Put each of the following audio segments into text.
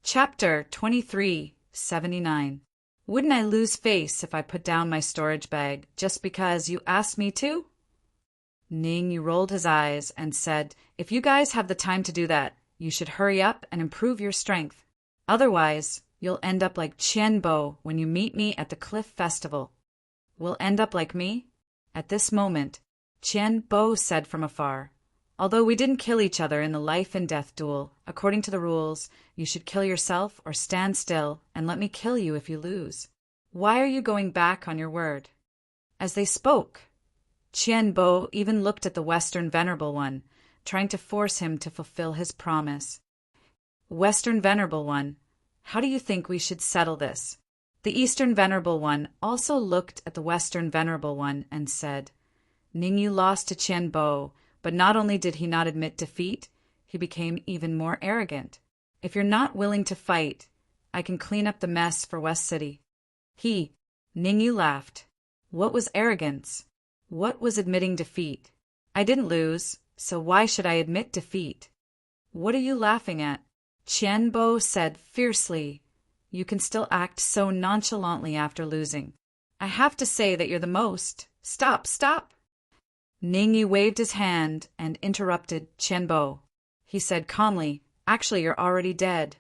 Chapter 2379. Wouldn't I lose face if I put down my storage bag just because you asked me to? Ning rolled his eyes and said, If you guys have the time to do that, you should hurry up and improve your strength. Otherwise, you'll end up like Qianbo when you meet me at the Cliff Festival. Will end up like me? At this moment, Qianbo said from afar, Although we didn't kill each other in the life and death duel, according to the rules, you should kill yourself or stand still and let me kill you if you lose. Why are you going back on your word? As they spoke, Qianbo even looked at the Western Venerable One, trying to force him to fulfill his promise. Western Venerable One, how do you think we should settle this? The Eastern Venerable One also looked at the Western Venerable One and said, Ningyu lost to Qianbo, but not only did he not admit defeat, he became even more arrogant. If you're not willing to fight, I can clean up the mess for West City. Ningyu laughed. What was arrogance? What was admitting defeat? I didn't lose, so why should I admit defeat? What are you laughing at? Qianbo said fiercely. You can still act so nonchalantly after losing. I have to say that you're the most. Stop! Ningyu waved his hand and interrupted Qianbo. He said calmly, Actually, you're already dead.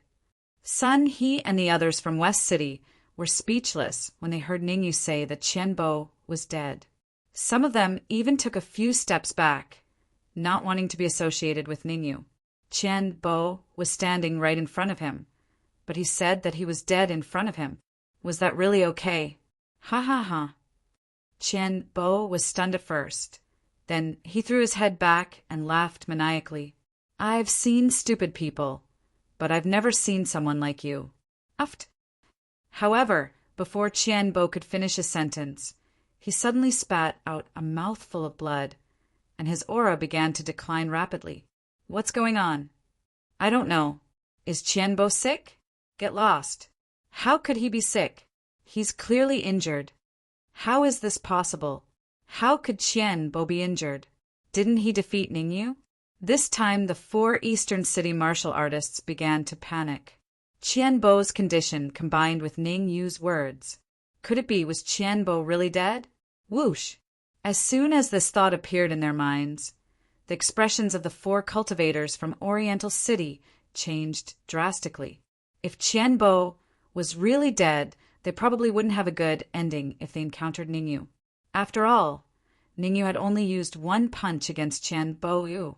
Sun He and the others from West City were speechless when they heard Ningyu say that Qianbo was dead. Some of them even took a few steps back, not wanting to be associated with Ningyu. Qianbo was standing right in front of him, but he said that he was dead in front of him. Was that really okay? Ha ha ha. Qianbo was stunned at first. Then he threw his head back and laughed maniacally. I've seen stupid people, but I've never seen someone like you. Uft. However, before Qianbo could finish his sentence, he suddenly spat out a mouthful of blood, and his aura began to decline rapidly. What's going on? I don't know. Is Qianbo sick? Get lost. How could he be sick? He's clearly injured. How is this possible? How could Qianbo be injured? Didn't he defeat Ningyu? This time the 4 Eastern City martial artists began to panic. Qianbo's condition combined with Ningyu's words. Could it be, was Qianbo really dead? Whoosh! As soon as this thought appeared in their minds, the expressions of the 4 cultivators from Oriental City changed drastically. If Qianbo was really dead, they probably wouldn't have a good ending if they encountered Ningyu. After all, Ningyu had only used 1 punch against Qianbo.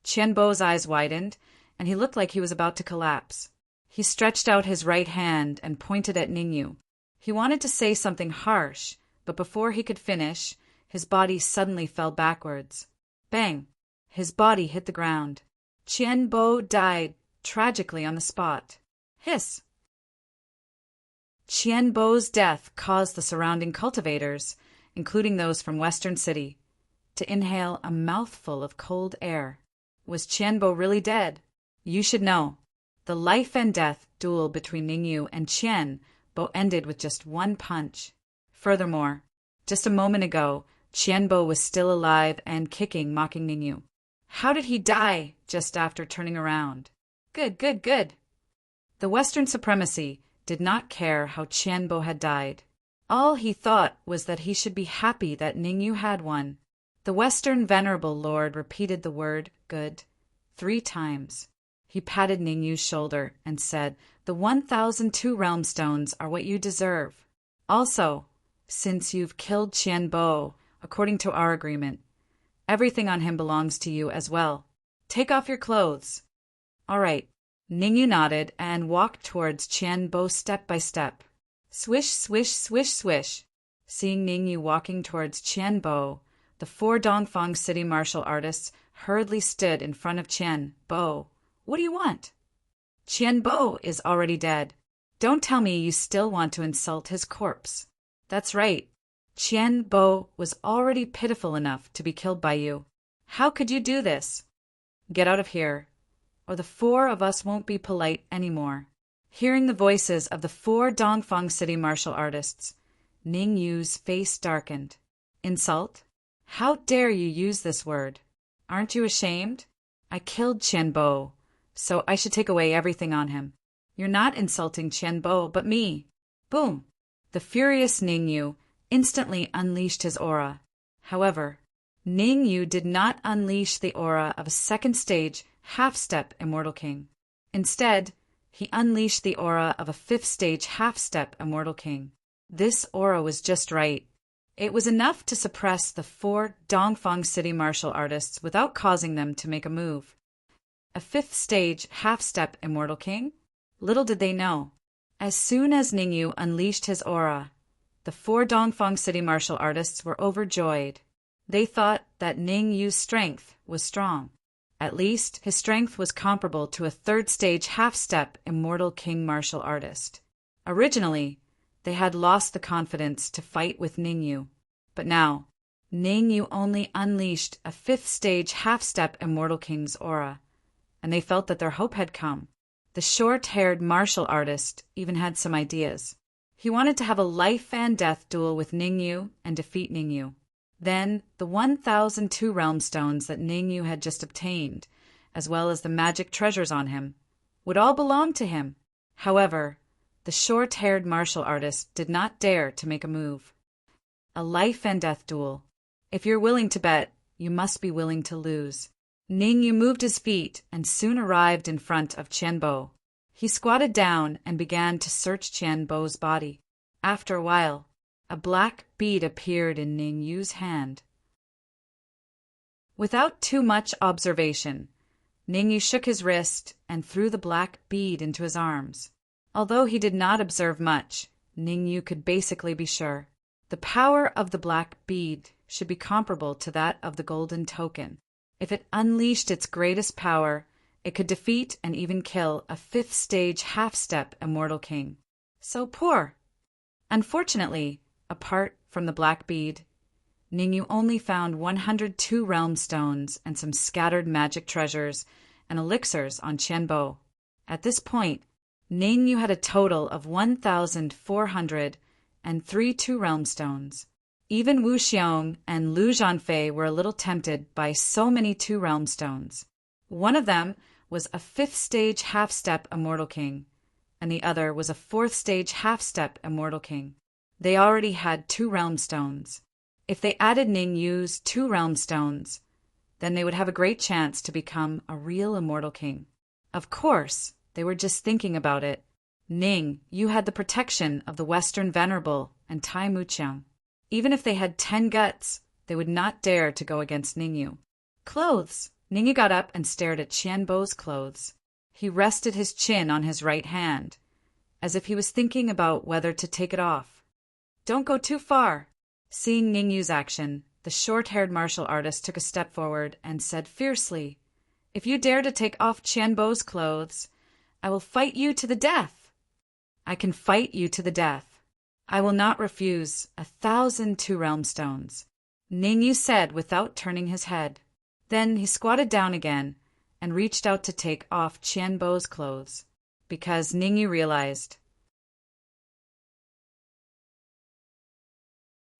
Qianbo's eyes widened, and he looked like he was about to collapse. He stretched out his right hand and pointed at Ningyu. He wanted to say something harsh, but before he could finish, his body suddenly fell backwards. Bang! His body hit the ground. Qianbo died tragically on the spot. Hiss! Qianbo's death caused the surrounding cultivators, including those from Western City, to inhale a mouthful of cold air. Was Qianbo really dead? You should know. The life and death duel between Ningyu and Qianbo ended with just 1 punch. Furthermore, just a moment ago, Qianbo was still alive and kicking, mocking Ningyu. How did he die just after turning around? Good. The Western supremacy did not care how Qianbo had died. All he thought was that he should be happy that Ningyu had won. The Western Venerable Lord repeated the word good 3 times. He patted Ningyu's shoulder and said, The 1002 realm stones are what you deserve. Also, since you've killed Qianbo, according to our agreement, everything on him belongs to you as well. Take off your clothes. All right. Ningyu nodded and walked towards Qianbo step by step. Swish, swish, swish, swish. Seeing Ningyu walking towards Qianbo, the 4 Dongfang City martial artists hurriedly stood in front of Qianbo. What do you want? Qianbo is already dead. Don't tell me you still want to insult his corpse. That's right. Qianbo was already pitiful enough to be killed by you. How could you do this? Get out of here, or the 4 of us won't be polite anymore. Hearing the voices of the 4 Dongfang City martial artists, Ningyu's face darkened. Insult? How dare you use this word? Aren't you ashamed? I killed Qianbo, so I should take away everything on him. You're not insulting Qianbo, but me. Boom! The furious Ningyu instantly unleashed his aura. However, Ningyu did not unleash the aura of a second-stage, half-step Immortal King. Instead, he unleashed the aura of a fifth-stage, half-step Immortal King. This aura was just right. It was enough to suppress the 4 Dongfang City martial artists without causing them to make a move. A fifth-stage, half-step Immortal King? Little did they know. As soon as Ningyu unleashed his aura, the 4 Dongfang City martial artists were overjoyed. They thought that Ningyu's strength was strong. At least, his strength was comparable to a third-stage half-step Immortal King martial artist. Originally, they had lost the confidence to fight with Ningyu. But now, Ningyu only unleashed a fifth-stage half-step Immortal King's aura, and they felt that their hope had come. The short-haired martial artist even had some ideas. He wanted to have a life-and-death duel with Ningyu and defeat Ningyu. Then, the 1,002 realm stones that Ningyu had just obtained, as well as the magic treasures on him, would all belong to him. However, the short-haired martial artist did not dare to make a move. A life-and-death duel. If you're willing to bet, you must be willing to lose. Ningyu moved his feet and soon arrived in front of Qianbo. He squatted down and began to search Qianbo's body. After a while, a black bead appeared in Ningyu's hand. Without too much observation, Ningyu shook his wrist and threw the black bead into his arms. Although he did not observe much, Ningyu could basically be sure. The power of the black bead should be comparable to that of the golden token. If it unleashed its greatest power, it could defeat and even kill a fifth-stage half-step Immortal King. So poor! Unfortunately, apart from the black bead, Ningyu only found 102 realm stones and some scattered magic treasures and elixirs on Qianbo. At this point, Ningyu had a total of 1,403 two-realm stones. Even Wu Xiong and Lu Zhanfei were a little tempted by so many two-realm stones. One of them was a fifth-stage half-step Immortal King, and the other was a fourth-stage half-step Immortal King. They already had 2 realm stones. If they added Ningyu's 2 realm stones, then they would have a great chance to become a real Immortal King. Of course, they were just thinking about it. Ning, you had the protection of the Western Venerable and Tai Muqiang. Even if they had 10 guts, they would not dare to go against Ningyu. Clothes! Ningyu got up and stared at Qianbo's clothes. He rested his chin on his right hand, as if he was thinking about whether to take it off. Don't go too far. Seeing Ningyu's action, the short-haired martial artist took a step forward and said fiercely, "If you dare to take off Qianbo's clothes, I will fight you to the death." "I can fight you to the death. I will not refuse 1,000 two-realm stones," Ningyu said without turning his head. Then he squatted down again and reached out to take off Qianbo's clothes, because Ningyu realized.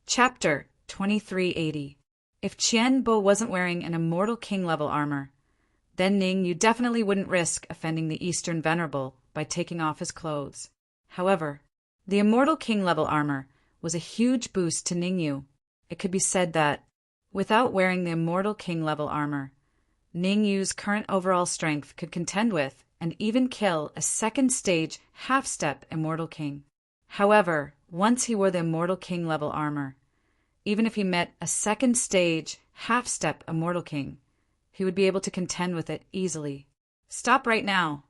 Chapter 2380. If Qianbo wasn't wearing an Immortal King level armor, then Ningyu definitely wouldn't risk offending the Eastern Venerable by taking off his clothes. However, the Immortal King level armor was a huge boost to Ningyu. It could be said that, without wearing the Immortal King level armor, Ningyu's current overall strength could contend with and even kill a second-stage half-step Immortal King. However, once he wore the Immortal King level armor, even if he met a second-stage half-step Immortal King, he would be able to contend with it easily. Stop right now.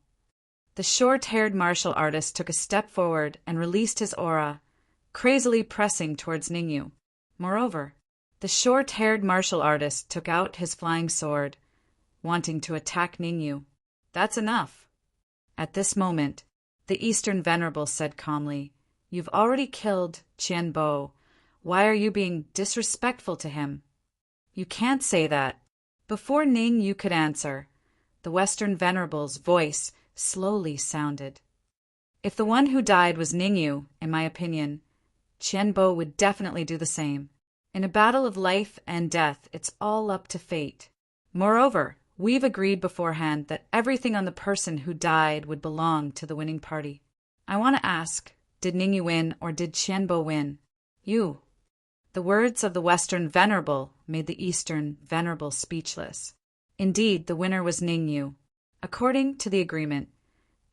The short-haired martial artist took a step forward and released his aura, crazily pressing towards Ningyu. Moreover, the short-haired martial artist took out his flying sword, wanting to attack Ningyu. That's enough. At this moment, the Eastern Venerable said calmly, "You've already killed Qianbo. Why are you being disrespectful to him?" "You can't say that." Before Ningyu could answer, the Western Venerable's voice slowly sounded. "If the one who died was Ningyu, in my opinion, Qianbo would definitely do the same. In a battle of life and death, it's all up to fate. Moreover, We've agreed beforehand that everything on the person who died would belong to the winning party. I want to ask, did Ningyu win or did Qianbo win? You. The words of the Western Venerable made the Eastern Venerable speechless. Indeed, the winner was Ningyu. According to the agreement,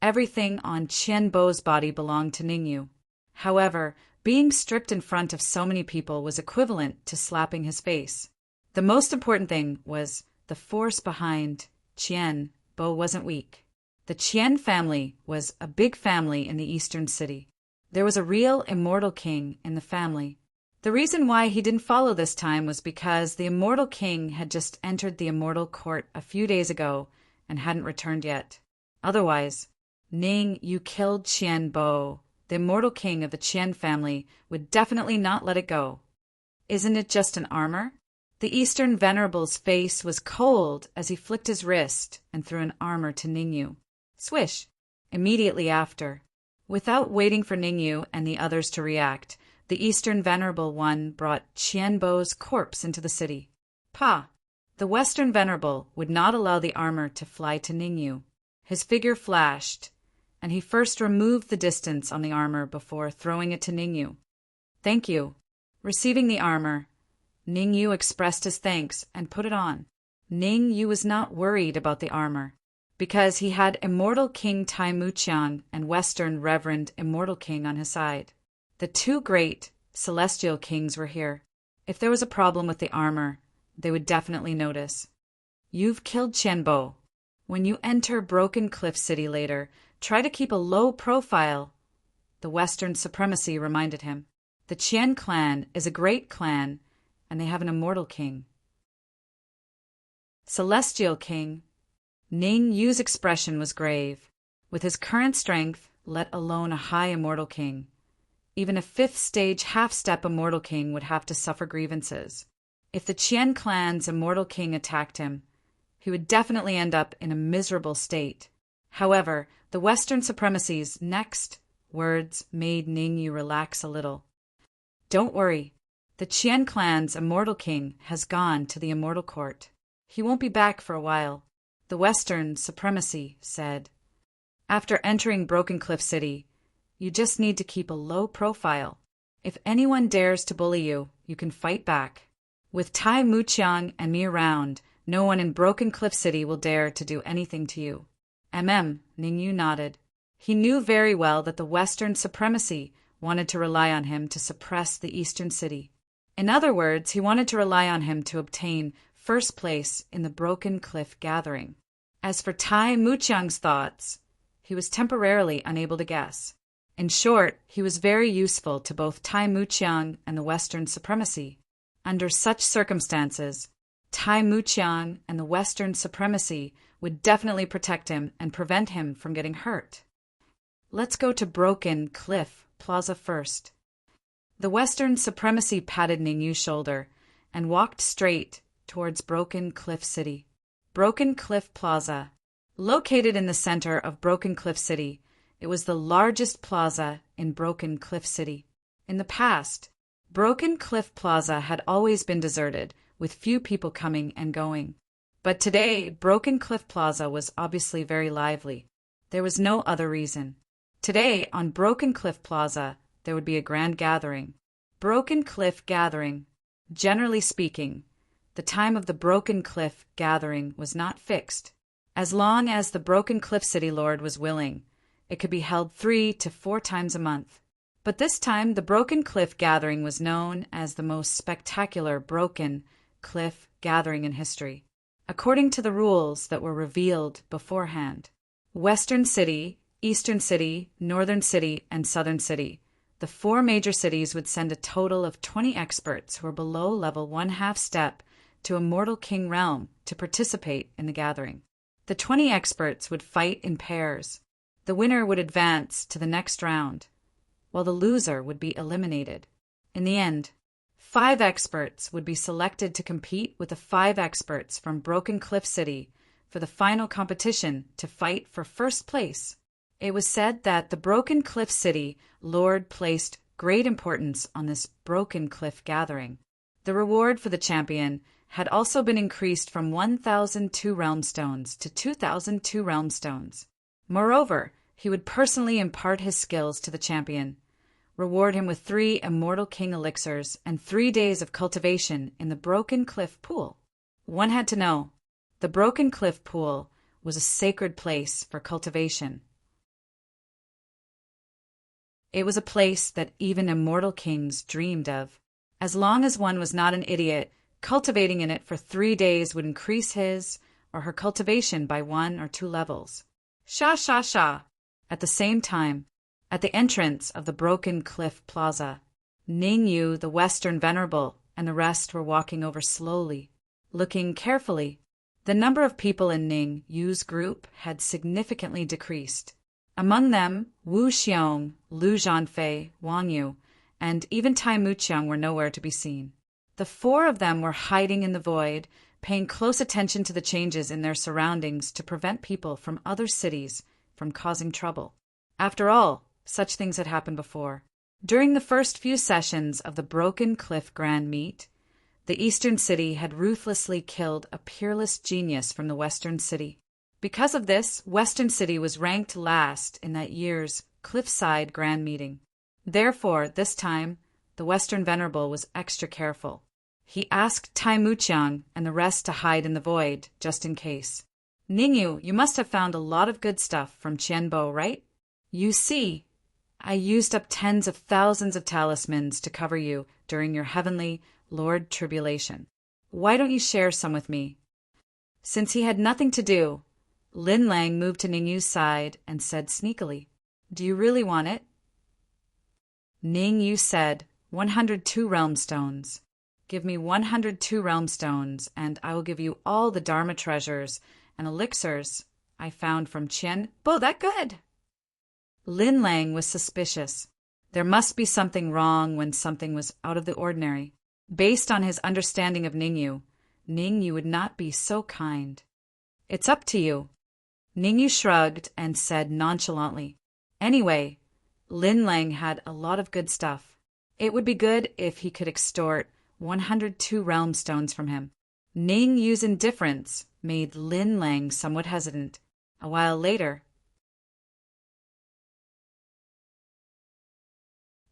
everything on Qianbo's body belonged to Ningyu. However, being stripped in front of so many people was equivalent to slapping his face. The most important thing was the force behind Qianbo wasn't weak. The Qian family was a big family in the eastern city. There was a real immortal king in the family. The reason why he didn't follow this time was because the immortal king had just entered the immortal court a few days ago and hadn't returned yet. Otherwise, Ning, you killed Qianbo. The immortal king of the Qian family would definitely not let it go. Isn't it just an armor? The Eastern Venerable's face was cold as he flicked his wrist and threw an armor to Ningyu. Swish! Immediately after. Without waiting for Ningyu and the others to react, the Eastern Venerable one brought Qianbo's corpse into the city. Pa! The Western Venerable would not allow the armor to fly to Ningyu. His figure flashed, and he first removed the distance on the armor before throwing it to Ningyu. Thank you. Receiving the armor, Ningyu expressed his thanks and put it on. Ningyu was not worried about the armor, because he had Immortal King Tai Muqiang and Western Reverend Immortal King on his side. The two great celestial kings were here. If there was a problem with the armor, they would definitely notice. You've killed Qianbo. When you enter Broken Cliff City later, try to keep a low profile, the Western Supremacy reminded him. The Qian clan is a great clan, and they have an immortal king. Celestial King. Ning Yu's expression was grave. With his current strength, let alone a high immortal king, even a fifth-stage half-step immortal king would have to suffer grievances. If the Qian clan's immortal king attacked him, he would definitely end up in a miserable state. However, the Western Supremacy's next words made Ningyu relax a little. Don't worry. The Qian clan's immortal king has gone to the immortal court. He won't be back for a while, the Western Supremacy said. After entering Broken Cliff City, you just need to keep a low profile. If anyone dares to bully you, you can fight back. With Tai Muqiang and me around, no one in Broken Cliff City will dare to do anything to you. Ningyu nodded. He knew very well that the Western Supremacy wanted to rely on him to suppress the Eastern City. In other words, he wanted to rely on him to obtain first place in the Broken Cliff Gathering. As for Tai Muqiang's thoughts, he was temporarily unable to guess. In short, he was very useful to both Tai Muqiang and the Western Supremacy. Under such circumstances, Tai Muqiang and the Western Supremacy would definitely protect him and prevent him from getting hurt. Let's go to Broken Cliff Plaza first. The Western Supremacy patted Ningyu's shoulder and walked straight towards Broken Cliff City. Broken Cliff Plaza. Located in the center of Broken Cliff City, it was the largest plaza in Broken Cliff City. In the past, Broken Cliff Plaza had always been deserted, with few people coming and going. But today, Broken Cliff Plaza was obviously very lively. There was no other reason. Today, on Broken Cliff Plaza, there would be a grand gathering. Broken Cliff Gathering. Generally speaking, the time of the Broken Cliff Gathering was not fixed. As long as the Broken Cliff City Lord was willing, it could be held 3 to 4 times a month. But this time, the Broken Cliff Gathering was known as the most spectacular Broken Cliff Gathering in history, according to the rules that were revealed beforehand. Western City, Eastern City, Northern City, and Southern City. The 4 major cities would send a total of 20 experts who are below level 1/2 step to Immortal King Realm to participate in the gathering. The 20 experts would fight in pairs. The winner would advance to the next round, while the loser would be eliminated. In the end, 5 experts would be selected to compete with the 5 experts from Broken Cliff City for the final competition to fight for first place. It was said that the Broken Cliff City Lord placed great importance on this Broken Cliff Gathering. The reward for the champion had also been increased from 1,002 realm stones to 2,002 realm stones. Moreover, he would personally impart his skills to the champion, reward him with 3 Immortal King elixirs and 3 days of cultivation in the Broken Cliff Pool. One had to know, the Broken Cliff Pool was a sacred place for cultivation. It was a place that even immortal kings dreamed of. As long as one was not an idiot, cultivating in it for 3 days would increase his or her cultivation by 1 or 2 levels. Sha sha sha. At the same time, at the entrance of the Broken Cliff Plaza, Ning Yu, the Western Venerable, and the rest were walking over slowly, looking carefully. The number of people in Ning Yu's group had significantly decreased. Among them, Wu Xiong, Lu Zhanfei, Wang Yu, and even Tai Muqiang were nowhere to be seen. The 4 of them were hiding in the void, paying close attention to the changes in their surroundings to prevent people from other cities from causing trouble. After all, such things had happened before. During the first few sessions of the Broken Cliff Grand Meet, the Eastern City had ruthlessly killed a peerless genius from the Western City. Because of this, Western City was ranked last in that year's Cliffside Grand Meeting. Therefore, this time, the Western Venerable was extra careful. He asked Tai Muqiang and the rest to hide in the void, just in case. Ningyu, you must have found a lot of good stuff from Qianbo, right? You see, I used up tens of thousands of talismans to cover you during your heavenly Lord Tribulation. Why don't you share some with me? Since he had nothing to do, Lin Lang moved to Ningyu's side and said sneakily, Do you really want it? Ningyu said, 102 realm stones. Give me 102 realm stones, and I will give you all the Dharma treasures and elixirs I found from Qianbo. That good? Lin Lang was suspicious. There must be something wrong when something was out of the ordinary. Based on his understanding of Ningyu, Ningyu would not be so kind. It's up to you. Ningyu shrugged and said nonchalantly, Anyway, Lin Lang had a lot of good stuff. It would be good if he could extort 102 realm stones from him. Ningyu's indifference made Lin Lang somewhat hesitant. A while later,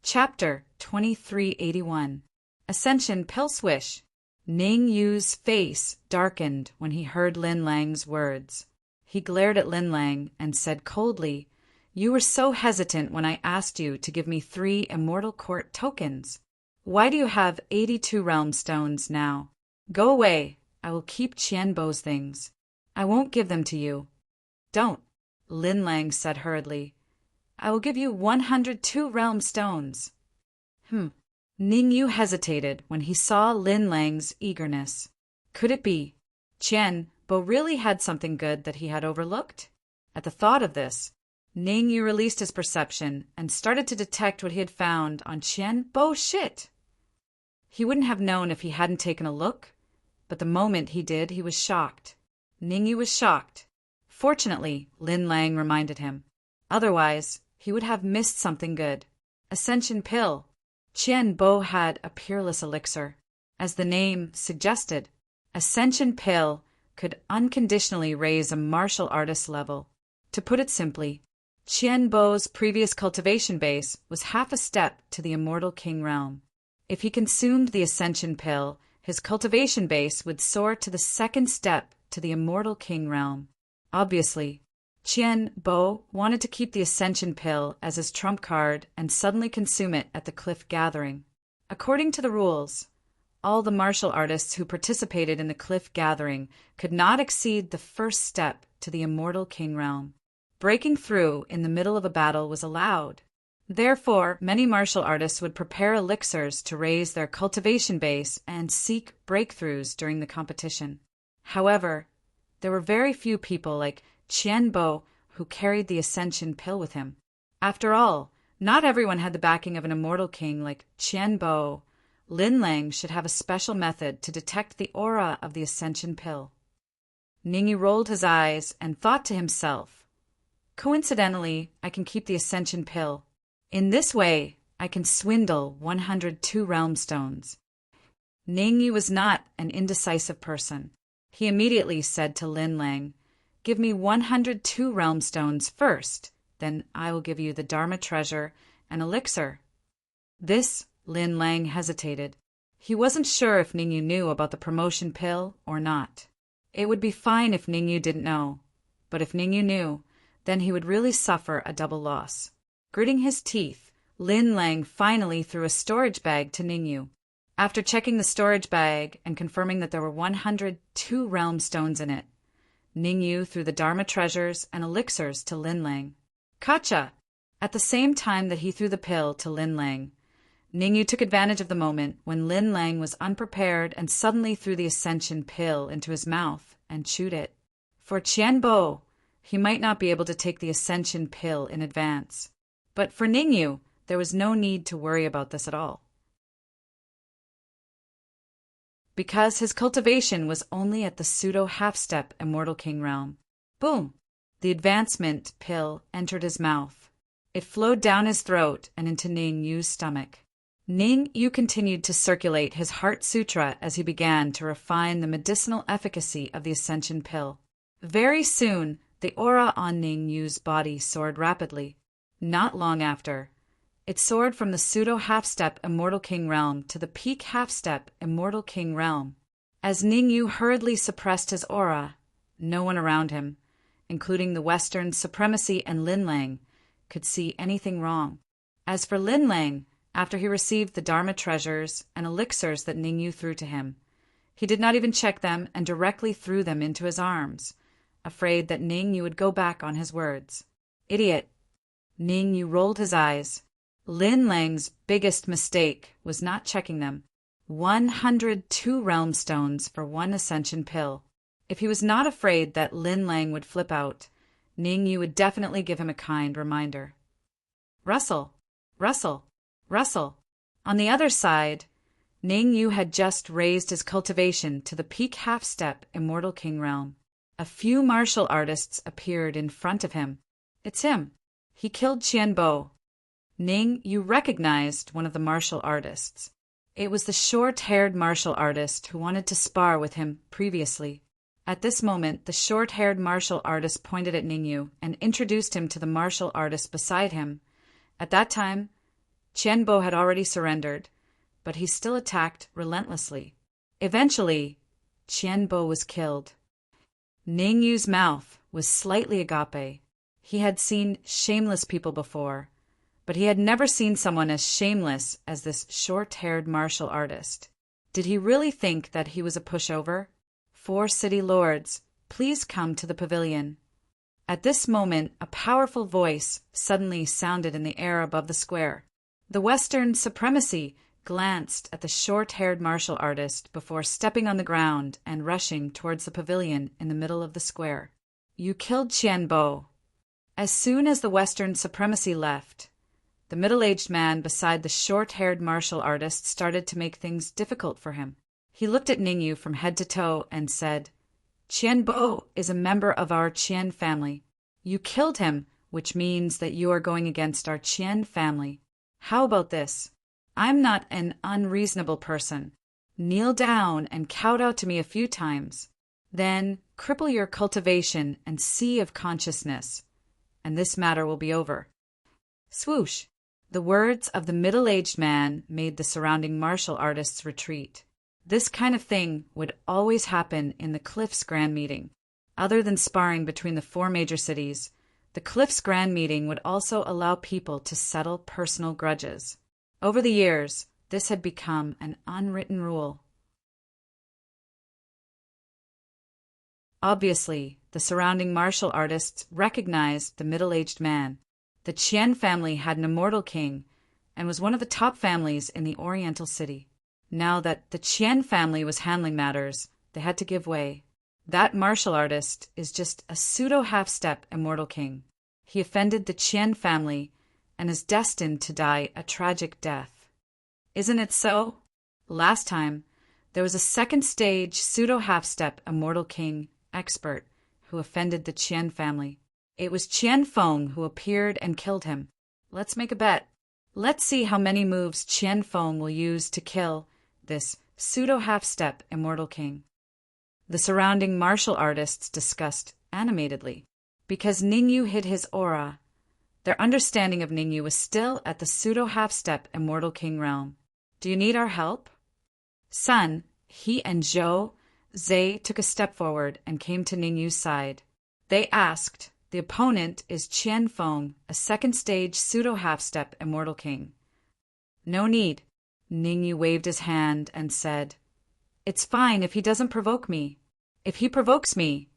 Chapter 2381 Ascension Pill Swish. Ningyu's face darkened when he heard Lin Lang's words. He glared at Lin Lang and said coldly, You were so hesitant when I asked you to give me 3 Immortal Court tokens. Why do you have 82 realm stones now? Go away. I will keep Qianbo's things. I won't give them to you. Don't, Lin Lang said hurriedly. I will give you 102 realm stones. Ningyu hesitated when he saw Lin Lang's eagerness. Could it be Qianbo really had something good that he had overlooked? At the thought of this, Ningyu released his perception and started to detect what he had found on Qianbo. Shit! He wouldn't have known if he hadn't taken a look, but the moment he did, he was shocked. Ningyu was shocked. Fortunately, Lin Lang reminded him. Otherwise, he would have missed something good. Ascension Pill. Qianbo had a peerless elixir. As the name suggested, Ascension Pill could unconditionally raise a martial artist level. To put it simply, Qianbo's previous cultivation base was half a step to the Immortal King realm. If he consumed the Ascension Pill, his cultivation base would soar to the 2nd step to the Immortal King realm. Obviously, Qianbo wanted to keep the Ascension Pill as his trump card and suddenly consume it at the Cliff Gathering. According to the rules, all the martial artists who participated in the Cliff Gathering could not exceed the 1st step to the Immortal King realm. Breaking through in the middle of a battle was allowed. Therefore, many martial artists would prepare elixirs to raise their cultivation base and seek breakthroughs during the competition. However, there were very few people like Qianbo who carried the Ascension Pill with him. After all, not everyone had the backing of an Immortal King like Qianbo. Lin Lang should have a special method to detect the aura of the Ascension Pill. Ningyu rolled his eyes and thought to himself, Coincidentally, I can keep the Ascension Pill. In this way, I can swindle 102 realm stones. Ning Yu was not an indecisive person. He immediately said to Lin Lang, "Give me 102 realm stones first, then I will give you the Dharma treasure and elixir." This, Lin Lang hesitated. He wasn't sure if Ning Yu knew about the promotion pill or not. It would be fine if Ning Yu didn't know, but if Ning Yu knew, then he would really suffer a double loss. Gritting his teeth, Lin Lang finally threw a storage bag to Ning Yu. After checking the storage bag and confirming that there were 102 realm stones in it, Ning Yu threw the Dharma treasures and elixirs to Lin Lang. Gotcha! At the same time that he threw the pill to Lin Lang, Ning Yu took advantage of the moment when Lin Lang was unprepared and suddenly threw the ascension pill into his mouth and chewed it. For Qian Bo, he might not be able to take the ascension pill in advance. But for Ning Yu, there was no need to worry about this at all, because his cultivation was only at the pseudo-half-step Immortal King realm. Boom! The advancement pill entered his mouth. It flowed down his throat and into Ning Yu's stomach. Ning Yu continued to circulate his Heart Sutra as he began to refine the medicinal efficacy of the Ascension pill. Very soon, the aura on Ning Yu's body soared rapidly. Not long after, it soared from the pseudo-half-step Immortal King realm to the peak half-step Immortal King realm. As Ning Yu hurriedly suppressed his aura, no one around him, including the Western Supremacy and Lin Lang, could see anything wrong. As for Lin Lang, after he received the Dharma treasures and elixirs that Ning Yu threw to him, he did not even check them and directly threw them into his arms, afraid that Ning Yu would go back on his words. Idiot! Ning Yu rolled his eyes. Lin Lang's biggest mistake was not checking them. 102 realm stones for one ascension pill. If he was not afraid that Lin Lang would flip out, Ning Yu would definitely give him a kind reminder. Rustle, rustle, rustle. On the other side, Ning Yu had just raised his cultivation to the peak half-step Immortal King realm. A few martial artists appeared in front of him. It's him. He killed Qian Bo. Ning Yu recognized one of the martial artists. It was the short-haired martial artist who wanted to spar with him previously. At this moment, the short-haired martial artist pointed at Ning Yu and introduced him to the martial artist beside him. At that time, Qian Bo had already surrendered, but he still attacked relentlessly. Eventually, Qian Bo was killed. Ning Yu's mouth was slightly agape. He had seen shameless people before, but he had never seen someone as shameless as this short-haired martial artist. Did he really think that he was a pushover? 4 city lords, please come to the pavilion. At this moment, a powerful voice suddenly sounded in the air above the square. The Western Supremacy glanced at the short-haired martial artist before stepping on the ground and rushing towards the pavilion in the middle of the square. You killed Qian Bo. As soon as the Western Supremacy left, the middle-aged man beside the short-haired martial artist started to make things difficult for him. He looked at Ning Yu from head to toe and said, Qian Bo is a member of our Qian family. You killed him, which means that you are going against our Qian family. How about this? I'm not an unreasonable person. Kneel down and kowtow to me a few times. Then cripple your cultivation and sea of consciousness, and this matter will be over. Swoosh! The words of the middle-aged man made the surrounding martial artists retreat. This kind of thing would always happen in the Cliffs Grand Meeting. Other than sparring between the 4 major cities, the Cliffs Grand Meeting would also allow people to settle personal grudges. Over the years, this had become an unwritten rule. Obviously, the surrounding martial artists recognized the middle-aged man. The Qian family had an immortal king and was one of the top families in the Oriental city. Now that the Qian family was handling matters, they had to give way. That martial artist is just a pseudo-half-step immortal king. He offended the Qian family and is destined to die a tragic death. Isn't it so? Last time, there was a second-stage pseudo-half-step immortal king expert who offended the Qian family. It was Qian Feng who appeared and killed him. Let's make a bet. Let's see how many moves Qian Feng will use to kill this pseudo-half-step immortal king. The surrounding martial artists discussed animatedly. Because Ningyu hid his aura, their understanding of Ningyu was still at the pseudo-half-step immortal king realm. Do you need our help? Sun, he and Zhou Zhe took a step forward and came to Ningyu's side. They asked, the opponent is Qian Feng, a second-stage pseudo-half-step immortal king. No need. Ningyu waved his hand and said, It's fine if he doesn't provoke me. If he provokes me,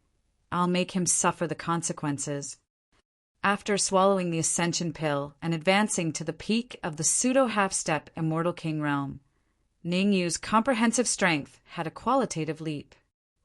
I'll make him suffer the consequences. After swallowing the ascension pill and advancing to the peak of the pseudo-half-step immortal king realm, Ningyu's comprehensive strength had a qualitative leap.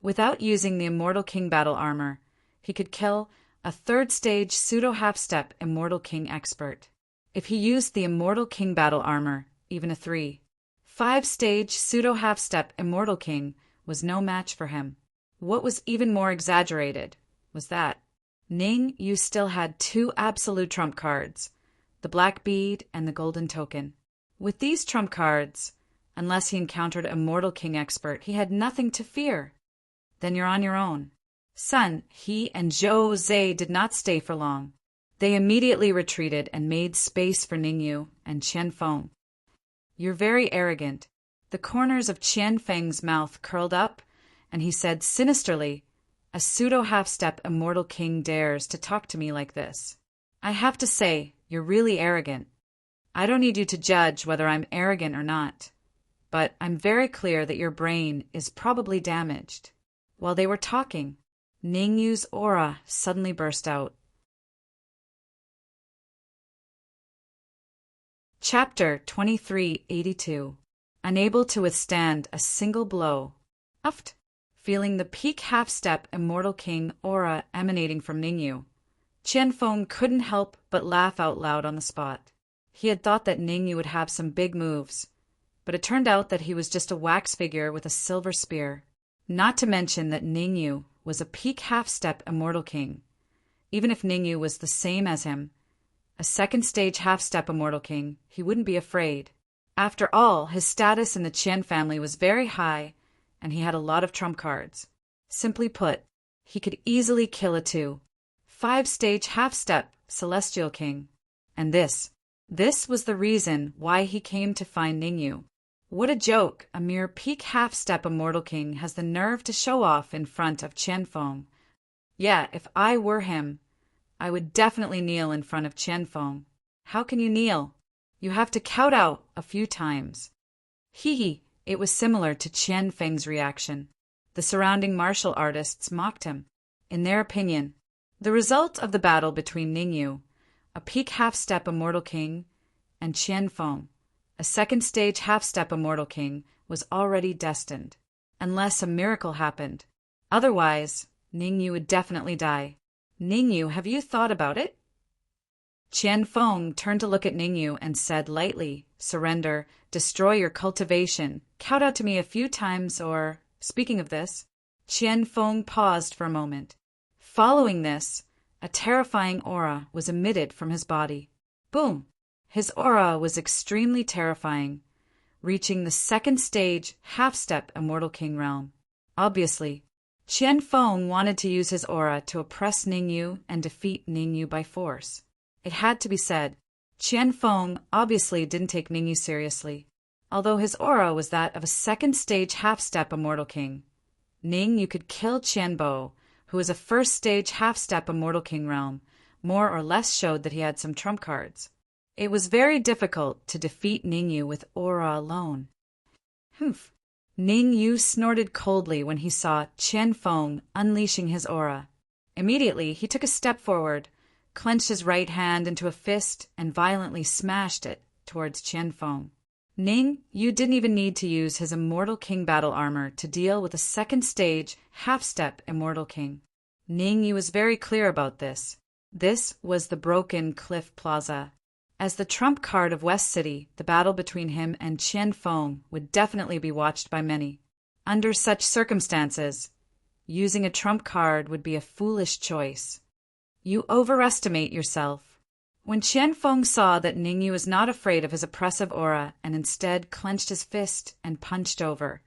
Without using the immortal king battle armor, he could kill a third-stage pseudo-half-step immortal king expert. If he used the immortal king battle armor, even a 5-stage pseudo-half-step immortal king was no match for him. What was even more exaggerated was that Ningyu still had 2 absolute trump cards, the black bead and the golden token. With these trump cards, unless he encountered a mortal king expert, he had nothing to fear. Then you're on your own. Sun, he and Zhou Zhe did not stay for long. They immediately retreated and made space for Ningyu and Qian Feng. You're very arrogant. The corners of Qian Feng's mouth curled up, and he said sinisterly, A pseudo-half-step immortal king dares to talk to me like this. I have to say, you're really arrogant. I don't need you to judge whether I'm arrogant or not, but I'm very clear that your brain is probably damaged. While they were talking, Ningyu's aura suddenly burst out. Chapter 2382. Unable to withstand a single blow. Uft. Feeling the peak half-step immortal king aura emanating from Ningyu, Qian Feng couldn't help but laugh out loud on the spot. He had thought that Ningyu would have some big moves, but it turned out that he was just a wax figure with a silver spear. Not to mention that Ningyu was a peak half-step immortal king. Even if Ningyu was the same as him, a second-stage half-step immortal king, he wouldn't be afraid. After all, his status in the Qian family was very high, and he had a lot of trump cards. Simply put, he could easily kill a 5-stage half-step celestial king. And this was the reason why he came to find Ningyu. What a joke! A mere peak half-step immortal king has the nerve to show off in front of Qian Feng. Yeah, if I were him, I would definitely kneel in front of Qian Feng. How can you kneel? You have to kowtow a few times. Hee. It was similar to Qian Feng's reaction. The surrounding martial artists mocked him. In their opinion, the result of the battle between Ningyu, a peak half-step immortal king, and Qian Feng, a second-stage half-step immortal king, was already destined, unless a miracle happened. Otherwise, Ningyu would definitely die. Ningyu, have you thought about it? Qian Feng turned to look at Ningyu and said lightly, Surrender, destroy your cultivation, kowtow to me a few times or, speaking of this, Qian Feng paused for a moment. Following this, a terrifying aura was emitted from his body. Boom! His aura was extremely terrifying, reaching the second-stage half-step immortal king realm. Obviously, Qian Feng wanted to use his aura to oppress Ningyu and defeat Ningyu by force. It had to be said, Qian Feng obviously didn't take Ningyu seriously, although his aura was that of a second-stage half-step immortal king. Ningyu could kill Qianbo, who was a first-stage half-step immortal king realm, more or less showed that he had some trump cards. It was very difficult to defeat Ningyu with aura alone. Humph! Ningyu snorted coldly when he saw Qian Feng unleashing his aura. Immediately, he took a step forward, clenched his right hand into a fist, and violently smashed it towards Qian Feng. You didn't even need to use his immortal king battle armor to deal with a second-stage, half-step immortal king. Ningyu was very clear about this. This was the Broken Cliff Plaza. As the trump card of West City, the battle between him and Qian Feng would definitely be watched by many. Under such circumstances, using a trump card would be a foolish choice. You overestimate yourself. When Qian Feng saw that Ningyu was not afraid of his oppressive aura and instead clenched his fist and punched over,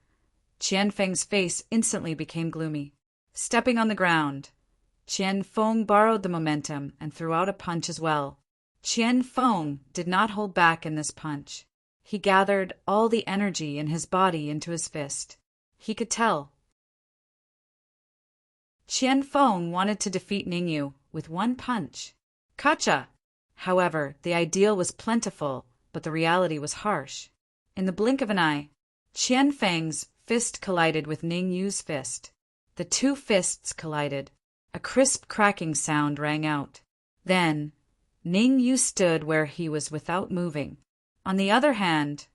Qian Feng's face instantly became gloomy. Stepping on the ground, Qian Feng borrowed the momentum and threw out a punch as well. Qian Feng did not hold back in this punch. He gathered all the energy in his body into his fist. He could tell. Qian Feng wanted to defeat Ningyu with one punch. Gotcha! However, the ideal was plentiful, but the reality was harsh. In the blink of an eye, Qian Feng's fist collided with Ningyu's fist. The two fists collided. A crisp cracking sound rang out. Then, Ningyu stood where he was without moving. On the other hand,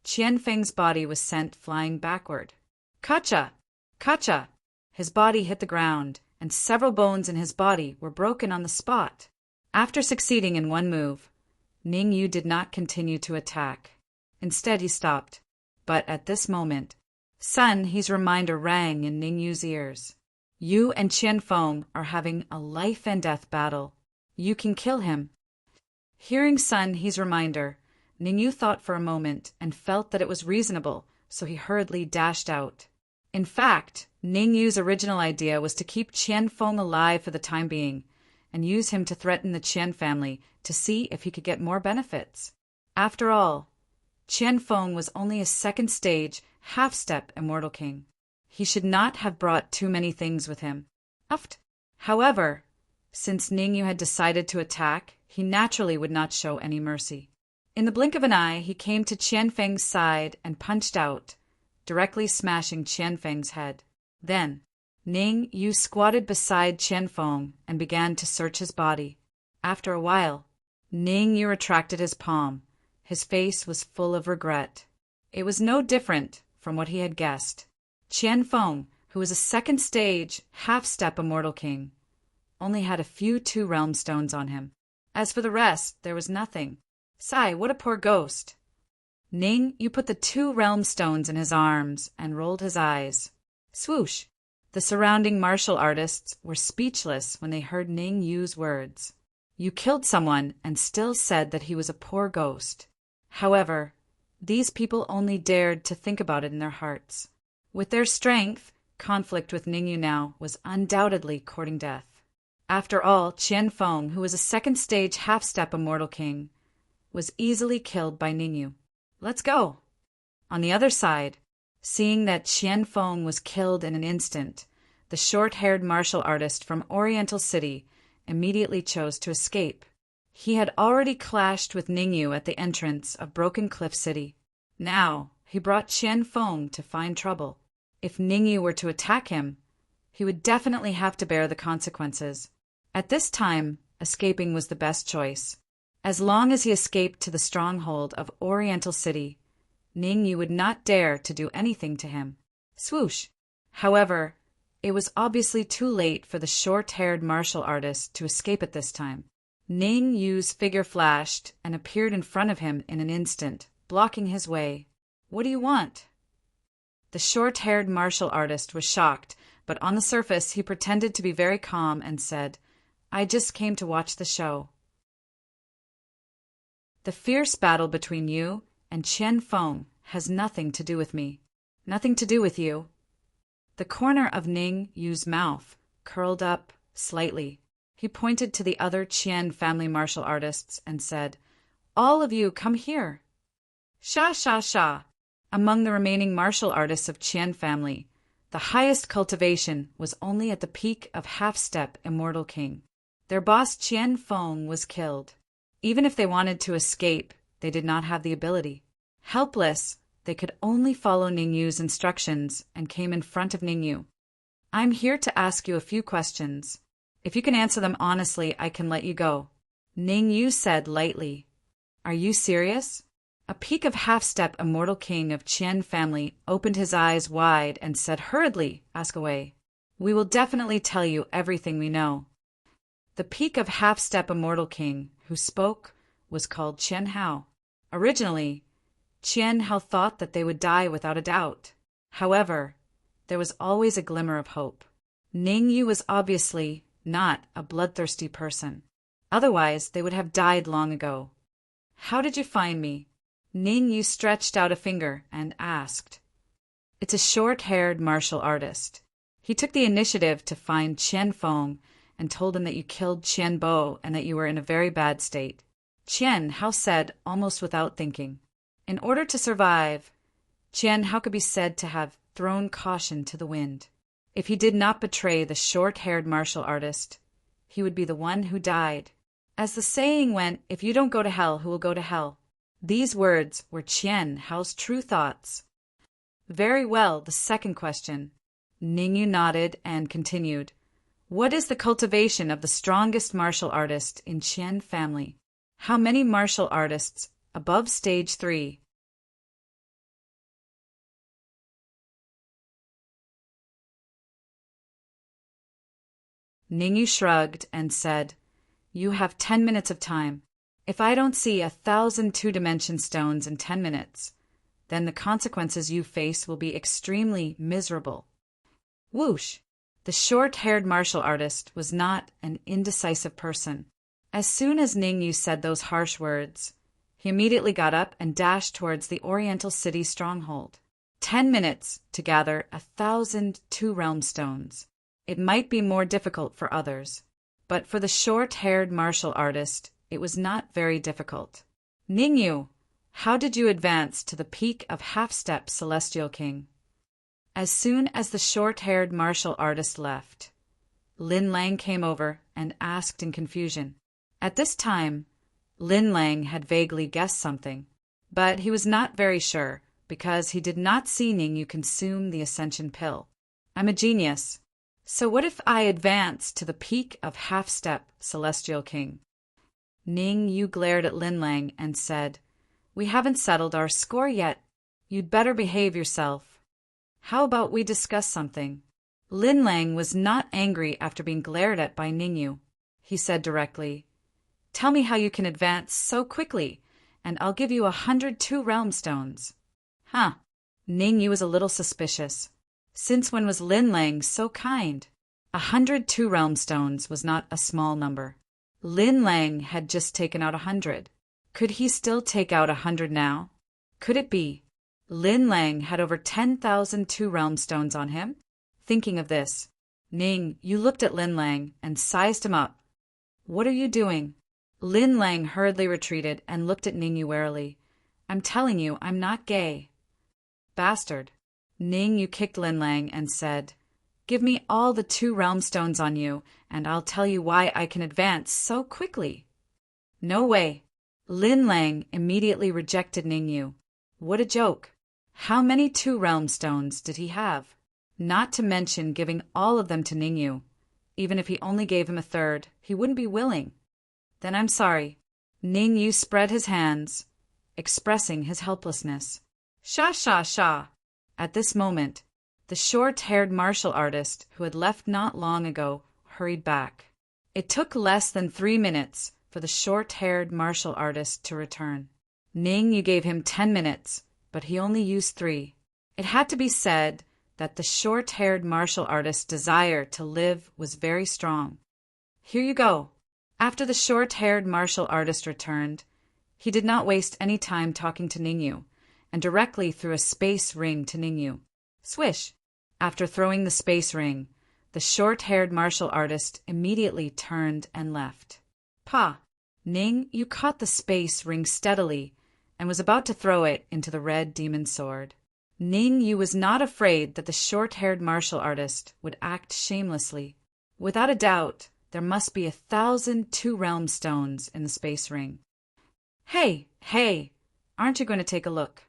Qian Feng's body was sent flying backward. Gotcha! Gotcha! His body hit the ground, and several bones in his body were broken on the spot. After succeeding in one move, Ningyu did not continue to attack. Instead, he stopped. But at this moment, Sun He's reminder rang in Ningyu's ears. You and Qian Feng are having a life-and-death battle. You can kill him. Hearing Sun He's reminder, Ningyu thought for a moment and felt that it was reasonable, so he hurriedly dashed out. In fact, Ningyu's original idea was to keep Qian Feng alive for the time being, and use him to threaten the Qian family to see if he could get more benefits. After all, Qian Feng was only a second-stage, half-step Immortal King. He should not have brought too many things with him. However, since Ningyu had decided to attack, he naturally would not show any mercy. In the blink of an eye, he came to Qian Feng's side and punched out, directly smashing Qian Feng's head. Then, Ningyu squatted beside Qian Feng and began to search his body. After a while, Ningyu retracted his palm. His face was full of regret. It was no different from what he had guessed. Qian Feng, who was a second-stage, half-step Immortal King, only had a few two-realm stones on him. As for the rest, there was nothing. Sigh, what a poor ghost. Ningyu put the two-realm stones in his arms and rolled his eyes. Swoosh! The surrounding martial artists were speechless when they heard Ningyu's words. You killed someone and still said that he was a poor ghost. However, these people only dared to think about it in their hearts. With their strength, conflict with Ningyu now was undoubtedly courting death. After all, Qian Feng, who was a second-stage half-step Immortal King, was easily killed by Ningyu. Let's go! On the other side, seeing that Qian Feng was killed in an instant, the short-haired martial artist from Oriental City immediately chose to escape. He had already clashed with Ningyu at the entrance of Broken Cliff City. Now, he brought Qian Feng to find trouble. If Ningyu were to attack him, he would definitely have to bear the consequences. At this time, escaping was the best choice. As long as he escaped to the stronghold of Oriental City, Ningyu would not dare to do anything to him. Swoosh! However, it was obviously too late for the short-haired martial artist to escape at this time. Ningyu's figure flashed and appeared in front of him in an instant, blocking his way. What do you want? The short-haired martial artist was shocked, but on the surface he pretended to be very calm and said, I just came to watch the show. The fierce battle between you and Qian Feng has nothing to do with me. Nothing to do with you. The corner of Ningyu's mouth curled up slightly. He pointed to the other Qian family martial artists and said, All of you come here. Sha sha sha. Among the remaining martial artists of Qian family, the highest cultivation was only at the peak of half-step Immortal King. Their boss Qian Feng was killed. Even if they wanted to escape, they did not have the ability. Helpless, they could only follow Ningyu's instructions and came in front of Ningyu. I'm here to ask you a few questions. If you can answer them honestly, I can let you go. Ningyu said lightly. Are you serious? A peak of half-step Immortal King of Qian family opened his eyes wide and said hurriedly, Ask away. We will definitely tell you everything we know. The peak of half-step Immortal King who spoke was called Qian Hao. Originally, Qian Hao thought that they would die without a doubt. However, there was always a glimmer of hope. Ningyu was obviously not a bloodthirsty person. Otherwise, they would have died long ago. How did you find me? Ningyu stretched out a finger and asked. It's a short-haired martial artist. He took the initiative to find Qian Feng and told him that you killed Qian Bo and that you were in a very bad state. Qian Hao said, almost without thinking, in order to survive, Qian Hao could be said to have thrown caution to the wind. If he did not betray the short-haired martial artist, he would be the one who died. As the saying went, if you don't go to hell, who will go to hell? These words were Qian Hao's true thoughts. Very well, the second question. Ningyu nodded and continued. What is the cultivation of the strongest martial artist in Qian family? How many martial artists above stage 3? Ningyu shrugged and said, You have 10 minutes of time. If I don't see 1,000 two-dimension stones in 10 minutes, then the consequences you face will be extremely miserable. Whoosh! The short-haired martial artist was not an indecisive person. As soon as Ningyu said those harsh words, he immediately got up and dashed towards the Oriental City stronghold. 10 minutes to gather 1,000 two-realm stones. It might be more difficult for others, but for the short-haired martial artist, it was not very difficult. Ningyu, how did you advance to the peak of half-step, Celestial King? As soon as the short-haired martial artist left, Lin Lang came over and asked in confusion. At this time, Lin Lang had vaguely guessed something, but he was not very sure because he did not see Ningyu consume the Ascension Pill. I'm a genius. So what if I advance to the peak of half-step, Celestial King? Ningyu glared at Lin Lang and said, We haven't settled our score yet. You'd better behave yourself. How about we discuss something? Lin Lang was not angry after being glared at by Ningyu. He said directly, Tell me how you can advance so quickly, and I'll give you 100 two-realm stones. Huh. Ningyu was a little suspicious. Since when was Lin Lang so kind? 100 two-realm stones was not a small number. Lin Lang had just taken out 100. Could he still take out 100 now? Could it be? Lin Lang had over 10,000 two-realm stones on him. Thinking of this, you looked at Lin Lang and sized him up. What are you doing? Lin Lang hurriedly retreated and looked at Ningyu warily. I'm telling you, I'm not gay. Bastard. Ningyu kicked Lin Lang and said, Give me all the two-realm stones on you, and I'll tell you why I can advance so quickly. No way. Lin Lang immediately rejected Ningyu. What a joke. How many two-realm stones did he have? Not to mention giving all of them to Ningyu. Even if he only gave him a third, he wouldn't be willing. Then I'm sorry. Ningyu spread his hands, expressing his helplessness. Sha sha sha. At this moment, the short-haired martial artist who had left not long ago hurried back. It took less than 3 minutes for the short-haired martial artist to return. Ningyu gave him 10 minutes, but he only used 3. It had to be said that the short-haired martial artist's desire to live was very strong. Here you go. After the short-haired martial artist returned, he did not waste any time talking to Ningyu, and directly threw a space ring to Ningyu. Swish! After throwing the space ring, the short-haired martial artist immediately turned and left. Pa! You caught the space ring steadily and was about to throw it into the red demon sword. Ningyu was not afraid that the short-haired martial artist would act shamelessly. Without a doubt, there must be 1,000 two-realm stones in the space ring. Hey, aren't you going to take a look?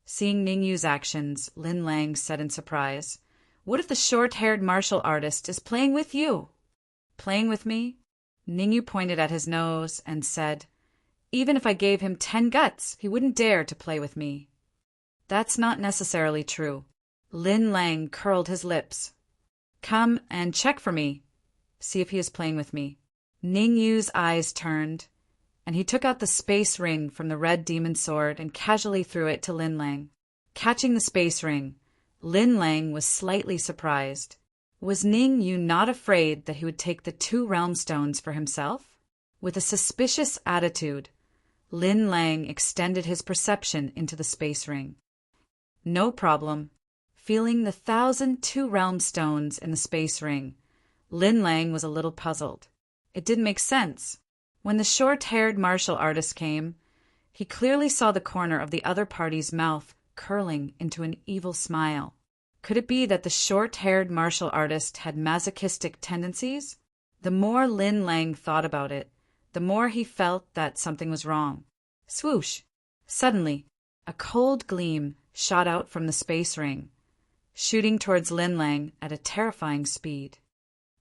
Seeing Ningyu's actions, Lin Lang said in surprise, What if the short-haired martial artist is playing with you? Playing with me? Ningyu pointed at his nose and said, Even if I gave him 10 guts, he wouldn't dare to play with me. That's not necessarily true. Lin Lang curled his lips. Come and check for me. See if he is playing with me. Ningyu's eyes turned, and he took out the space ring from the red demon sword and casually threw it to Lin Lang. Catching the space ring, Lin Lang was slightly surprised. Was Ningyu not afraid that he would take the 2 realm stones for himself? With a suspicious attitude, Lin Lang extended his perception into the space ring. No problem. Feeling the 1,002 realm stones in the space ring, Lin Lang was a little puzzled. It didn't make sense. When the short-haired martial artist came, he clearly saw the corner of the other party's mouth curling into an evil smile. Could it be that the short-haired martial artist had masochistic tendencies? The more Lin Lang thought about it, the more he felt that something was wrong. Swoosh! Suddenly, a cold gleam shot out from the space ring, shooting towards Lin Lang at a terrifying speed.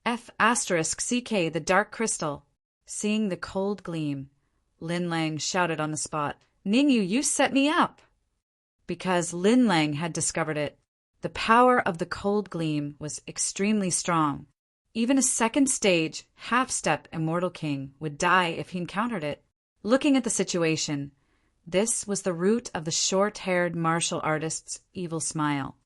F***CK, the dark crystal. Seeing the cold gleam, Lin Lang shouted on the spot, "Ningyu, you set me up!" Because Lin Lang had discovered it, the power of the cold gleam was extremely strong. Even a second stage, half-step Immortal King would die if he encountered it. Looking at the situation, this was the root of the short-haired martial artist's evil smile.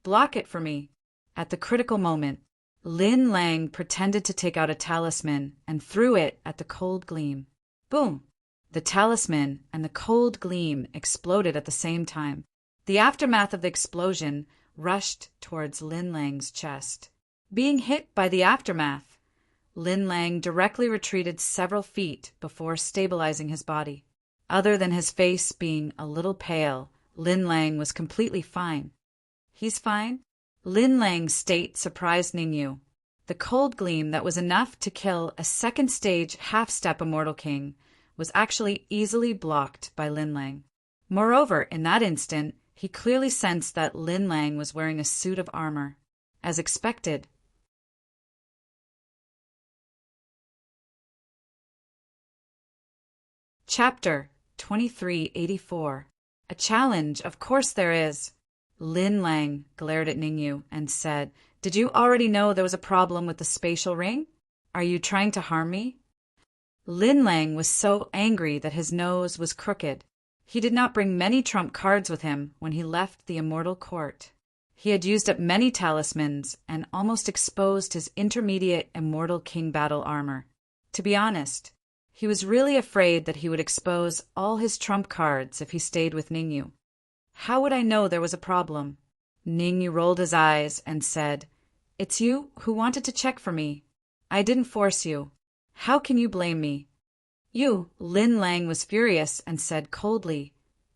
"Block it for me." At the critical moment, Lin Lang pretended to take out a talisman and threw it at the cold gleam. Boom! The talisman and the cold gleam exploded at the same time. The aftermath of the explosion rushed towards Lin Lang's chest. Being hit by the aftermath, Lin Lang directly retreated several feet before stabilizing his body. Other than his face being a little pale, Lin Lang was completely fine. "He's fine?" Lin Lang's state surprised Ningyu. The cold gleam that was enough to kill a second-stage half-step Immortal King was actually easily blocked by Lin Lang. Moreover, in that instant, he clearly sensed that Lin Lang was wearing a suit of armor. As expected. Chapter 2384. A challenge, of course there is. Lin Lang glared at Ningyu and said, "Did you already know there was a problem with the spatial ring? Are you trying to harm me?" Lin Lang was so angry that his nose was crooked. He did not bring many trump cards with him when he left the Immortal Court. He had used up many talismans and almost exposed his intermediate Immortal King battle armor. To be honest, he was really afraid that he would expose all his trump cards if he stayed with Ningyu. "How would I know there was a problem?" Ningyu rolled his eyes and said, "It's you who wanted to check for me. I didn't force you. How can you blame me?" "You." Lin Lang was furious and said coldly,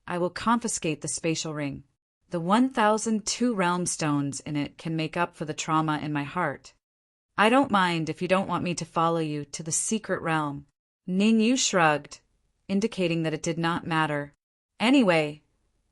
"I will confiscate the spatial ring. The 1,002 realm stones in it can make up for the trauma in my heart. I don't mind if you don't want me to follow you to the secret realm." Ningyu shrugged, indicating that it did not matter. Anyway,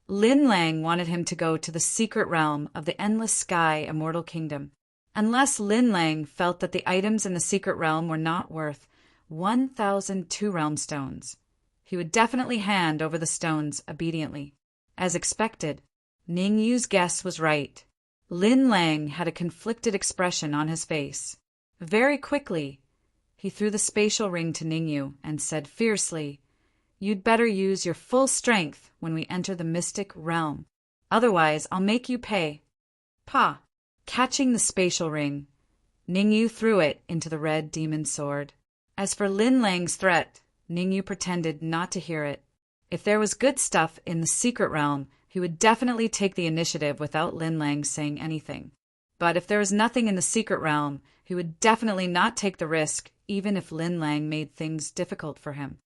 Lin Lang wanted him to go to the secret realm of the Endless Sky Immortal Kingdom. Unless Lin Lang felt that the items in the secret realm were not worth 1,002 realm stones, he would definitely hand over the stones obediently. As expected, Ningyu's guess was right. Lin Lang had a conflicted expression on his face. Very quickly, he threw the spatial ring to Ningyu and said fiercely, "You'd better use your full strength when we enter the mystic realm. Otherwise, I'll make you pay." Pa! Catching the spatial ring, Ningyu threw it into the red demon sword. As for Lin Lang's threat, Ningyu pretended not to hear it. If there was good stuff in the secret realm, he would definitely take the initiative without Lin Lang saying anything. But if there was nothing in the secret realm, he would definitely not take the risk, even if Lin Lang made things difficult for him.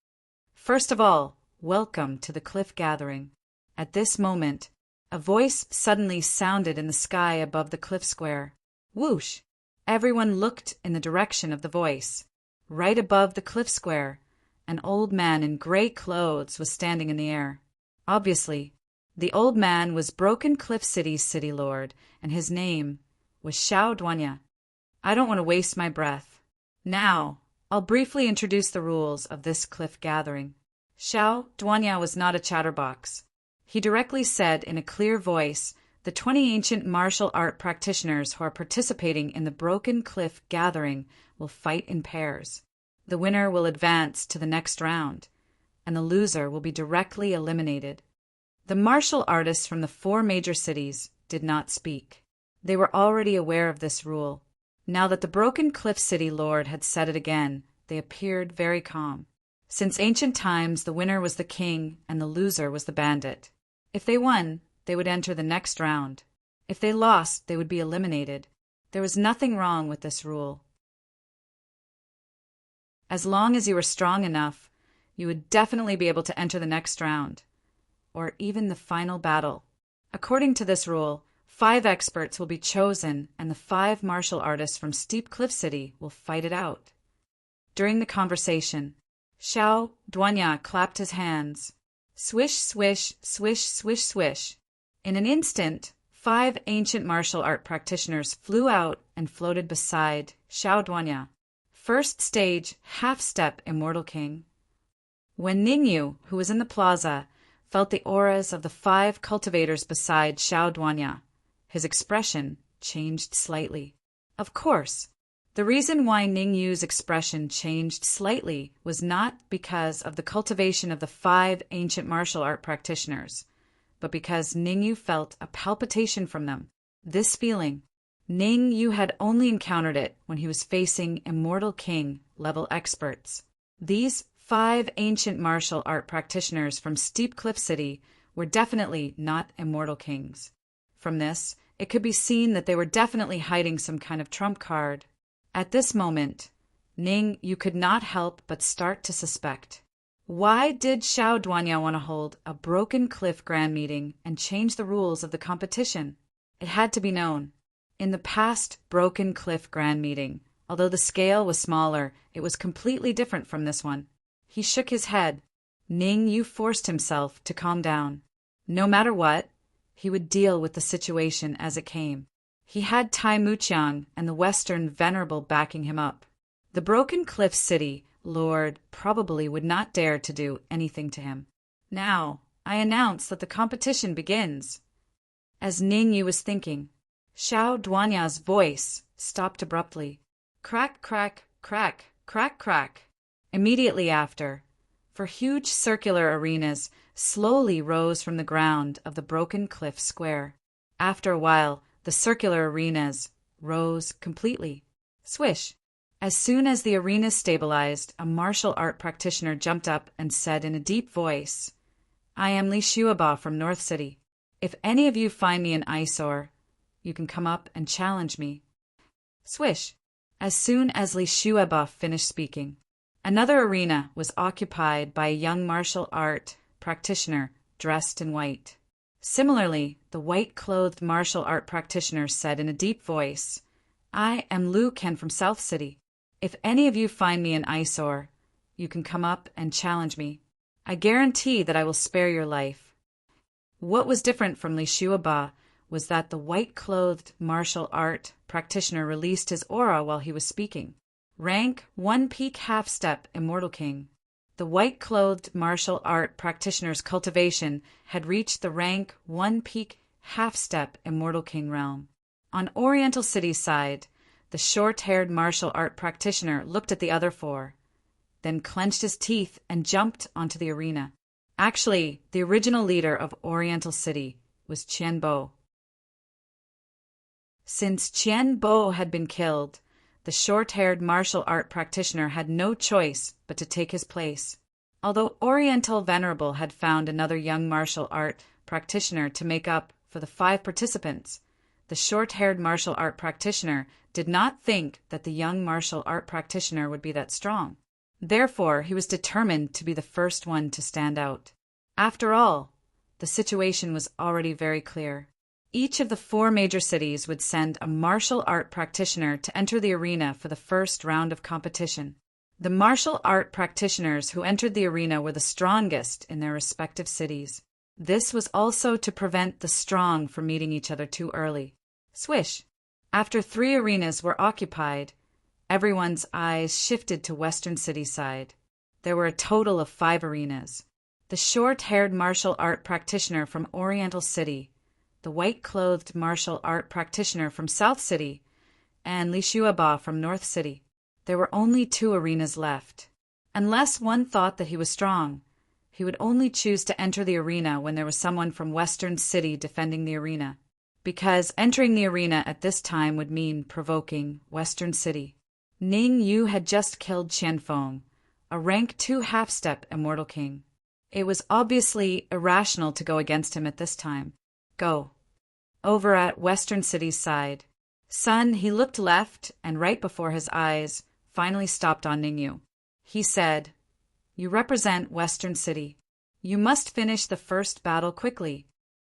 First of all, welcome to the cliff gathering. At this moment, a voice suddenly sounded in the sky above the cliff square. Whoosh! Everyone looked in the direction of the voice. Right above the cliff square, an old man in gray clothes was standing in the air. Obviously, the old man was Broken Cliff City's city lord, and his name was Xiao Duanya. I don't want to waste my breath. Now, I'll briefly introduce the rules of this cliff gathering. Xiao Duanya was not a chatterbox. He directly said in a clear voice, "The 20 ancient martial art practitioners who are participating in the Broken Cliff gathering will fight in pairs. The winner will advance to the next round, and the loser will be directly eliminated." The martial artists from the 4 major cities did not speak. They were already aware of this rule. Now that the Broken Cliff City Lord had said it again, they appeared very calm. Since ancient times, the winner was the king and the loser was the bandit. If they won, they would enter the next round. If they lost, they would be eliminated. There was nothing wrong with this rule. As long as you were strong enough, you would definitely be able to enter the next round, or even the final battle. According to this rule, 5 experts will be chosen and the 5 martial artists from Steep Cliff City will fight it out. During the conversation, Xiao Duanya clapped his hands. Swish, swish, swish, swish, swish. In an instant, 5 ancient martial art practitioners flew out and floated beside Xiao Duanya. First stage, half-step Immortal King. When Ningyu, who was in the plaza, felt the auras of the 5 cultivators beside Xiao Duanya, his expression changed slightly. Of course, the reason why Ningyu's expression changed slightly was not because of the cultivation of the 5 ancient martial art practitioners, but because Ningyu felt a palpitation from them. This feeling, Ningyu had only encountered it when he was facing Immortal King level experts. These 5 ancient martial art practitioners from Steep Cliff City were definitely not Immortal Kings. From this, it could be seen that they were definitely hiding some kind of trump card. At this moment, Ningyu could not help but start to suspect. Why did Xiao Duanya want to hold a Broken Cliff Grand Meeting and change the rules of the competition? It had to be known. In the past Broken Cliff Grand Meeting, although the scale was smaller, it was completely different from this one. He shook his head. Ningyu forced himself to calm down. No matter what, he would deal with the situation as it came. He had Tai Muqiang and the Western Venerable backing him up. The Broken Cliff City Lord probably would not dare to do anything to him. Now, I announce that the competition begins. As Ningyu was thinking, Xiao Duanya's voice stopped abruptly. Crack, crack, crack, crack, crack. Immediately after, 4 huge circular arenas slowly rose from the ground of the Broken Cliff Square. After a while, the circular arenas rose completely. Swish! As soon as the arenas stabilized, a martial art practitioner jumped up and said in a deep voice, I am Li Shuaba from North City. If any of you find me an eyesore, you can come up and challenge me. Swish! As soon as Li Shuaba finished speaking, another arena was occupied by a young martial art practitioner dressed in white. Similarly, the white-clothed martial art practitioner said in a deep voice, I am Liu Ken from South City. If any of you find me an eyesore, you can come up and challenge me. I guarantee that I will spare your life. What was different from Li Shuaba was that the white-clothed martial art practitioner released his aura while he was speaking. Rank 1 peak half-step Immortal King. The white-clothed martial art practitioner's cultivation had reached the rank 1 peak half-step Immortal King realm. On Oriental City's side, the short-haired martial art practitioner looked at the other 4, then clenched his teeth and jumped onto the arena. Actually, the original leader of Oriental City was Qian Bo. Since Qian Bo had been killed, the short-haired martial art practitioner had no choice but to take his place. Although Oriental Venerable had found another young martial art practitioner to make up for the 5 participants, the short-haired martial art practitioner did not think that the young martial art practitioner would be that strong. Therefore, he was determined to be the first one to stand out. After all, the situation was already very clear. Each of the 4 major cities would send a martial art practitioner to enter the arena for the first round of competition. The martial art practitioners who entered the arena were the strongest in their respective cities. This was also to prevent the strong from meeting each other too early. Swish! After 3 arenas were occupied, everyone's eyes shifted to Western City side. There were a total of 5 arenas. The short-haired martial art practitioner from Oriental City, the white-clothed martial art practitioner from South City, and Li Shuaba from North City. There were only 2 arenas left. Unless one thought that he was strong, he would only choose to enter the arena when there was someone from Western City defending the arena, because entering the arena at this time would mean provoking Western City. Ningyu had just killed Qianfeng, a rank 2 half-step immortal king. It was obviously irrational to go against him at this time. Go. Over at Western City's side. Sun, he looked left, and right before his eyes, finally stopped on Ningyu. He said, "You represent Western City. You must finish the first battle quickly."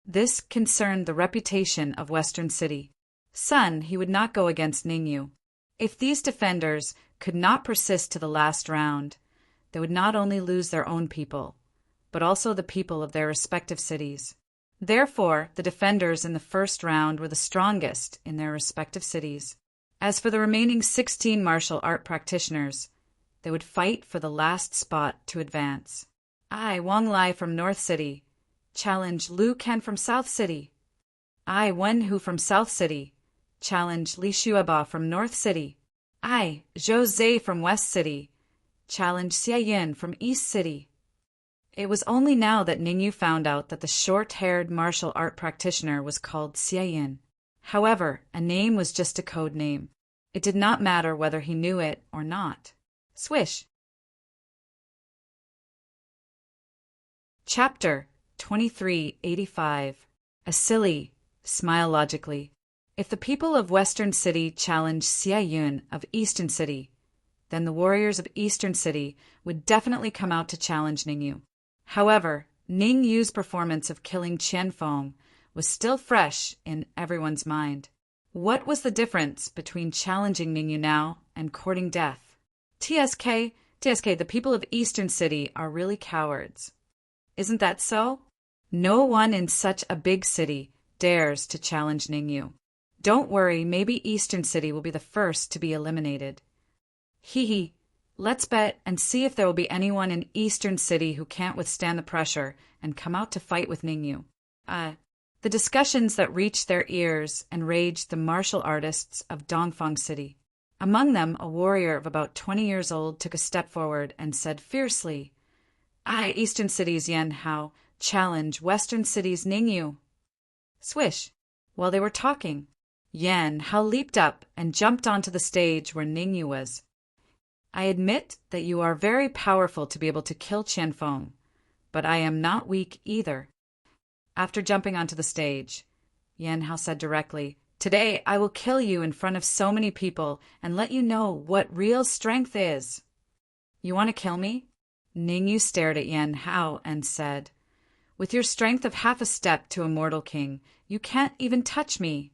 This concerned the reputation of Western City. Sun, he would not go against Ningyu. If these defenders could not persist to the last round, they would not only lose their own people, but also the people of their respective cities. Therefore, the defenders in the first round were the strongest in their respective cities. As for the remaining 16 martial art practitioners, they would fight for the last spot to advance. I, Wang Lai from North City, challenge Liu Ken from South City. I, Wen Hu from South City, challenge Li Xueba from North City. I, Zhou Zhe from West City, challenge Xie Yin from East City. It was only now that Ningyu found out that the short-haired martial art practitioner was called Xie Yin. However, a name was just a code name. It did not matter whether he knew it or not. Swish. Chapter 2385. A silly, smile logically. If the people of Western City challenged Xie Yun of Eastern City, then the warriors of Eastern City would definitely come out to challenge Ningyu. However, Ning Yu's performance of killing Qianfeng was still fresh in everyone's mind. What was the difference between challenging Ningyu now and courting death? TSK, the people of Eastern City are really cowards. Isn't that so? No one in such a big city dares to challenge Ningyu. Don't worry, maybe Eastern City will be the first to be eliminated. Hee. Let's bet and see if there will be anyone in Eastern City who can't withstand the pressure and come out to fight with Ningyu. The discussions that reached their ears enraged the martial artists of Dongfang City. Among them, a warrior of about 20 years old took a step forward and said fiercely, I, Eastern City's Yan Hao, challenge Western City's Ningyu. Swish. While they were talking, Yan Hao leaped up and jumped onto the stage where Ningyu was. I admit that you are very powerful to be able to kill Qianfeng, but I am not weak either. After jumping onto the stage, Yan Hao said directly, Today I will kill you in front of so many people and let you know what real strength is. You want to kill me? Ningyu stared at Yan Hao and said, With your strength of half a step to a mortal king, you can't even touch me.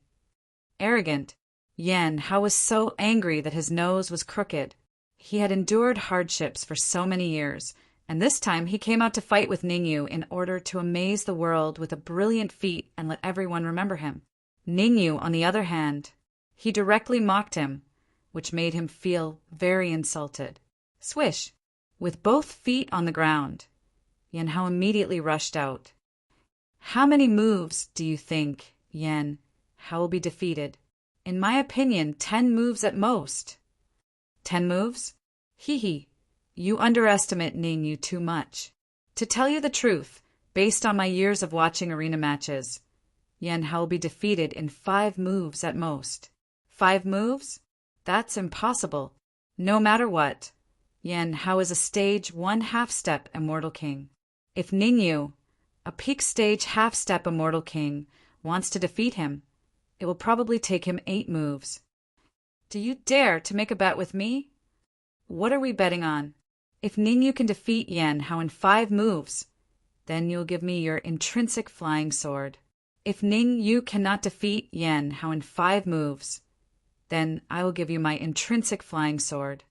Arrogant, Yan Hao was so angry that his nose was crooked. He had endured hardships for so many years, and this time he came out to fight with Ningyu in order to amaze the world with a brilliant feat and let everyone remember him. Ningyu, on the other hand, he directly mocked him, which made him feel very insulted. Swish! With both feet on the ground, Yan Hao immediately rushed out. How many moves do you think, Yan Hao will be defeated? In my opinion, 10 moves at most. 10 moves? Hee. You underestimate Ningyu too much. To tell you the truth, based on my years of watching arena matches, Yan Hao will be defeated in 5 moves at most. 5 moves? That's impossible. No matter what, Yan Hao is a stage 1 half-step immortal king. If Ningyu, a peak stage half-step immortal king, wants to defeat him, it will probably take him 8 moves. Do you dare to make a bet with me? What are we betting on? If Ningyu can defeat Yan Hao in 5 moves, then you'll give me your intrinsic flying sword. If Ningyu cannot defeat Yan Hao in 5 moves, then I will give you my intrinsic flying sword.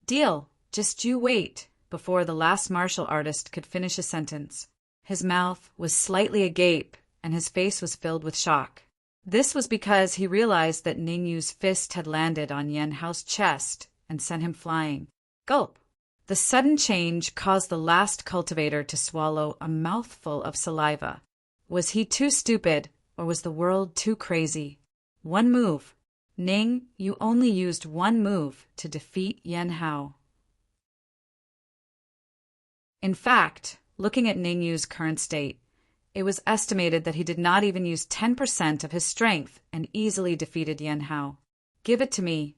Deal. Just you wait. Before the last martial artist could finish a sentence, his mouth was slightly agape and his face was filled with shock. This was because he realized that Ningyu's fist had landed on Yan Hao's chest and sent him flying. Gulp! The sudden change caused the last cultivator to swallow a mouthful of saliva. Was he too stupid, or was the world too crazy? 1 move. Ning, you only used 1 move to defeat Yan Hao. In fact, looking at Ningyu's current state, it was estimated that he did not even use 10% of his strength and easily defeated Yan Hao. Give it to me.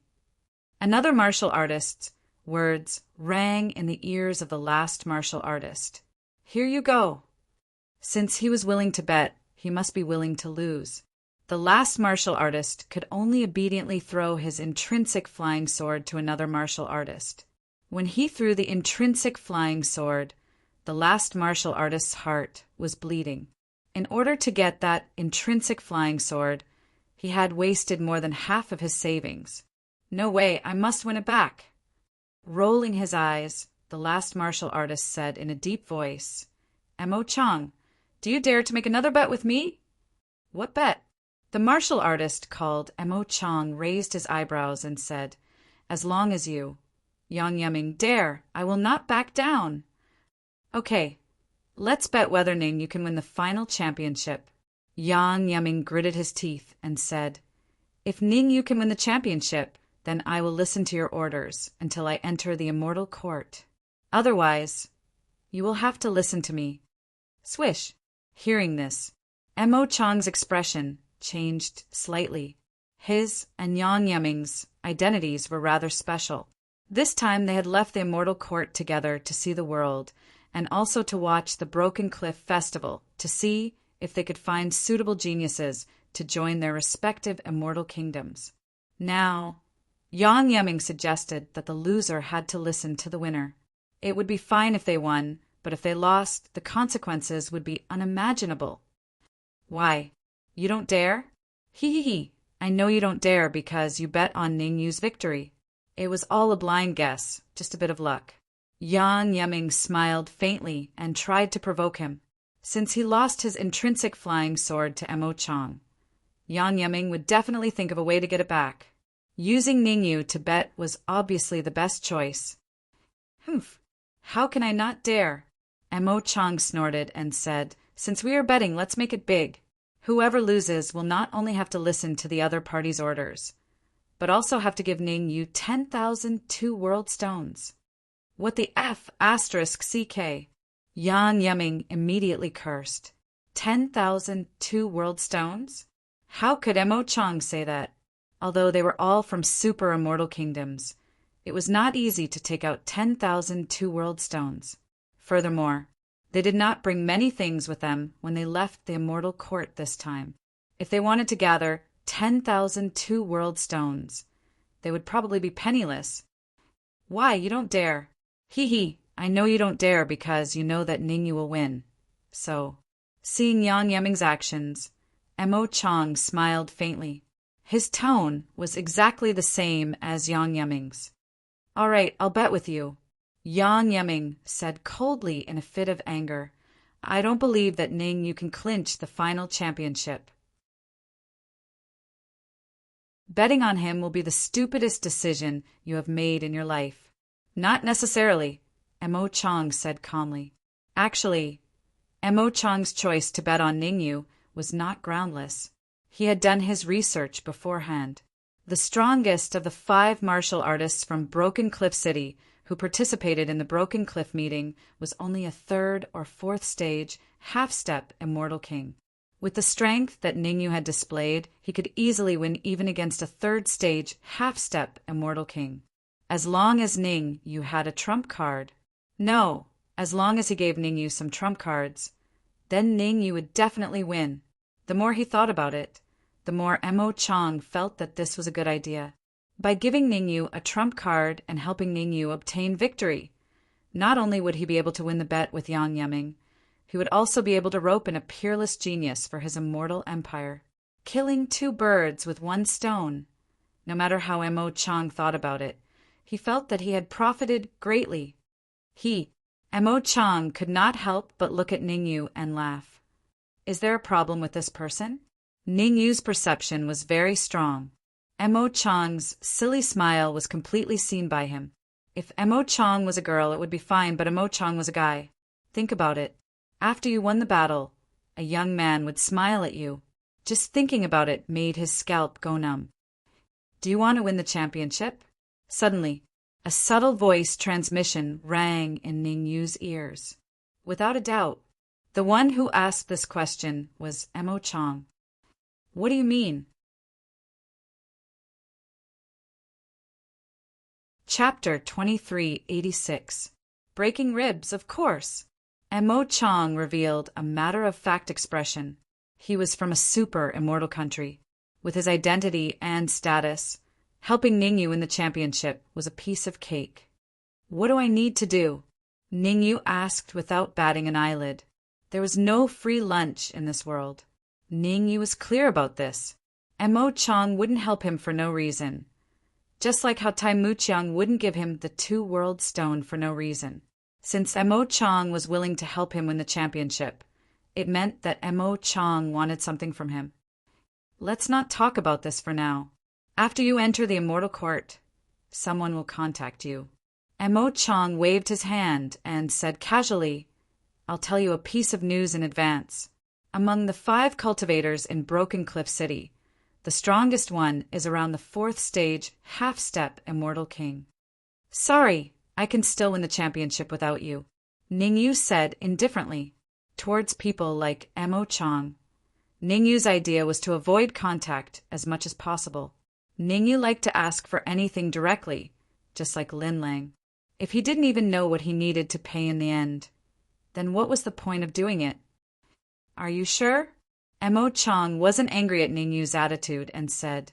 Another martial artist, words rang in the ears of the last martial artist. "Here you go." Since he was willing to bet, he must be willing to lose. The last martial artist could only obediently throw his intrinsic flying sword to another martial artist. When he threw the intrinsic flying sword, the last martial artist's heart was bleeding. In order to get that intrinsic flying sword, he had wasted more than half of his savings. "No way, I must win it back." Rolling his eyes, the last martial artist said in a deep voice, "Emo Chang, do you dare to make another bet with me?" "What bet?" The martial artist called Emo Chang raised his eyebrows and said, "As long as you, Yang Yeming, dare, I will not back down." "Okay, let's bet whether Ning you can win the final championship." Yang Yeming gritted his teeth and said, "If Ning you can win the championship, then I will listen to your orders until I enter the immortal court. Otherwise, you will have to listen to me." Swish! Hearing this, Emo Chang's expression changed slightly. His and Yang Yeming's identities were rather special. This time they had left the immortal court together to see the world, and also to watch the Broken Cliff Festival to see if they could find suitable geniuses to join their respective immortal kingdoms. Now, Yang Yeming suggested that the loser had to listen to the winner. It would be fine if they won, but if they lost, the consequences would be unimaginable. "Why? You don't dare?" "Hee. I know you don't dare because you bet on Ning Yu's victory." "It was all a blind guess, just a bit of luck." Yang Yeming smiled faintly and tried to provoke him. Since he lost his intrinsic flying sword to Emo Chang, Yang Yeming would definitely think of a way to get it back. Using Ning Yu to bet was obviously the best choice. "Humph! How can I not dare?" Emo Chang snorted and said, "Since we are betting, let's make it big. Whoever loses will not only have to listen to the other party's orders, but also have to give Ning Yu 10,000 two-world stones." "What the F asterisk CK?" Yang Yeming immediately cursed. 10,000 two-world stones? How could Emo Chang say that? Although they were all from super immortal kingdoms, it was not easy to take out 10,000 two-world stones. Furthermore, they did not bring many things with them when they left the immortal court this time. If they wanted to gather 10,000 two-world stones, they would probably be penniless. "Why, you don't dare." "Hee. I know you don't dare because you know that Ning Yu will win." So, seeing Yang Yeming's actions, Emo Chang smiled faintly. His tone was exactly the same as Yang Yeming's. "All right, I'll bet with you." Yang Yeming said coldly in a fit of anger, "I don't believe that Ning Yu can clinch the final championship. Betting on him will be the stupidest decision you have made in your life." "Not necessarily," Emo Chang said calmly. Actually, Emo Chang's choice to bet on Ning Yu was not groundless. He had done his research beforehand. The strongest of the 5 martial artists from Broken Cliff City who participated in the Broken Cliff meeting was only a 3rd or 4th stage half-step immortal king. With the strength that Ning Yu had displayed, he could easily win even against a 3rd stage half-step immortal king. As long as Ning Yu had a trump card. No, as long as he gave Ning Yu some trump cards. Then Ning Yu would definitely win. The more he thought about it, the more Emo Chang felt that this was a good idea. By giving Ning Yu a trump card and helping Ning Yu obtain victory, not only would he be able to win the bet with Yang Yeming, he would also be able to rope in a peerless genius for his immortal empire. Killing 2 birds with 1 stone. No matter how Emo Chang thought about it, he felt that he had profited greatly. Emo Chang, could not help but look at Ning Yu and laugh. Is there a problem with this person? Ning Yu's perception was very strong. Emo Chang's silly smile was completely seen by him. If Emo Chang was a girl, it would be fine, but Emo Chang was a guy. Think about it. After you won the battle, a young man would smile at you. Just thinking about it made his scalp go numb. "Do you want to win the championship?" Suddenly, a subtle voice transmission rang in Ning Yu's ears. Without a doubt, the one who asked this question was Emo Chang. "What do you mean?" Chapter 2386. Breaking Ribs, of course. Mo Chang revealed a matter-of-fact expression. He was from a super immortal country. With his identity and status, helping Ningyu in the championship was a piece of cake. What do I need to do? Ningyu asked without batting an eyelid. There was no free lunch in this world. Ningyu was clear about this. Mo Chang wouldn't help him for no reason. Just like how Tai Muqiang wouldn't give him the two-world stone for no reason. Since Mo Chang was willing to help him win the championship, it meant that Mo Chang wanted something from him. Let's not talk about this for now. After you enter the immortal court, someone will contact you. Mo Chang waved his hand and said casually, I'll tell you a piece of news in advance. Among the 5 cultivators in Broken Cliff City, the strongest one is around the 4th stage half-step immortal king. Sorry, I can still win the championship without you, Ningyu said indifferently, towards people like Mo Chang. Ningyu's idea was to avoid contact as much as possible. Ningyu liked to ask for anything directly, just like Lin Lang. If he didn't even know what he needed to pay in the end, then what was the point of doing it? Are you sure? Mo Chang wasn't angry at Ningyu's attitude and said,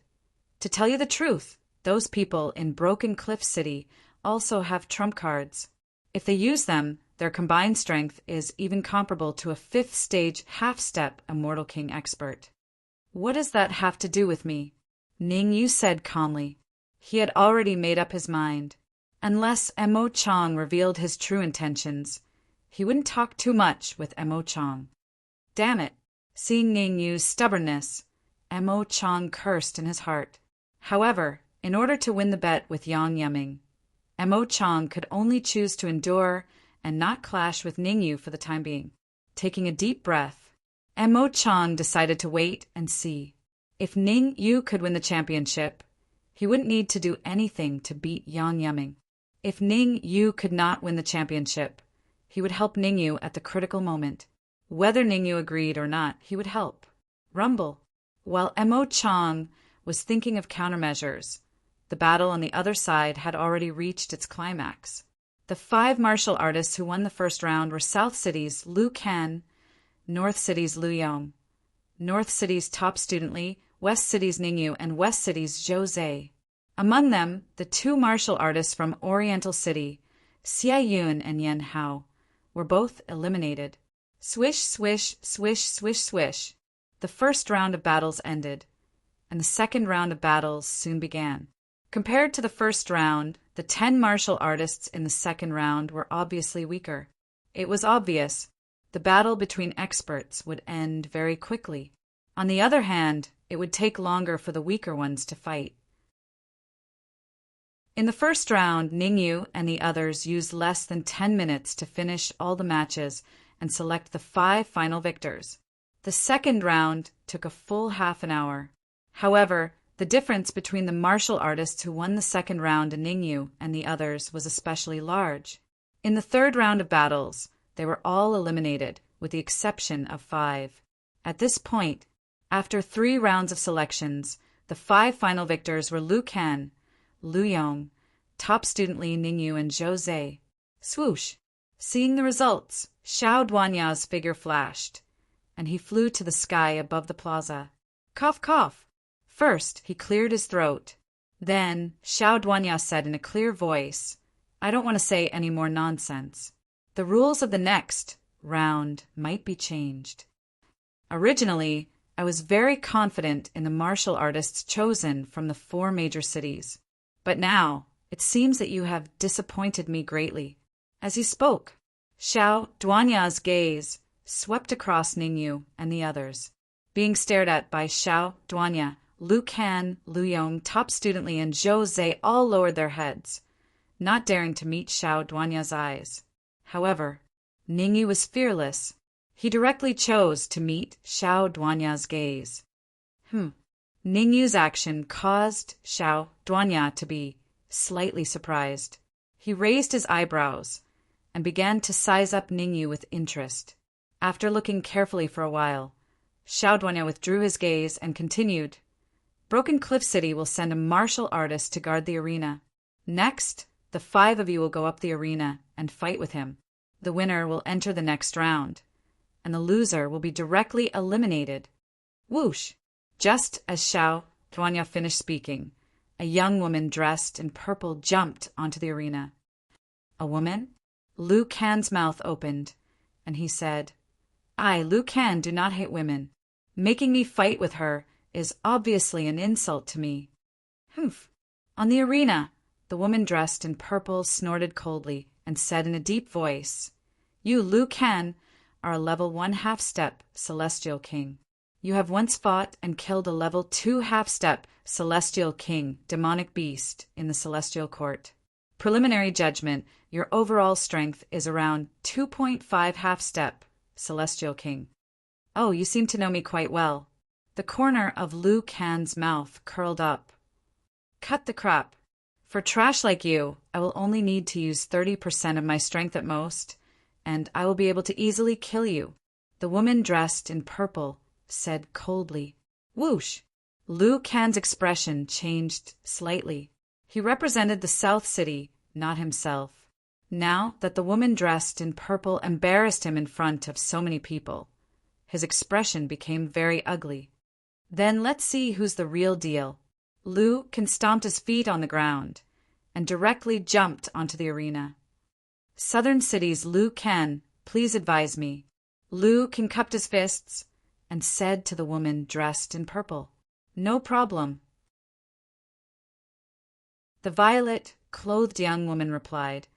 To tell you the truth, those people in Broken Cliff City also have trump cards. If they use them, their combined strength is even comparable to a 5th stage half-step Immortal King expert. What does that have to do with me? Ningyu said calmly. He had already made up his mind. Unless Mo Chang revealed his true intentions, he wouldn't talk too much with Mo Chang. Damn it! Seeing Ningyu's stubbornness, Mo Chang cursed in his heart. However, in order to win the bet with Yang Yiming, Mo Chang could only choose to endure and not clash with Ningyu for the time being. Taking a deep breath, Mo Chang decided to wait and see. If Ningyu could win the championship, he wouldn't need to do anything to beat Yang Yiming. If Ningyu could not win the championship, he would help Ningyu at the critical moment. Whether Ningyu agreed or not, he would help. Rumble. While Mo Chang was thinking of countermeasures, the battle on the other side had already reached its climax. The 5 martial artists who won the first round were South City's Liu Kan, North City's Liu Yong, North City's top student Li, West City's Ningyu, and West City's Zhou Zhe. Among them, the 2 martial artists from Oriental City, Xia Yun and Yan Hao, were both eliminated. Swish, swish, swish, swish, swish. The first round of battles ended, and the second round of battles soon began. Compared to the first round, the 10 martial artists in the second round were obviously weaker. It was obvious the battle between experts would end very quickly. On the other hand, it would take longer for the weaker ones to fight. In the first round, Ningyu and the others used less than 10 minutes to finish all the matches and select the 5 final victors. The second round took a full half an hour. However, the difference between the martial artists who won the second round and Ningyu and the others was especially large. In the third round of battles, they were all eliminated, with the exception of 5. At this point, after 3 rounds of selections, the 5 final victors were Liu Kan, Liu Yong, top student Li Ningyu, and Zhou Zhe. Swoosh! Seeing the results, Xiao Duanya's figure flashed, and he flew to the sky above the plaza. Cough, cough! First, he cleared his throat. Then, Xiao Duanya said in a clear voice, I don't want to say any more nonsense. The rules of the next round might be changed. Originally, I was very confident in the martial artists chosen from the 4 major cities. But now, it seems that you have disappointed me greatly. As he spoke, Xiao Duanya's gaze swept across Ningyu and the others. Being stared at by Xiao Duanya, Liu Kan, Liu Yong, top student Li, and Zhou Zhe all lowered their heads, not daring to meet Xiao Duanya's eyes. However, Ningyu was fearless. He directly chose to meet Xiao Duanya's gaze. Ningyu's action caused Xiao Duanya to be slightly surprised. He raised his eyebrows and began to size up Ningyu with interest. After looking carefully for a while, Xiao Duanya withdrew his gaze and continued, Broken Cliff City will send a martial artist to guard the arena. Next, The 5 of you will go up the arena and fight with him. The winner will enter the next round, and the loser will be directly eliminated. Whoosh! Just as Xiao Tuanya finished speaking, a young woman dressed in purple jumped onto the arena. A woman? Liu Can's mouth opened, and he said, I, Liu Can, do not hate women. Making me fight with her is obviously an insult to me. Humph! On the arena, the woman dressed in purple snorted coldly and said in a deep voice, You, Liu Can, are a level 1 half-step Celestial King. You have once fought and killed a level 2 half-step Celestial King, demonic beast, in the Celestial Court. Preliminary judgment, your overall strength is around 2.5 half-step Celestial King. Oh, you seem to know me quite well. The corner of Liu Can's mouth curled up. Cut the crap. For trash like you, I will only need to use 30% of my strength at most, and I will be able to easily kill you. The woman dressed in purple said coldly. Whoosh! Liu Can's expression changed slightly. He represented the South City, not himself. Now that the woman dressed in purple embarrassed him in front of so many people, his expression became very ugly. Then let's see who's the real deal. Liu Can stomped his feet on the ground and directly jumped onto the arena. Southern City's Liu Can, please advise me. Liu Can cupped his fists and said to the woman dressed in purple, No problem. The violet-clothed young woman replied,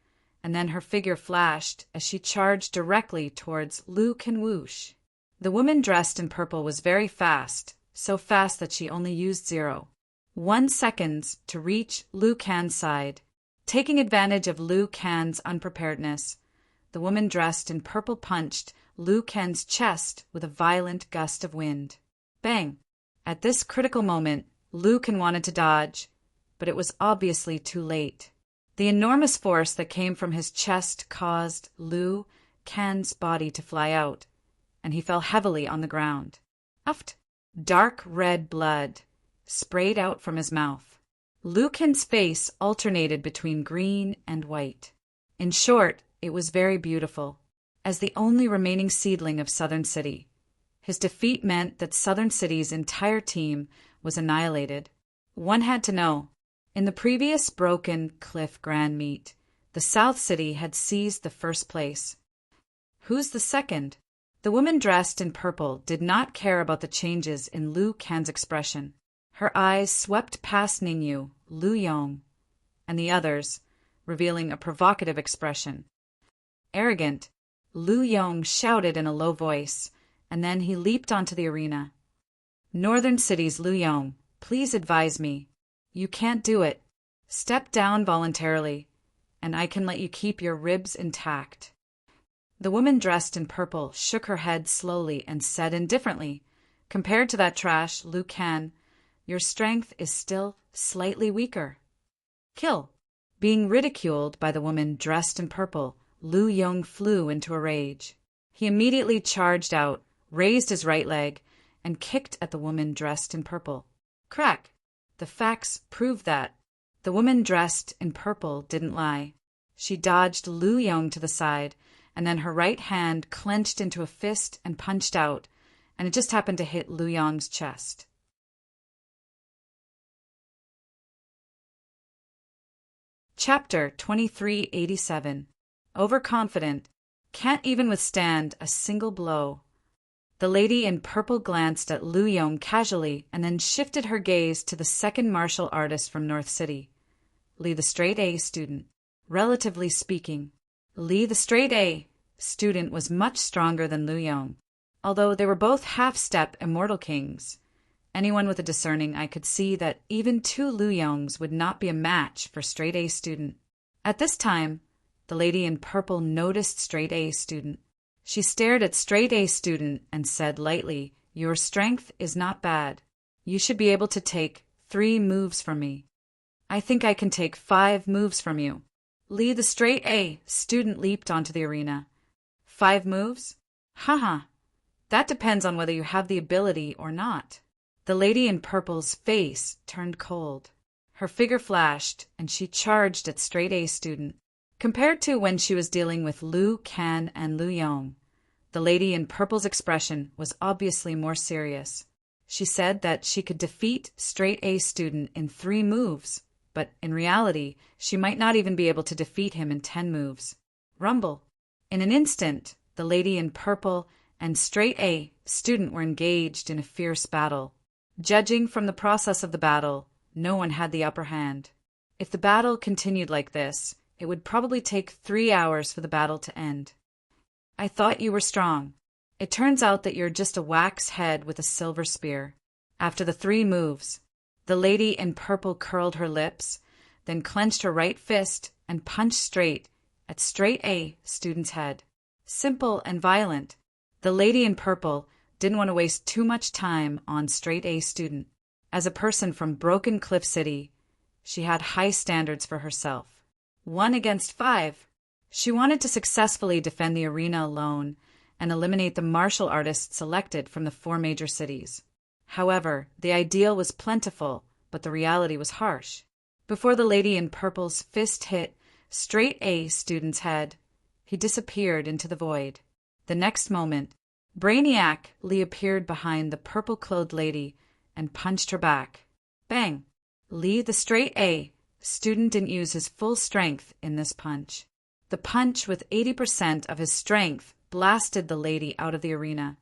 and then her figure flashed as she charged directly towards Liu Can. Whoosh! The woman dressed in purple was very fast, so fast that she only used 0.1 seconds to reach Liu Can's side. Taking advantage of Liu Can's unpreparedness, the woman dressed in purple punched Liu Can's chest with a violent gust of wind. Bang! At this critical moment, Liu Can wanted to dodge, but it was obviously too late. The enormous force that came from his chest caused Liu Can's body to fly out, and he fell heavily on the ground. Uft! Dark red blood sprayed out from his mouth. Liu Can's face alternated between green and white. In short, it was very beautiful. As the only remaining seedling of Southern City, his defeat meant that Southern City's entire team was annihilated. One had to know. In the previous Broken Cliff Grand Meet, the South City had seized the first place. Who's the second? The woman dressed in purple did not care about the changes in Liu Can's expression. Her eyes swept past Ningyu, Liu Yong, and the others, revealing a provocative expression. Arrogant, Liu Yong shouted in a low voice, and then he leaped onto the arena. Northern City's Liu Yong, please advise me. You can't do it. Step down voluntarily, and I can let you keep your ribs intact. The woman dressed in purple shook her head slowly and said indifferently, Compared to that trash, Liu Can, your strength is still slightly weaker. Kill. Being ridiculed by the woman dressed in purple, Liu Yong flew into a rage. He immediately charged out, raised his right leg, and kicked at the woman dressed in purple. Crack! The facts proved that. The woman dressed in purple didn't lie. She dodged Liu Yong to the side, and then her right hand clenched into a fist and punched out, and it just happened to hit Liu Yong's chest. Chapter 2387. Overconfident, can't even withstand a single blow. The lady in purple glanced at Liu Yong casually and then shifted her gaze to the second martial artist from North City, Li the straight-A student. Relatively speaking, Li the straight-A student was much stronger than Liu Yong. Although they were both half-step immortal kings, anyone with a discerning eye could see that even 2 Liu Yongs would not be a match for straight-A student. At this time, the lady in purple noticed straight-A student. She stared at straight-A student and said lightly, Your strength is not bad. You should be able to take 3 moves from me. I think I can take 5 moves from you. Li the straight-A student leaped onto the arena. 5 moves? Haha. That depends on whether you have the ability or not. The lady in purple's face turned cold. Her figure flashed, and she charged at straight A student. Compared to when she was dealing with Lu Kan and Lu Yong, the lady in purple's expression was obviously more serious. She said that she could defeat straight A student in 3 moves, but in reality, she might not even be able to defeat him in 10 moves. Rumble. In an instant, the lady in purple and straight A student were engaged in a fierce battle. Judging from the process of the battle, no one had the upper hand. If the battle continued like this, it would probably take 3 hours for the battle to end. I thought you were strong. It turns out that you're just a wax head with a silver spear. After the 3 moves, the lady in purple curled her lips, then clenched her right fist and punched straight at straight A student's head. Simple and violent. The lady in purple didn't want to waste too much time on straight A student. As a person from Broken Cliff City, she had high standards for herself. 1 against 5. She wanted to successfully defend the arena alone and eliminate the martial artists selected from the 4 major cities. However, the ideal was plentiful, but the reality was harsh. Before the lady in purple's fist hit straight A student's head, he disappeared into the void. The next moment, Brainiac Lee appeared behind the purple-clothed lady and punched her back. Bang! Lee, the straight A student, didn't use his full strength in this punch. The punch, with 80% of his strength, blasted the lady out of the arena.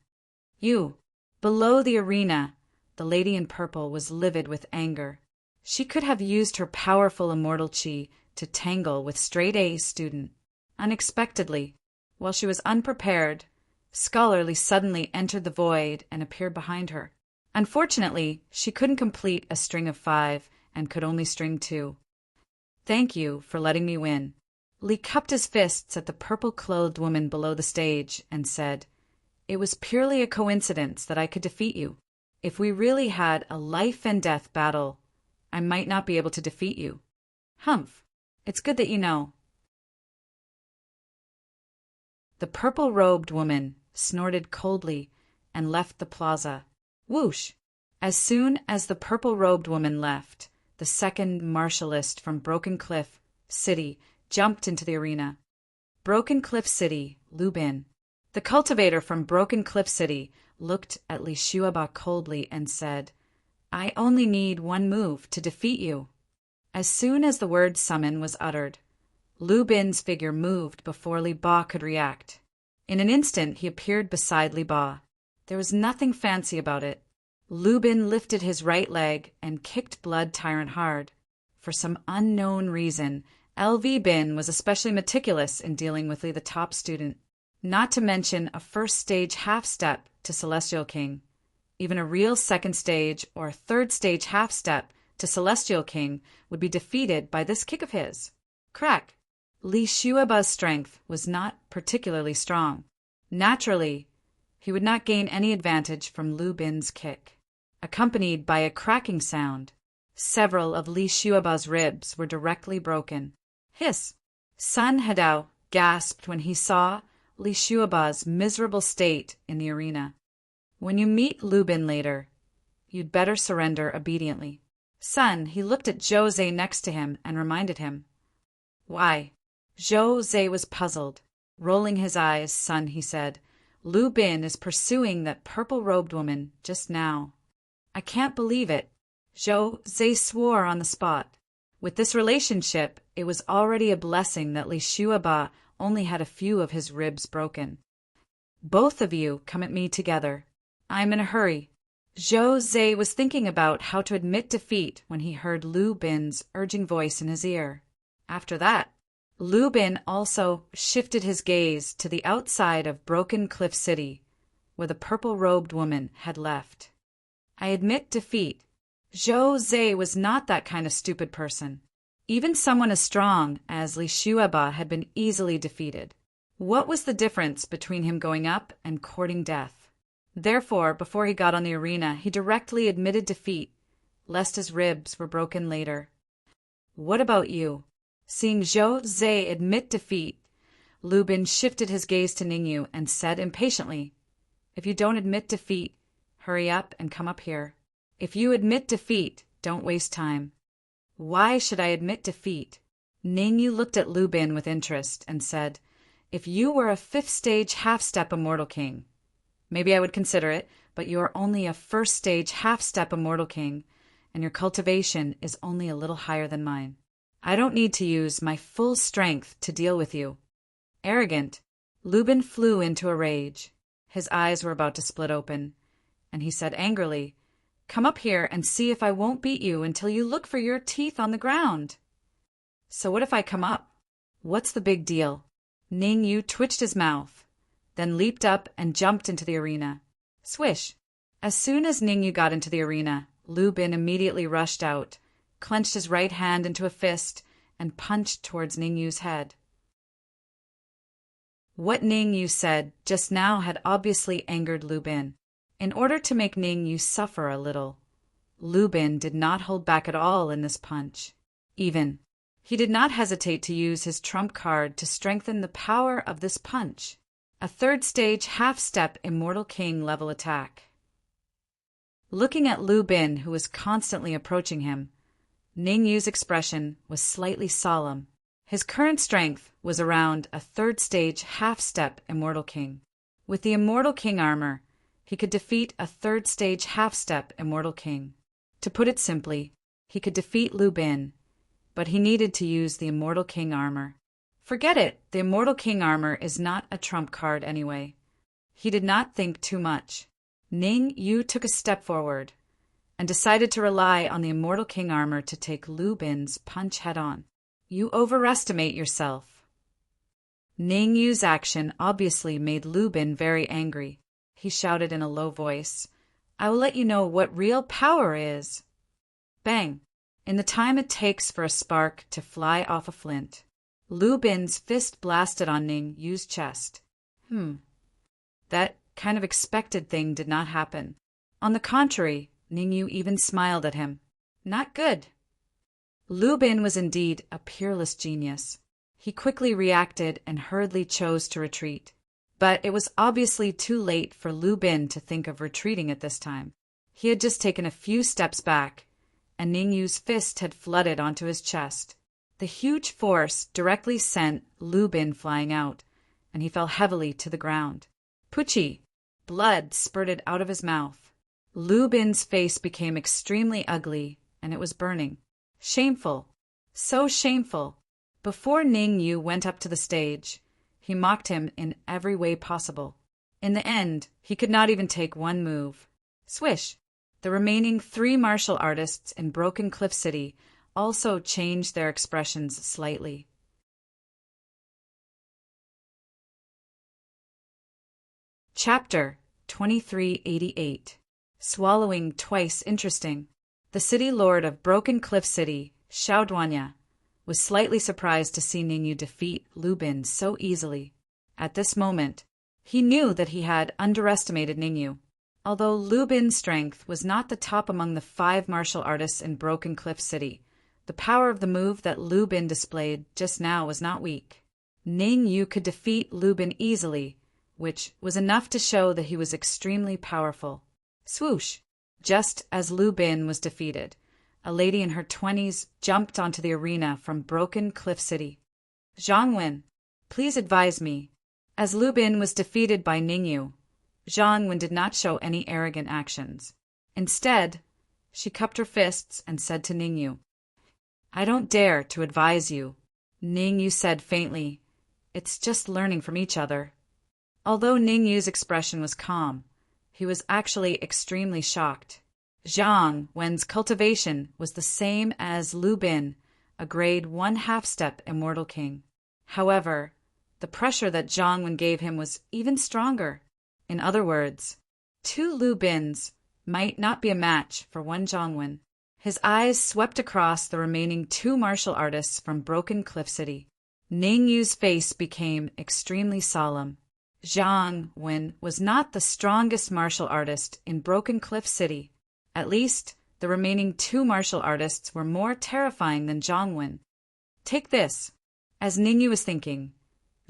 Below the arena, the lady in purple was livid with anger. She could have used her powerful immortal chi to tangle with straight A student. Unexpectedly, while she was unprepared, Scholarly suddenly entered the void and appeared behind her. Unfortunately, she couldn't complete a string of 5 and could only string 2. Thank you for letting me win. Lee cupped his fists at the purple-clothed woman below the stage and said, It was purely a coincidence that I could defeat you. If we really had a life-and-death battle, I might not be able to defeat you. Humph. It's good that you know. The purple-robed woman snorted coldly and left the plaza. Whoosh! As soon as the purple-robed woman left, the second martialist from Broken Cliff City jumped into the arena. Broken Cliff City, Lu Bin. The cultivator from Broken Cliff City looked at Li Shuaba coldly and said, I only need 1 move to defeat you. As soon as the word summon was uttered, Lu Bin's figure moved before Li Ba could react. In an instant, he appeared beside Li Ba. There was nothing fancy about it. Lu Bin lifted his right leg and kicked Blood Tyrant hard. For some unknown reason, LV Bin was especially meticulous in dealing with Li, the top student. Not to mention a first stage half step to Celestial King. Even a real second stage or third stage half step to Celestial King would be defeated by this kick of his. Crack! Li Shuaba's strength was not particularly strong. Naturally, he would not gain any advantage from Lu Bin's kick. Accompanied by a cracking sound, several of Li Shuaba's ribs were directly broken. Hiss! Sun Hadao gasped when he saw Li Shuaba's miserable state in the arena. When you meet Lu Bin later, you'd better surrender obediently. Sun, he looked at Zhou Zhe next to him and reminded him. Why? Zhou Zhe was puzzled. Rolling his eyes, Sun, he said, Lu Bin is pursuing that purple-robed woman just now. I can't believe it. Zhou Zhe swore on the spot. With this relationship, it was already a blessing that Li Shuaba only had a few of his ribs broken. Both of you come at me together. I'm in a hurry. Zhou Zhe was thinking about how to admit defeat when he heard Lu Bin's urging voice in his ear. After that, Lu Bin also shifted his gaze to the outside of Broken Cliff City, where the purple-robed woman had left. I admit defeat. Zhou Zhe was not that kind of stupid person. Even someone as strong as Li Shuaba had been easily defeated. What was the difference between him going up and courting death? Therefore, before he got on the arena, he directly admitted defeat, lest his ribs were broken later. What about you? Seeing Zhou Zhe admit defeat, Lu Bin shifted his gaze to Ningyu and said impatiently, If you don't admit defeat, hurry up and come up here. If you admit defeat, don't waste time. Why should I admit defeat? Ningyu looked at Lu Bin with interest and said, if you were a 5th stage half-step Immortal King, maybe I would consider it, but you are only a 1st stage half-step Immortal King, and your cultivation is only a little higher than mine. I don't need to use my full strength to deal with you. Arrogant, Lu Bin flew into a rage. His eyes were about to split open, and he said angrily, come up here and see if I won't beat you until you look for your teeth on the ground. So what if I come up? What's the big deal? Ningyu twitched his mouth, then leaped up and jumped into the arena. Swish! As soon as Ningyu got into the arena, Lu Bin immediately rushed out, clenched his right hand into a fist, and punched towards Ningyu's head. What Ningyu said just now had obviously angered Lu Bin. In order to make Ningyu suffer a little, Lu Bin did not hold back at all in this punch. He did not hesitate to use his trump card to strengthen the power of this punch, a 3rd stage half-step Immortal King level attack. Looking at Lu Bin, who was constantly approaching him, Ningyu's expression was slightly solemn. His current strength was around a 3rd stage half-step Immortal King. With the Immortal King armor, he could defeat a 3rd stage half-step Immortal King. To put it simply, he could defeat Lu Bin, but he needed to use the Immortal King armor. Forget it, the Immortal King armor is not a trump card anyway. He did not think too much. Ningyu took a step forward and decided to rely on the Immortal King armor to take Lu Bin's punch head-on. You overestimate yourself. Ningyu's action obviously made Lu Bin very angry. He shouted in a low voice, I will let you know what real power is. Bang! In the time it takes for a spark to fly off a flint, Lu Bin's fist blasted on Ningyu's chest. That kind of expected thing did not happen. On the contrary, Ningyu even smiled at him. Not good. Lu Bin was indeed a peerless genius. He quickly reacted and hurriedly chose to retreat. But it was obviously too late for Lu Bin to think of retreating at this time. He had just taken a few steps back, and Ningyu's fist had flooded onto his chest. The huge force directly sent Lu Bin flying out, and he fell heavily to the ground. Puchi! Blood spurted out of his mouth. Lu Bin's face became extremely ugly, and it was burning. Shameful. So shameful. Before Ningyu went up to the stage, he mocked him in every way possible. In the end, he could not even take one move. Swish! The remaining 3 martial artists in Broken Cliff City also changed their expressions slightly. Chapter 2388. Swallowing Twice Interesting. The city lord of Broken Cliff City, Xiaoduanya, was slightly surprised to see Ningyu defeat Lu Bin so easily. At this moment, he knew that he had underestimated Ningyu. Although Lu Bin's strength was not the top among the 5 martial artists in Broken Cliff City, the power of the move that Lu Bin displayed just now was not weak. Ningyu could defeat Lu Bin easily, which was enough to show that he was extremely powerful. Swoosh! Just as Lu Bin was defeated, a lady in her 20s jumped onto the arena from Broken Cliff City. Zhang, please advise me. As Lu Bin was defeated by Ningyu, Zhang did not show any arrogant actions. Instead, she cupped her fists and said to Ningyu, I don't dare to advise you. Ningyu said faintly, It's just learning from each other. Although Ningyu's expression was calm, he was actually extremely shocked. Zhang Wen's cultivation was the same as Lu Bin, a grade 1 half-step Immortal King. However, the pressure that Zhang Wen gave him was even stronger. In other words, 2 Lu Bins might not be a match for 1 Zhang Wen. His eyes swept across the remaining 2 martial artists from Broken Cliff City. Ningyu's face became extremely solemn. Zhang Wen was not the strongest martial artist in Broken Cliff City. At least, the remaining 2 martial artists were more terrifying than Zhang Wen. Take this. As Ningyu was thinking,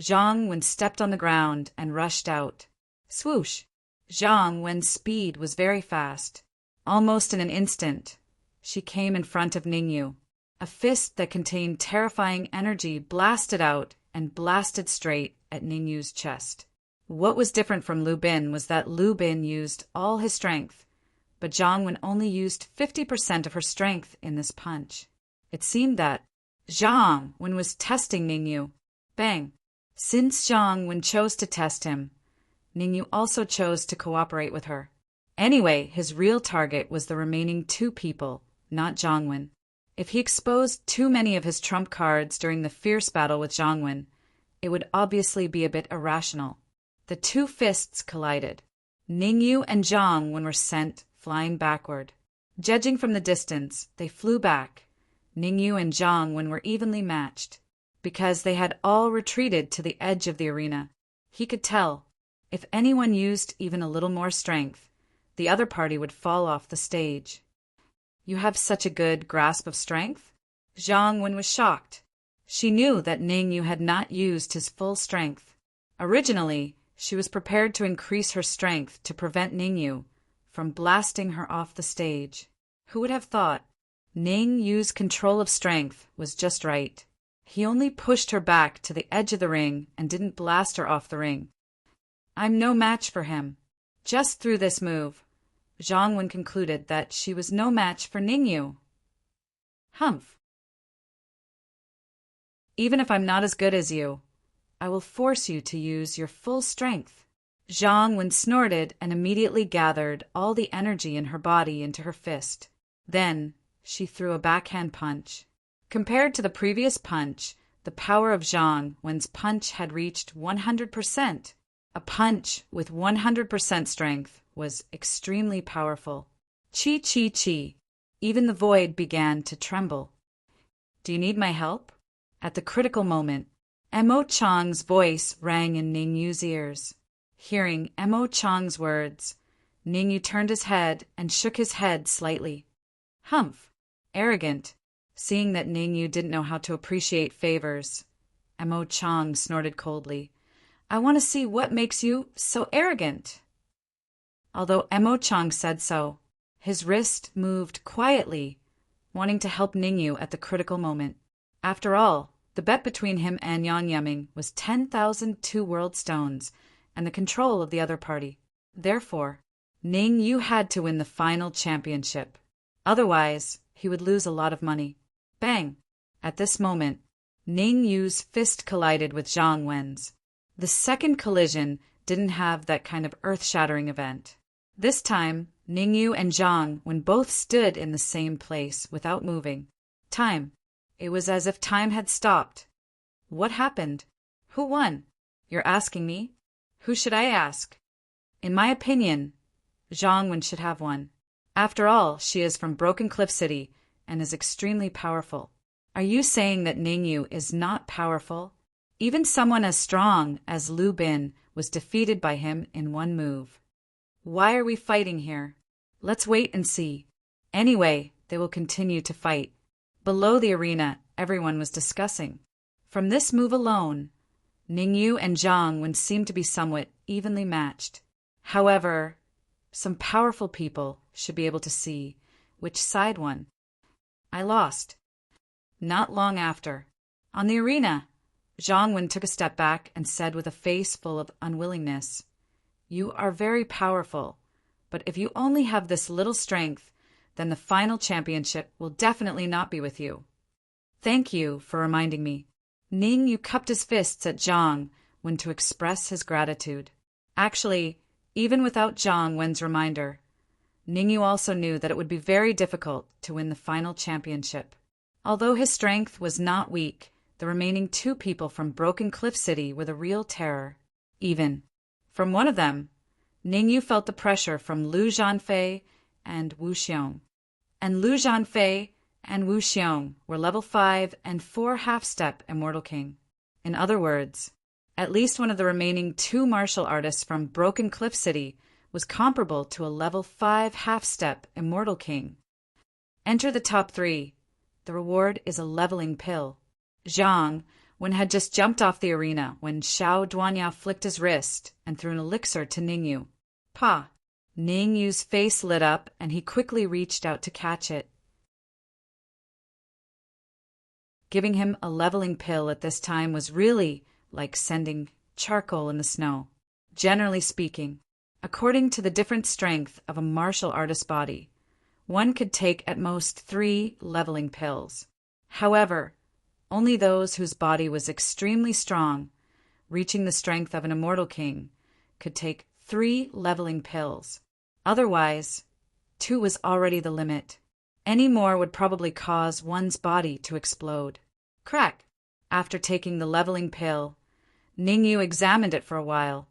Zhang Wen stepped on the ground and rushed out. Swoosh! Zhang Wen's speed was very fast. Almost in an instant, she came in front of Ningyu. A fist that contained terrifying energy blasted out and blasted straight at Ningyu's chest. What was different from Lu Bin was that Lu Bin used all his strength, but Zhang Wen only used 50% of her strength in this punch. It seemed that Zhang Wen was testing Ningyu. Bang! Since Zhang Wen chose to test him, Ningyu also chose to cooperate with her. Anyway, his real target was the remaining two people, not Zhang Wen. If he exposed too many of his trump cards during the fierce battle with Zhang Wen, it would obviously be a bit irrational. The two fists collided. Ningyu and Zhang Wen were sent flying backward. Judging from the distance, they flew back. Ningyu and Zhang Wen were evenly matched. Because they had all retreated to the edge of the arena, he could tell, if anyone used even a little more strength, the other party would fall off the stage. You have such a good grasp of strength? Zhang Wen was shocked. She knew that Ningyu had not used his full strength. Originally, she was prepared to increase her strength to prevent Ningyu from blasting her off the stage. Who would have thought? Ningyu's control of strength was just right. He only pushed her back to the edge of the ring and didn't blast her off the ring. I'm no match for him. Just through this move, Zhang Wen concluded that she was no match for Ningyu. Humph. Even if I'm not as good as you, I will force you to use your full strength. Zhang Wen snorted and immediately gathered all the energy in her body into her fist. Then she threw a backhand punch. Compared to the previous punch, the power of Zhang Wen's punch had reached 100%. A punch with 100% strength was extremely powerful. Chi chi chi. Even the void began to tremble. Do you need my help? At the critical moment, Emo Chang's voice rang in Ningyu's ears. Hearing Emo Chang's words, Ningyu turned his head and shook his head slightly. Humph. Arrogant. Seeing that Ningyu didn't know how to appreciate favors, Emo Chang snorted coldly. I want to see what makes you so arrogant. Although Emo Chang said so, his wrist moved quietly, wanting to help Ningyu at the critical moment. After all, the bet between him and Yang Yeming was 10,000 two-world stones and the control of the other party. Therefore, Ningyu had to win the final championship. Otherwise, he would lose a lot of money. Bang! At this moment, Ningyu's fist collided with Zhang Wen's. The second collision didn't have that kind of earth-shattering event. This time, Ningyu and Zhang Wen both stood in the same place without moving. Time. It was as if time had stopped. What happened? Who won? You're asking me? Who should I ask? In my opinion, Zhang Wen should have won. After all, she is from Broken Cliff City and is extremely powerful. Are you saying that Ningyu is not powerful? Even someone as strong as Lu Bin was defeated by him in one move. Why are we fighting here? Let's wait and see. Anyway, they will continue to fight. Below the arena, everyone was discussing. From this move alone, Ningyu and Zhang Wen seemed to be somewhat evenly matched. However, some powerful people should be able to see which side won. I lost. Not long after, on the arena, Zhang Wen took a step back and said with a face full of unwillingness, You are very powerful, but if you only have this little strength, then the final championship will definitely not be with you. Thank you for reminding me. Ningyu cupped his fists at Zhang Wen to express his gratitude. Actually, even without Zhang Wen's reminder, Ningyu also knew that it would be very difficult to win the final championship. Although his strength was not weak, the remaining two people from Broken Cliff City were the real terror. Even from one of them, Ningyu felt the pressure from Lu Zhanfei and Wu Xiong. And Lu Zhanfei and Wu Xiong were level 5 and 4 half-step Immortal King. In other words, at least one of the remaining two martial artists from Broken Cliff City was comparable to a level 5 half-step Immortal King. Enter the top 3. The reward is a leveling pill. Zhang Wen had just jumped off the arena when Xiao Duanya flicked his wrist and threw an elixir to Ningyu. Pa! Ningyu's face lit up and he quickly reached out to catch it. Giving him a leveling pill at this time was really like sending charcoal in the snow. Generally speaking, according to the different strength of a martial artist's body, one could take at most 3 leveling pills. However, only those whose body was extremely strong, reaching the strength of an immortal king, could take 3 leveling pills. Otherwise, 2 was already the limit. Any more would probably cause one's body to explode. Crack! After taking the leveling pill, Ningyu examined it for a while,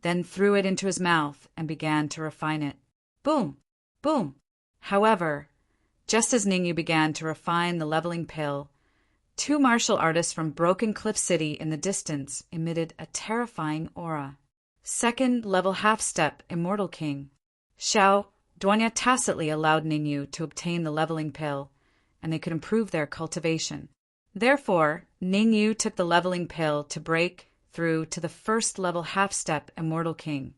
then threw it into his mouth and began to refine it. Boom! Boom! However, just as Ningyu began to refine the leveling pill, 2 martial artists from Broken Cliff City in the distance emitted a terrifying aura. Second level half-step Immortal King. Xiao Duanya tacitly allowed Ningyu to obtain the leveling pill, and they could improve their cultivation. Therefore, Ningyu took the leveling pill to break through to the first level half-step Immortal King,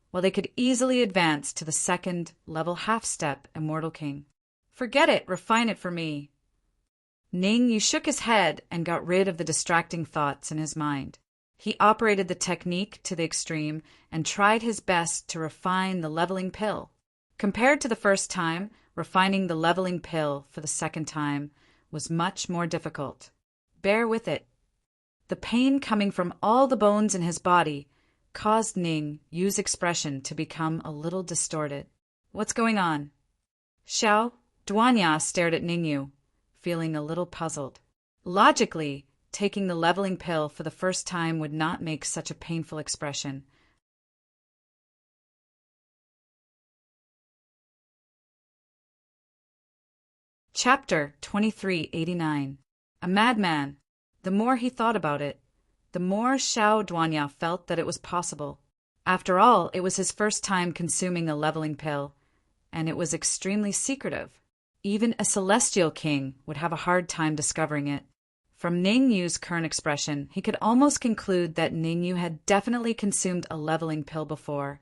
while they could easily advance to the second level half-step Immortal King. Forget it, refine it for me. Ningyu shook his head and got rid of the distracting thoughts in his mind. He operated the technique to the extreme and tried his best to refine the leveling pill. Compared to the first time, refining the leveling pill for the second time was much more difficult. Bear with it. The pain coming from all the bones in his body caused Ningyu's expression to become a little distorted. What's going on? Xiao Duanya stared at Ningyu, feeling a little puzzled. Logically, taking the leveling pill for the first time would not make such a painful expression. Chapter 2389. A Madman. The more he thought about it, the more Xiao Duanya felt that it was possible. After all, it was his first time consuming a leveling pill, and it was extremely secretive. Even a celestial king would have a hard time discovering it. From Ningyu's current expression, he could almost conclude that Ningyu had definitely consumed a leveling pill before,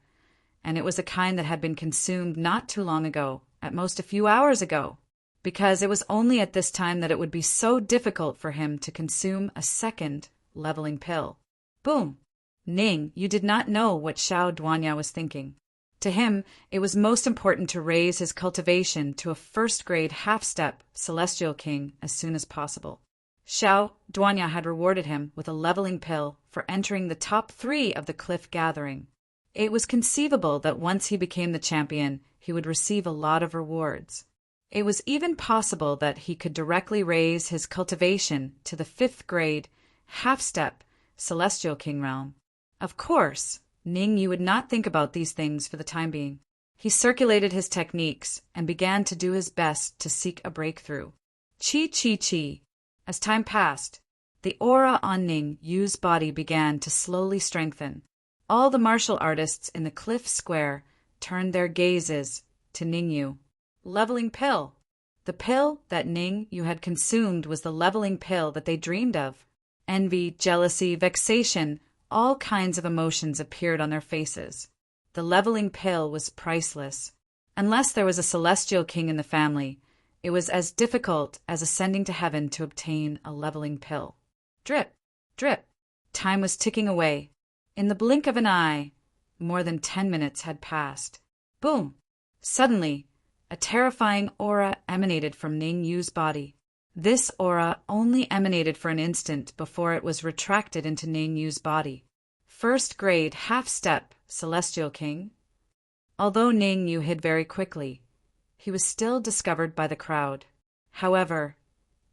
and it was a kind that had been consumed not too long ago, at most a few hours ago, because it was only at this time that it would be so difficult for him to consume a second leveling pill. Boom! Ningyu did not know what Xiao Duanya was thinking. To him, it was most important to raise his cultivation to a first-grade half-step celestial king as soon as possible. Xiao Duanya had rewarded him with a leveling pill for entering the top 3 of the cliff gathering. It was conceivable that once he became the champion, he would receive a lot of rewards. It was even possible that he could directly raise his cultivation to the 5th grade half-step celestial king realm. Of course, Ningyu would not think about these things for the time being. He circulated his techniques and began to do his best to seek a breakthrough. Chi. As time passed, the aura on Ningyu's body began to slowly strengthen. All the martial artists in the cliff square turned their gazes to Ningyu. Leveling pill. The pill that Ningyu had consumed was the leveling pill that they dreamed of. Envy, jealousy, vexation, all kinds of emotions appeared on their faces. The leveling pill was priceless. Unless there was a celestial king in the family, it was as difficult as ascending to heaven to obtain a leveling pill. Drip, drip. Time was ticking away. In the blink of an eye, more than 10 minutes had passed. Boom! Suddenly, a terrifying aura emanated from Ningyu's body. This aura only emanated for an instant before it was retracted into Ningyu's body. First grade half-step celestial king. Although Ningyu hid very quickly, he was still discovered by the crowd. However,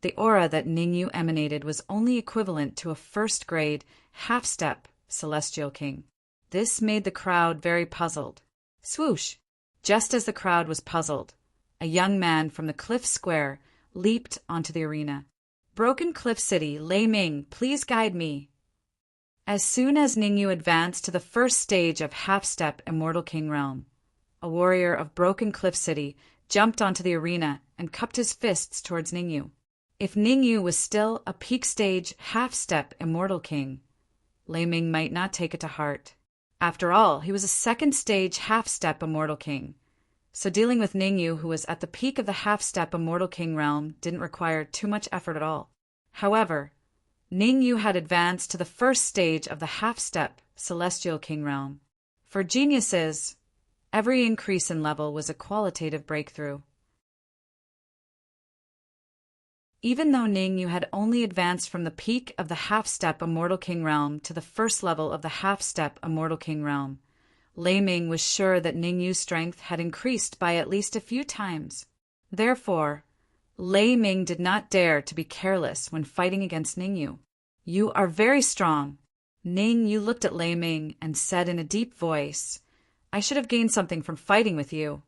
the aura that Ningyu emanated was only equivalent to a first grade half-step celestial king. This made the crowd very puzzled. Swoosh! Just as the crowd was puzzled, a young man from the cliff square leaped onto the arena. Broken Cliff City, Lei Ming, please guide me. As soon as Ningyu advanced to the first stage of half-step Immortal King Realm, a warrior of Broken Cliff City jumped onto the arena and cupped his fists towards Ningyu. If Ningyu was still a peak stage half-step Immortal King, Lei Ming might not take it to heart. After all, he was a second stage half-step Immortal King, so dealing with Ningyu, who was at the peak of the half-step Immortal King realm, didn't require too much effort at all. However, Ning Yu had advanced to the first stage of the half-step Celestial King realm. For geniuses, every increase in level was a qualitative breakthrough. Even though Ning Yu had only advanced from the peak of the half-step Immortal King realm to the first level of the half-step Immortal King realm, Lei Ming was sure that Ning Yu's strength had increased by at least a few times. Therefore, Lei Ming did not dare to be careless when fighting against Ning Yu. "You are very strong." Ning Yu looked at Lei Ming and said in a deep voice, "I should have gained something from fighting with you.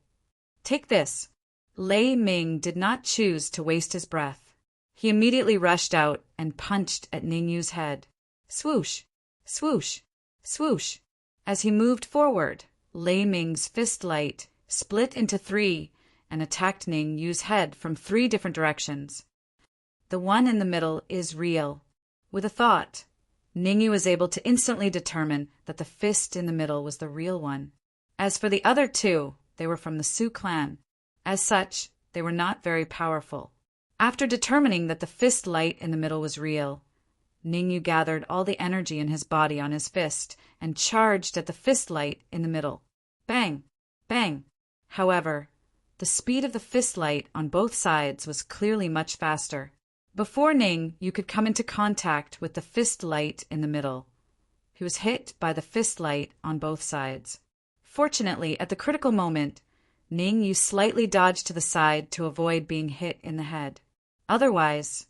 Take this." Lei Ming did not choose to waste his breath. He immediately rushed out and punched at Ning Yu's head. Swoosh, swoosh, swoosh. As he moved forward, Lei Ming's fist light split into three and attacked Ning Yu's head from three different directions. The one in the middle is real. With a thought, Ning Yu was able to instantly determine that the fist in the middle was the real one. As for the other two, they were from the Su clan. As such, they were not very powerful. After determining that the fist light in the middle was real, Ning Yu gathered all the energy in his body on his fist and charged at the fist light in the middle. Bang! Bang! However, the speed of the fist light on both sides was clearly much faster. Before Ning Yu could come into contact with the fist light in the middle, he was hit by the fist light on both sides. Fortunately, at the critical moment, Ning Yu slightly dodged to the side to avoid being hit in the head. Otherwise,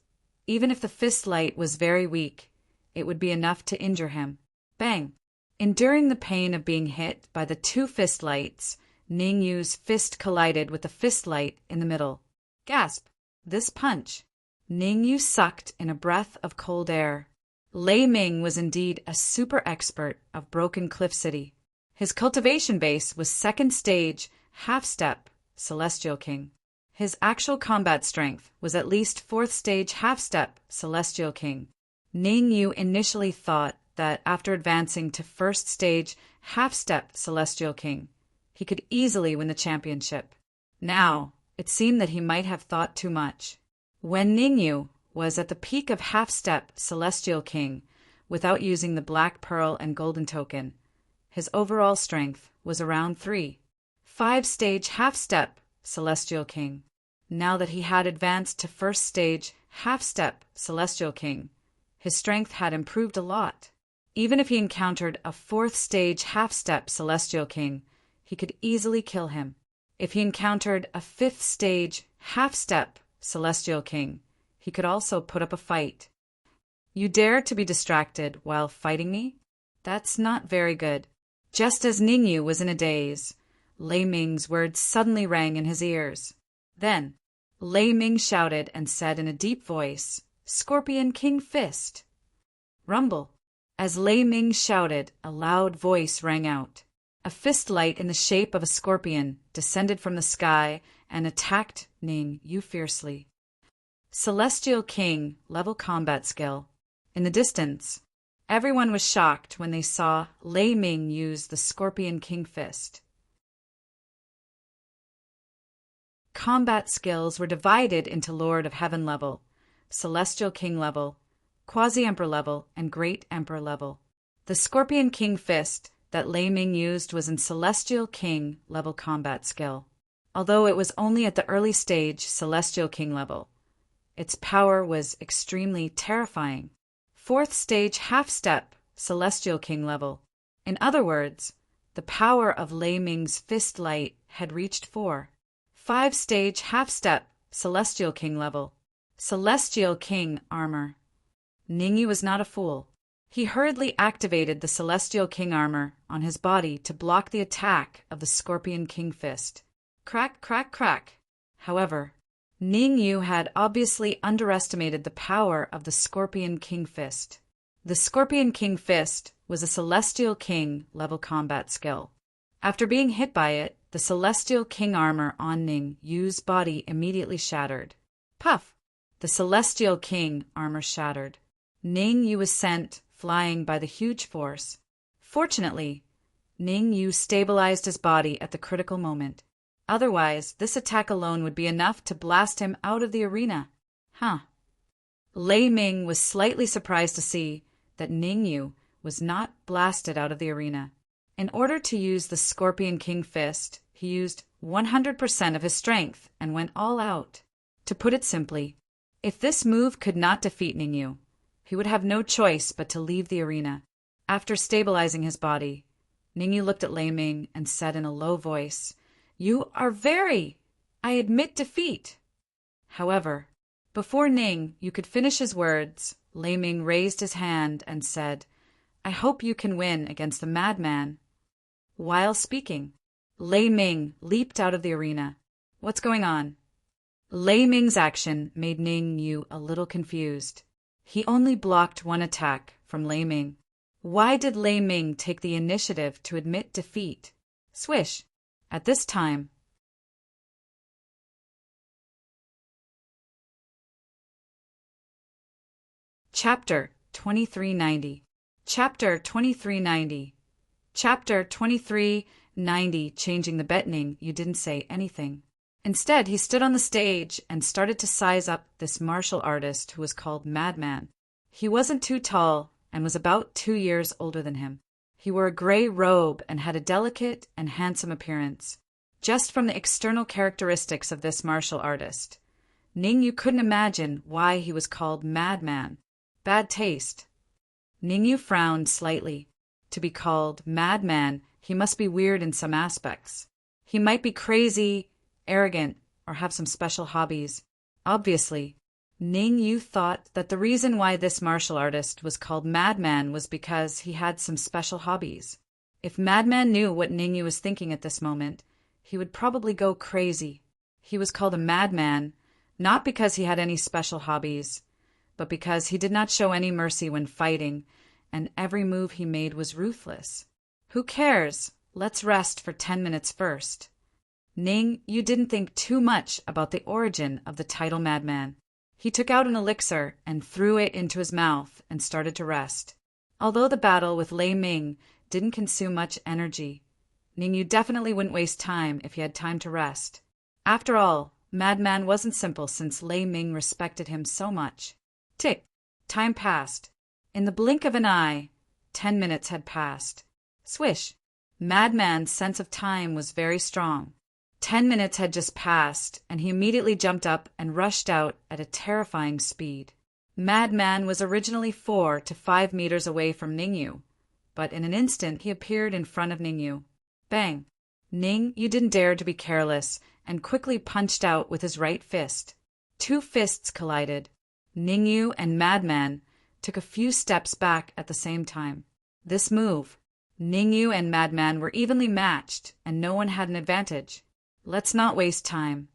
even if the fist light was very weak, it would be enough to injure him. Bang! Enduring the pain of being hit by the two fist lights, Ning Yu's fist collided with the fist light in the middle. Gasp! This punch! Ning Yu sucked in a breath of cold air. Lei Ming was indeed a super expert of Broken Cliff City. His cultivation base was second stage, half-step, Celestial King. His actual combat strength was at least fourth stage, half-step, Celestial King. Ning Yu initially thought that after advancing to first stage, half-step, Celestial King, he could easily win the championship. Now, it seemed that he might have thought too much. When Ning Yu was at the peak of half-step Celestial King, without using the Black Pearl and Golden Token, his overall strength was around 5-stage half-step Celestial King. Now that he had advanced to first stage half-step Celestial King, his strength had improved a lot. Even if he encountered a fourth stage half-step Celestial King, he could easily kill him. If he encountered a fifth stage half-step Celestial King, he could also put up a fight. "You dare to be distracted while fighting me? That's not very good." Just as Ning Yu was in a daze, Lei Ming's words suddenly rang in his ears. Then, Lei Ming shouted and said in a deep voice, "Scorpion King Fist!" Rumble. As Lei Ming shouted, a loud voice rang out. A fist light in the shape of a scorpion descended from the sky and attacked Ning Yu fiercely. Celestial King level combat skill. In the distance, everyone was shocked when they saw Lei Ming use the Scorpion King Fist. Combat skills were divided into Lord of Heaven level, Celestial King level, Quasi-Emperor level, and Great Emperor level. The Scorpion King Fist that Lei Ming used was in Celestial King level combat skill. Although it was only at the early stage Celestial King level, its power was extremely terrifying. Fourth stage half-step Celestial King level. In other words, the power of Lei Ming's fist light had reached 5-stage half-step Celestial King level. Celestial King armor. Ning Yu was not a fool. He hurriedly activated the Celestial King armor on his body to block the attack of the Scorpion King Fist. Crack, crack, crack. However, Ning Yu had obviously underestimated the power of the Scorpion King Fist. The Scorpion King Fist was a Celestial King level combat skill. After being hit by it, the Celestial King armor on Ning Yu's body immediately shattered. Puff! The Celestial King armor shattered. Ning Yu was sent flying by the huge force. Fortunately, Ning Yu stabilized his body at the critical moment. Otherwise, this attack alone would be enough to blast him out of the arena. Lei Ming was slightly surprised to see that Ning Yu was not blasted out of the arena. In order to use the Scorpion King fist, he used 100% of his strength and went all out. To put it simply, if this move could not defeat Ning Yu, he would have no choice but to leave the arena. After stabilizing his body, Ning Yu looked at Lei Ming and said in a low voice, "You are I admit defeat." However, before Ning Yu could finish his words, Lei Ming raised his hand and said, "I hope you can win against the madman." While speaking, Lei Ming leaped out of the arena. "What's going on?" Lei Ming's action made Ning Yu a little confused. He only blocked one attack from Lei Ming. Why did Lei Ming take the initiative to admit defeat? Swish. At this time, Chapter 2390. Chapter 2390. Chapter 2390. Changing the bet. Ning Yu didn't say anything. Instead, he stood on the stage and started to size up this martial artist who was called Madman. He wasn't too tall and was about 2 years older than him. He wore a gray robe and had a delicate and handsome appearance. Just from the external characteristics of this martial artist, Ning Yu couldn't imagine why he was called Madman. Bad taste. Ning Yu frowned slightly. To be called Madman, he must be weird in some aspects. He might be crazy, arrogant, or have some special hobbies. Obviously, Ning Yu thought that the reason why this martial artist was called Madman was because he had some special hobbies. If Madman knew what Ning Yu was thinking at this moment, he would probably go crazy. He was called a madman, not because he had any special hobbies, but because he did not show any mercy when fighting, and every move he made was ruthless. Who cares? Let's rest for 10 minutes first. Ning Yu didn't think too much about the origin of the title Madman. He took out an elixir and threw it into his mouth and started to rest. Although the battle with Lei Ming didn't consume much energy, Ning Yu definitely wouldn't waste time if he had time to rest. After all, Madman wasn't simple since Lei Ming respected him so much. Tick. Time passed. In the blink of an eye, 10 minutes had passed. Swish. Madman's sense of time was very strong. 10 minutes had just passed, and he immediately jumped up and rushed out at a terrifying speed. Madman was originally 4 to 5 meters away from Ning Yu, but in an instant he appeared in front of Ning Yu. Bang! Ning Yu didn't dare to be careless and quickly punched out with his right fist. 2 fists collided. Ning Yu and Madman took a few steps back at the same time. This move, Ning Yu and Madman were evenly matched, and no one had an advantage. Let's not waste time.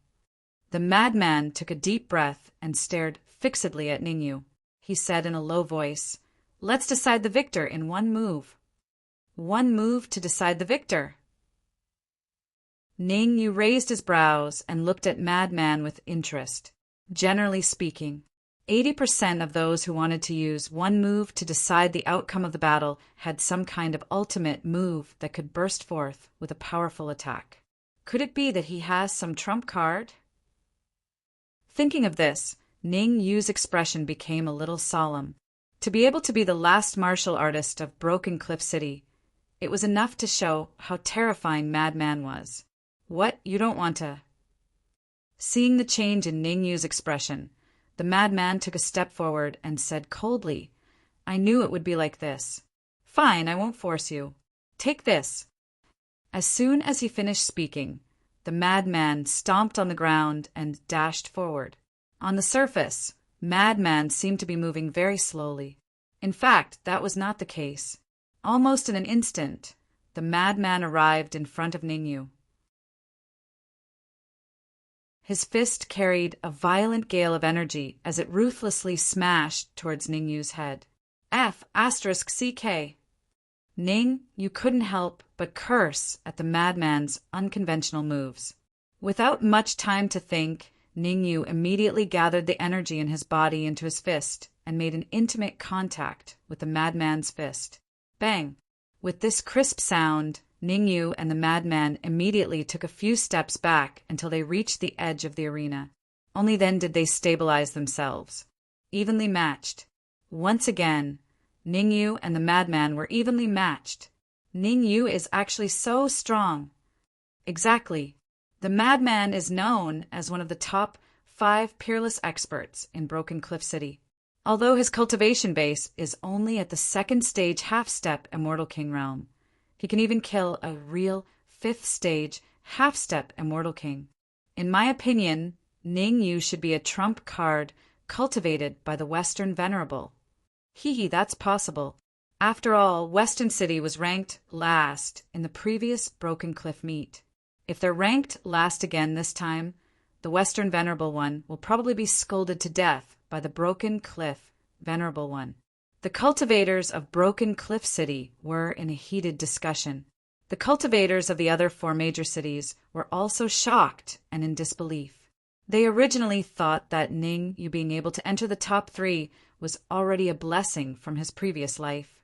The Madman took a deep breath and stared fixedly at Ning Yu. He said in a low voice, "Let's decide the victor in one move." One move to decide the victor. Ning Yu raised his brows and looked at Madman with interest. Generally speaking, 80% of those who wanted to use one move to decide the outcome of the battle had some kind of ultimate move that could burst forth with a powerful attack. Could it be that he has some trump card? Thinking of this, Ning Yu's expression became a little solemn. To be able to be the last martial artist of Broken Cliff City, it was enough to show how terrifying Madman was. What, you don't want to? Seeing the change in Ning Yu's expression, the Madman took a step forward and said coldly, "I knew it would be like this. Fine, I won't force you. Take this." As soon as he finished speaking, the Madman stomped on the ground and dashed forward. On the surface, Madman seemed to be moving very slowly. In fact, that was not the case. Almost in an instant, the Madman arrived in front of Ning Yu. His fist carried a violent gale of energy as it ruthlessly smashed towards Ning Yu's head. F***CK. Ning Yu couldn't help but curse at the Madman's unconventional moves. Without much time to think, Ning Yu immediately gathered the energy in his body into his fist and made an intimate contact with the Madman's fist. Bang! With this crisp sound, Ning Yu and the Madman immediately took a few steps back until they reached the edge of the arena. Only then did they stabilize themselves. evenly matched. Once again, Ningyu and the madman were evenly matched. Ningyu is actually so strong. Exactly. The madman is known as one of the top 5 peerless experts in Broken Cliff City. Although his cultivation base is only at the 2nd stage half-step Immortal King realm, he can even kill a real 5th stage half-step Immortal King. In my opinion, Ningyu should be a trump card cultivated by the Western Venerable. That's possible. After all, Western City was ranked last in the previous Broken Cliff meet. If they're ranked last again this time, the Western Venerable One will probably be scolded to death by the Broken Cliff Venerable One. The cultivators of Broken Cliff City were in a heated discussion. The cultivators of the other 4 major cities were also shocked and in disbelief. They originally thought that Ningyu being able to enter the top 3 was already a blessing from his previous life.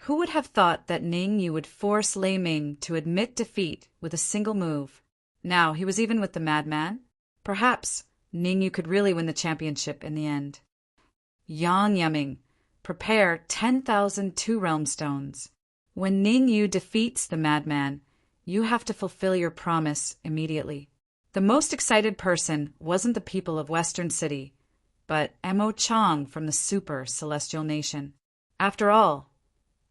Who would have thought that Ningyu would force Lei Ming to admit defeat with a single move? Now he was even with the madman. Perhaps Ningyu could really win the championship in the end. Yang Yaming, prepare 10,000 2-realm stones. When Ningyu defeats the madman, you have to fulfill your promise immediately. The most excited person wasn't the people of Western City, but Mo Chong from the Super Celestial Nation. After all,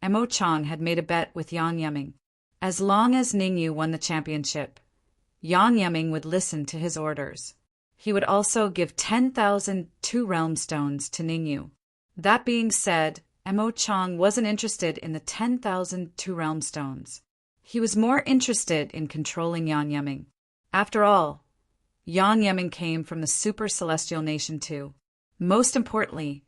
Mo Chong had made a bet with Yang Yaming. As long as Ningyu won the championship, Yang Yaming would listen to his orders. He would also give 10,000 2-realm stones to Ningyu. That being said, Mo Chong wasn't interested in the 10,000 2-realm stones. He was more interested in controlling Yang Yaming. After all, Yang Yaming came from the Super Celestial Nation too. Most importantly,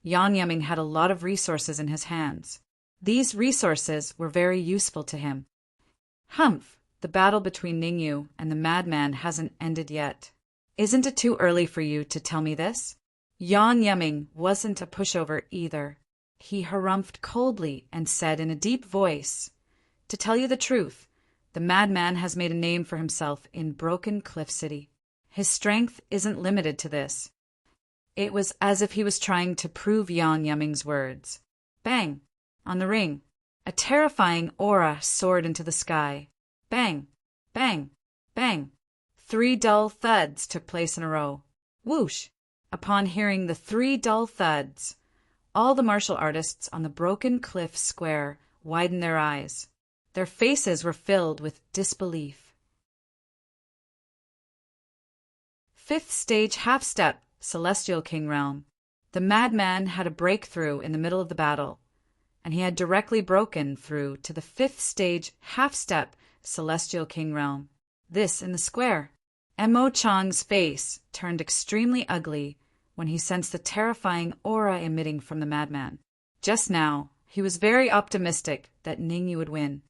Yang Yaming had a lot of resources in his hands. These resources were very useful to him. Humph, the battle between Ningyu and the madman hasn't ended yet. Isn't it too early for you to tell me this? Yang Yaming wasn't a pushover either. He harumphed coldly and said in a deep voice, "To tell you the truth, the madman has made a name for himself in Broken Cliff City. His strength isn't limited to this." It was as if he was trying to prove Yang Yaming's words. Bang! On the ring, a terrifying aura soared into the sky. Bang! Bang! Bang! 3 dull thuds took place in a row. Whoosh! Upon hearing the 3 dull thuds, all the martial artists on the Broken Cliff Square widened their eyes. Their faces were filled with disbelief. 5th stage half-step, Celestial King realm. The madman had a breakthrough in the middle of the battle, and he had directly broken through to the 5th stage half-step, Celestial King realm. This in the square. Mo Chong's face turned extremely ugly when he sensed the terrifying aura emitting from the madman. Just now, he was very optimistic that Ningyu would win.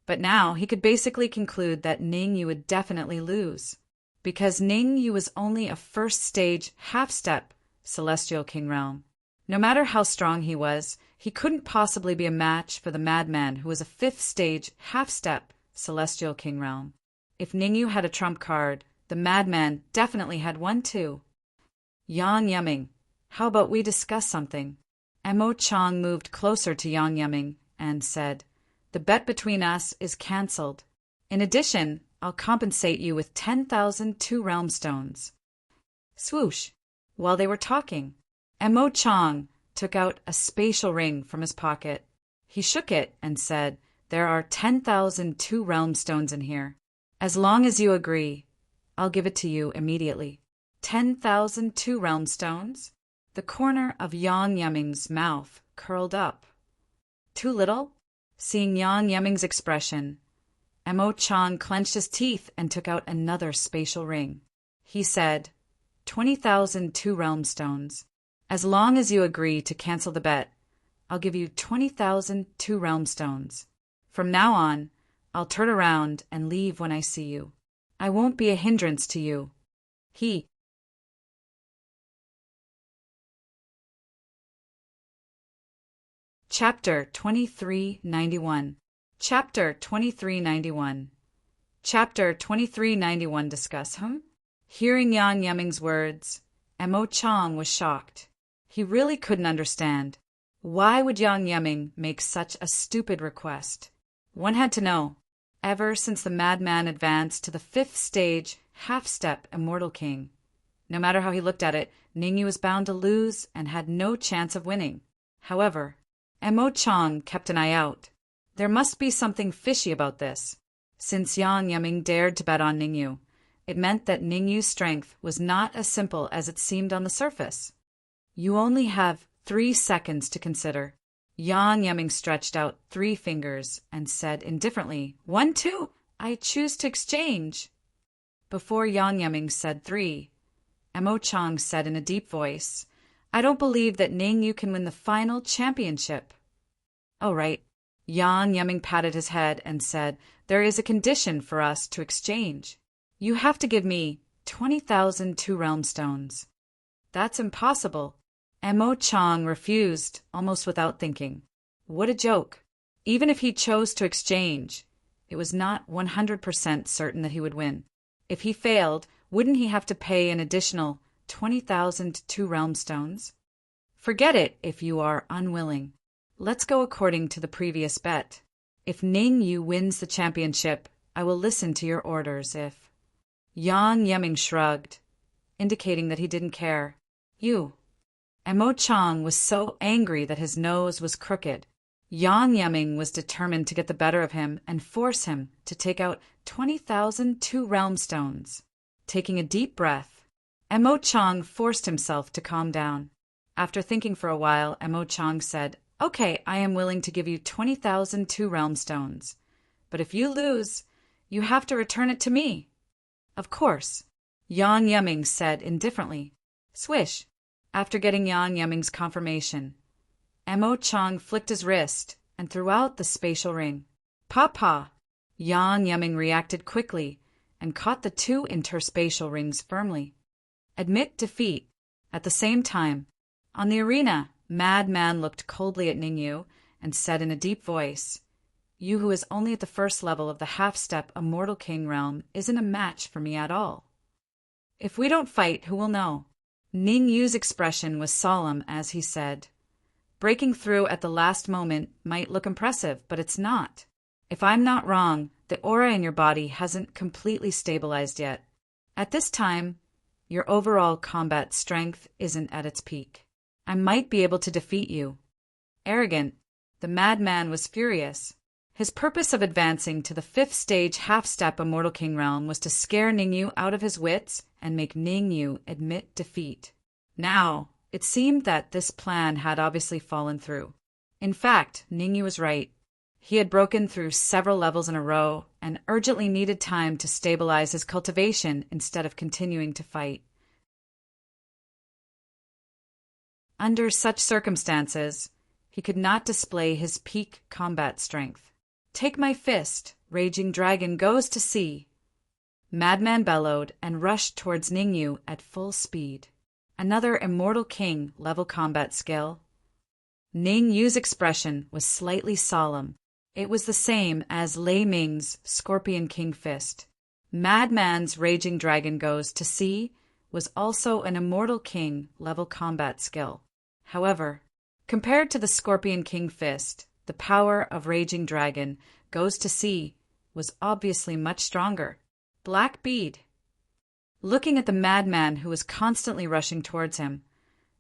But now he could basically conclude that Ningyu would definitely lose, because Ningyu was only a 1st stage half-step Celestial King realm. No matter how strong he was, he couldn't possibly be a match for the madman who was a 5th stage half-step Celestial King realm. If Ningyu had a trump card, the madman definitely had one too. Yang Yaming, how about we discuss something? Mo Chong moved closer to Yang Yaming and said, "The bet between us is cancelled. In addition, I'll compensate you with 10,000 2-realm stones." Swoosh! While they were talking, Mo Chong took out a spatial ring from his pocket. He shook it and said, "There are 10,000 2-realm stones in here. As long as you agree, I'll give it to you immediately." 10,000 2-realm stones? The corner of Yang Yaming's mouth curled up. Too little? Seeing Yang Yaming's expression, Mo Chong clenched his teeth and took out another spatial ring. He said, 20,000 2-realm stones. As long as you agree to cancel the bet, I'll give you 20,000 2-realm stones. From now on, I'll turn around and leave when I see you. I won't be a hindrance to you. Chapter 2391. Chapter 2391. Chapter 2391 discuss. Hearing Yang Yaming's words, Mo Chong was shocked. He really couldn't understand. Why would Yang Yeming make such a stupid request? One had to know. Ever since the madman advanced to the 5th stage, half-step Immortal King, no matter how he looked at it, Ningyu was bound to lose and had no chance of winning. However, Mo Chang kept an eye out. There must be something fishy about this. Since Yang Yeming dared to bet on Ningyu, it meant that Ningyu's strength was not as simple as it seemed on the surface. You only have 3 seconds to consider. Yang Yeming stretched out 3 fingers and said indifferently, 1, 2, I choose to exchange. Before Yang Yeming said 3, Mo Chang said in a deep voice, I don't believe that Ningyu can win the final championship. Oh, right. Yang Yeming patted his head and said, there is a condition for us to exchange. You have to give me 20,000 two-realm stones. That's impossible. Mo Chang refused, almost without thinking. What a joke. Even if he chose to exchange, it was not 100% certain that he would win. If he failed, wouldn't he have to pay an additional 20,000 two-realm stones? Forget it if you are unwilling. Let's go according to the previous bet. If Ningyu wins the championship, I will listen to your orders. If Yang Yeming shrugged, indicating that he didn't care. You. Mo Chang was so angry that his nose was crooked. Yang Yeming was determined to get the better of him and force him to take out 20,000 two-realm stones. Taking a deep breath, Mo Chang forced himself to calm down. After thinking for a while, Mo Chang said, Okay, I am willing to give you 20,000 two-realm stones. But if you lose, you have to return it to me. Of course, Yang Yeming said indifferently. Swish. After getting Yang Yeming's confirmation, Mo Chang flicked his wrist and threw out the spatial ring. Pa! Yang Yeming reacted quickly and caught the 2 interspatial rings firmly. Admit defeat. At the same time, on the arena, Madman looked coldly at Ningyu and said in a deep voice, You who is only at the 1st level of the half-step Immortal King realm isn't a match for me at all. If we don't fight, who will know? Ningyu's expression was solemn as he said, Breaking through at the last moment might look impressive, but it's not. If I'm not wrong, the aura in your body hasn't completely stabilized yet. At this time, your overall combat strength isn't at its peak. I might be able to defeat you. Arrogant, the madman was furious. His purpose of advancing to the 5th stage half-step Immortal King realm was to scare Ningyu out of his wits and make Ningyu admit defeat. Now, it seemed that this plan had obviously fallen through. In fact, Ningyu was right. He had broken through several levels in a row and urgently needed time to stabilize his cultivation instead of continuing to fight. Under such circumstances, he could not display his peak combat strength. Take my fist, Raging Dragon goes to sea. Madman bellowed and rushed towards Ningyu at full speed. Another Immortal King level combat skill. Ningyu's expression was slightly solemn. It was the same as Lei Ming's Scorpion King fist. Madman's Raging Dragon goes to sea was also an Immortal King level combat skill. However, compared to the Scorpion King fist, the power of Raging Dragon goes to sea was obviously much stronger. Black bead. Looking at the madman who was constantly rushing towards him,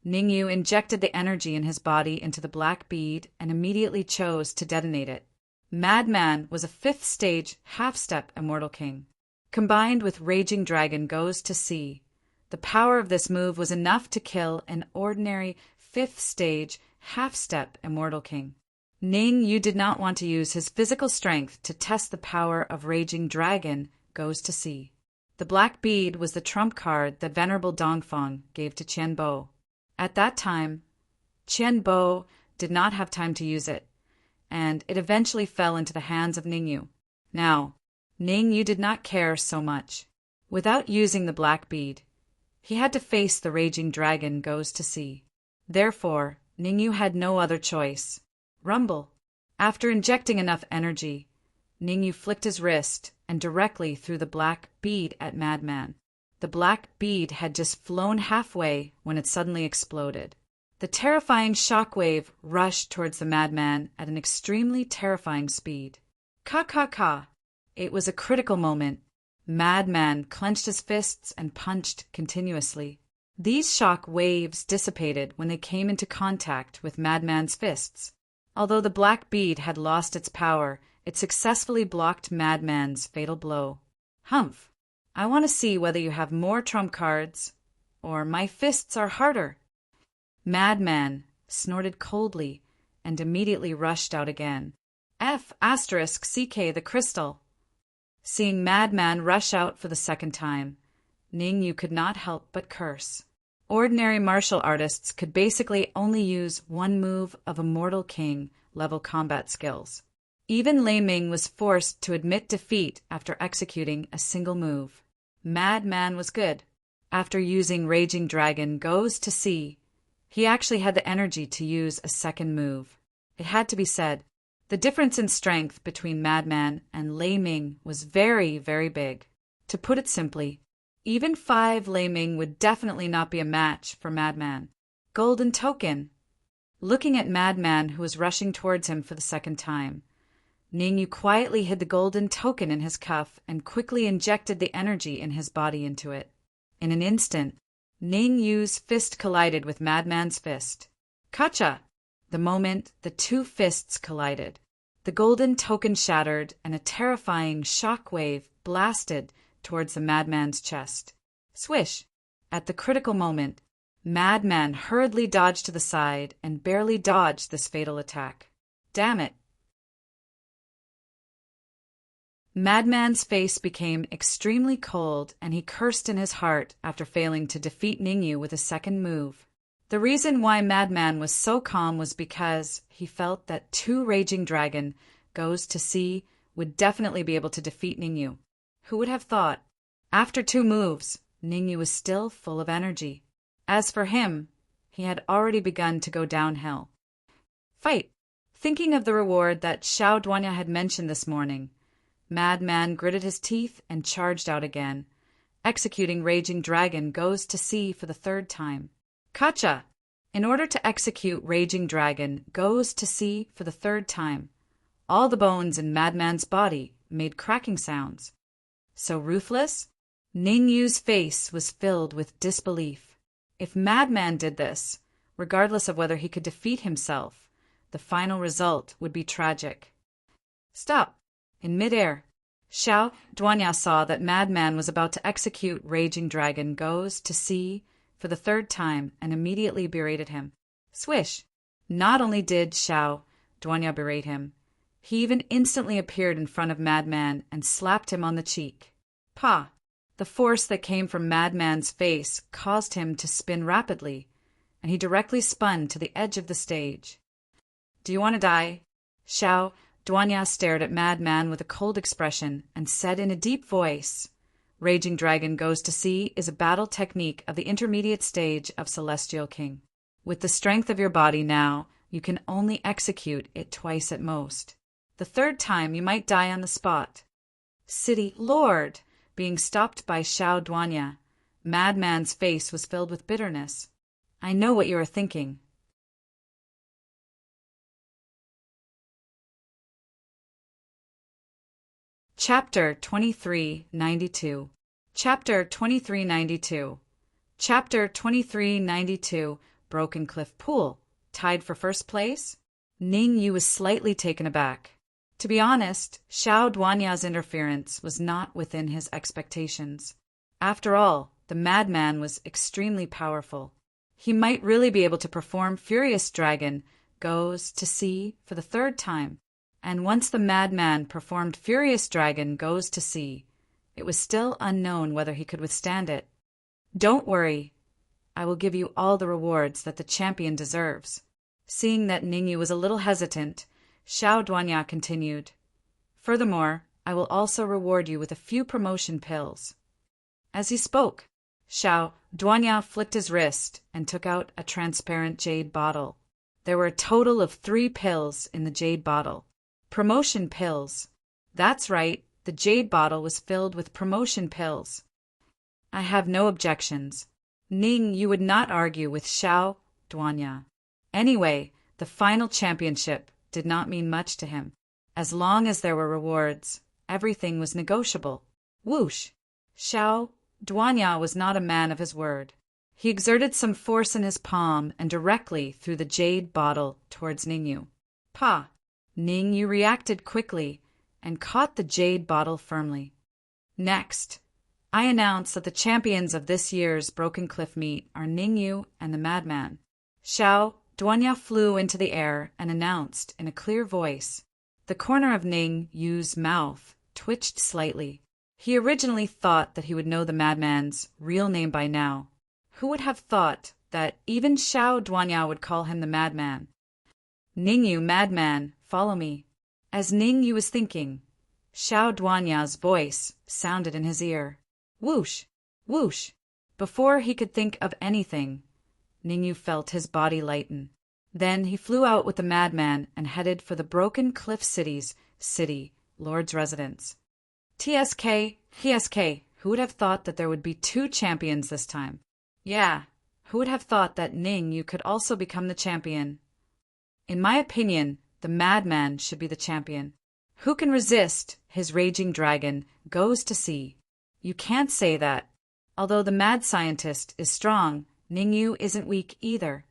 Ningyu injected the energy in his body into the black bead and immediately chose to detonate it. Madman was a 5th stage half-step Immortal King. Combined with Raging Dragon goes to sea, the power of this move was enough to kill an ordinary 5th stage half-step Immortal King. Ningyu did not want to use his physical strength to test the power of Raging Dragon goes to sea. The black bead was the trump card that Venerable Dongfang gave to Qian Bo. At that time, Qian Bo did not have time to use it, and it eventually fell into the hands of Ningyu. Now, Ningyu did not care so much. Without using the black bead, he had to face the Raging Dragon goes to sea. Therefore, Ningyu had no other choice. Rumble. After injecting enough energy, Ningyu flicked his wrist and directly threw the black bead at Madman. The black bead had just flown halfway when it suddenly exploded. The terrifying shockwave rushed towards the madman at an extremely terrifying speed. Ka. It was a critical moment. Madman clenched his fists and punched continuously. These shock waves dissipated when they came into contact with Madman's fists. Although the black bead had lost its power, it successfully blocked Madman's fatal blow. Humph! I want to see whether you have more trump cards, or my fists are harder. Madman snorted coldly and immediately rushed out again. F***CK the crystal. Seeing Madman rush out for the second time, Ningyu could not help but curse. Ordinary martial artists could basically only use one move of Immortal King level combat skills. Even Lei Ming was forced to admit defeat after executing a single move. Madman was good. After using Raging Dragon Goes to Sea, he actually had the energy to use a second move. It had to be said, the difference in strength between Madman and Lei Ming was very, very big. To put it simply, even 5 Lei Ming would definitely not be a match for Madman. Golden token. Looking at Madman, who was rushing towards him for the second time, Ningyu quietly hid the golden token in his cuff and quickly injected the energy in his body into it. In an instant, Ningyu's fist collided with Madman's fist. Kacha! The moment the two fists collided, the golden token shattered and a terrifying shock wave blasted towards the Madman's chest. Swish! At the critical moment, Madman hurriedly dodged to the side and barely dodged this fatal attack. Damn it! Madman's face became extremely cold and he cursed in his heart after failing to defeat Ningyu with a second move. The reason why Madman was so calm was because he felt that 2 Raging Dragon Goes to Sea would definitely be able to defeat Ningyu. Who would have thought? After 2 moves, Ningyu was still full of energy. As for him, he had already begun to go downhill. Fight! Thinking of the reward that Xiao Duanya had mentioned this morning, Madman gritted his teeth and charged out again, executing Raging Dragon Goes to Sea for the 3rd time. Kacha! In order to execute Raging Dragon Goes to Sea for the 3rd time, all the bones in Madman's body made cracking sounds. So ruthless? Ningyu's face was filled with disbelief. If Madman did this, regardless of whether he could defeat himself, the final result would be tragic. Stop! In midair, Xiao Duanya saw that Madman was about to execute Raging Dragon Goes to Sea for the 3rd time and immediately berated him. Swish! Not only did Xiao Duanya berate him, he even instantly appeared in front of Madman and slapped him on the cheek. Pa! The force that came from Madman's face caused him to spin rapidly, and he directly spun to the edge of the stage. Do you want to die? Xiao Duanya stared at Madman with a cold expression and said in a deep voice, Raging Dragon Goes to Sea is a battle technique of the intermediate stage of Celestial King. With the strength of your body now, you can only execute it twice at most. The 3rd time you might die on the spot. City Lord! Being stopped by Xiao Duanya, Madman's face was filled with bitterness. I know what you are thinking. Chapter 2392. Chapter 2392. Chapter 2392. Broken Cliff Pool. Tied for 1st place? Ningyu was slightly taken aback. To be honest, Xiao Duanya's interference was not within his expectations. After all, the Madman was extremely powerful. He might really be able to perform Furious Dragon Goes to Sea for the 3rd time. And once the Madman performed Furious Dragon Goes to Sea, it was still unknown whether he could withstand it. Don't worry. I will give you all the rewards that the champion deserves. Seeing that Ningyu was a little hesitant, Xiao Duanya continued. Furthermore, I will also reward you with a few promotion pills. As he spoke, Xiao Duanya flicked his wrist and took out a transparent jade bottle. There were a total of 3 pills in the jade bottle. Promotion pills. That's right, the jade bottle was filled with promotion pills. I have no objections. Ningyu would not argue with Xiao Duanya. Anyway, the final championship did not mean much to him. As long as there were rewards, everything was negotiable. Whoosh! Xiao Duanya was not a man of his word. He exerted some force in his palm and directly threw the jade bottle towards Ningyu. Pa! Ningyu reacted quickly and caught the jade bottle firmly. Next, I announce that the champions of this year's Broken Cliff meet are Ningyu and the Madman. Xiao Duanya flew into the air and announced in a clear voice. The corner of Ningyu's mouth twitched slightly. He originally thought that he would know the Madman's real name by now. Who would have thought that even Xiao Duanya would call him the Madman? Ningyu, Madman, follow me. As Ningyu was thinking, Xiao Duanya's voice sounded in his ear. Whoosh! Whoosh! Before he could think of anything, Ningyu felt his body lighten. Then he flew out with the Madman and headed for the Broken Cliff City's Lord's residence. TSK, who would have thought that there would be 2 champions this time? Yeah, who would have thought that Ningyu could also become the champion? In my opinion, the Madman should be the champion. Who can resist his raging dragon goes to sea. You can't say that. Although the mad scientist is strong, Ningyu isn't weak either.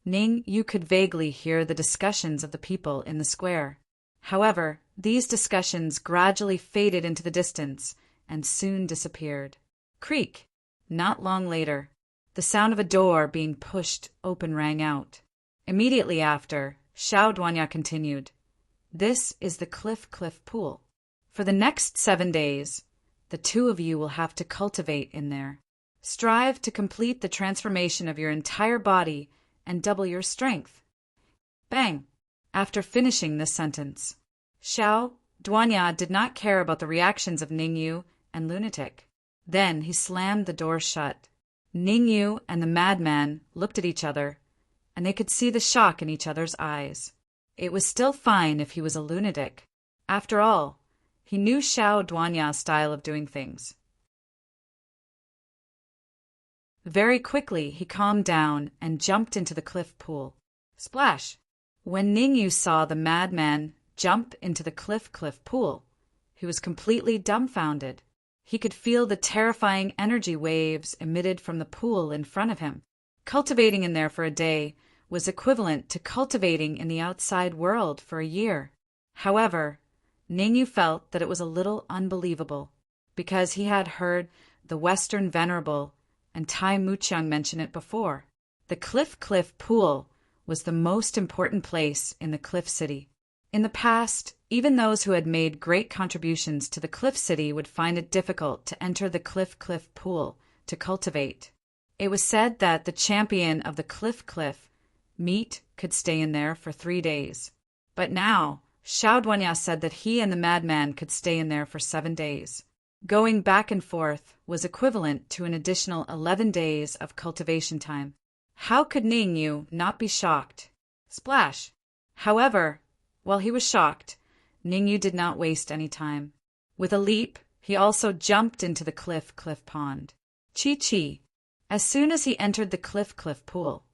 Ningyu could vaguely hear the discussions of the people in the square. However, these discussions gradually faded into the distance and soon disappeared. Creak! Not long later, the sound of a door being pushed open rang out. Immediately after, Xiao Duanya continued, "This is the Cliff Pool. For the next 7 days, the 2 of you will have to cultivate in there. Strive to complete the transformation of your entire body and double your strength." Bang! After finishing this sentence, Xiao Duanya did not care about the reactions of Ningyu and Lunatic. Then he slammed the door shut. Ningyu and the Madman looked at each other, and they could see the shock in each other's eyes. It was still fine if he was a lunatic. After all, he knew Xiao Duanya's style of doing things. Very quickly he calmed down and jumped into the cliff pool. Splash! When Ningyu saw the Madman jump into the cliff pool, he was completely dumbfounded. He could feel the terrifying energy waves emitted from the pool in front of him. Cultivating in there for a day was equivalent to cultivating in the outside world for a year. However, Ningyu felt that it was a little unbelievable, because he had heard the Western Venerable and Tai Muqiang mention it before. The cliff pool was the most important place in the Cliff City. In the past, even those who had made great contributions to the Cliff City would find it difficult to enter the cliff pool to cultivate. It was said that the champion of the cliff meet could stay in there for 3 days. But now, Xiao Duanya said that he and the Madman could stay in there for 7 days. Going back and forth was equivalent to an additional 11 days of cultivation time. How could Ningyu not be shocked? Splash! However, while he was shocked, Ningyu did not waste any time. With a leap, he also jumped into the cliff pond. Chi. As soon as he entered the cliff pool,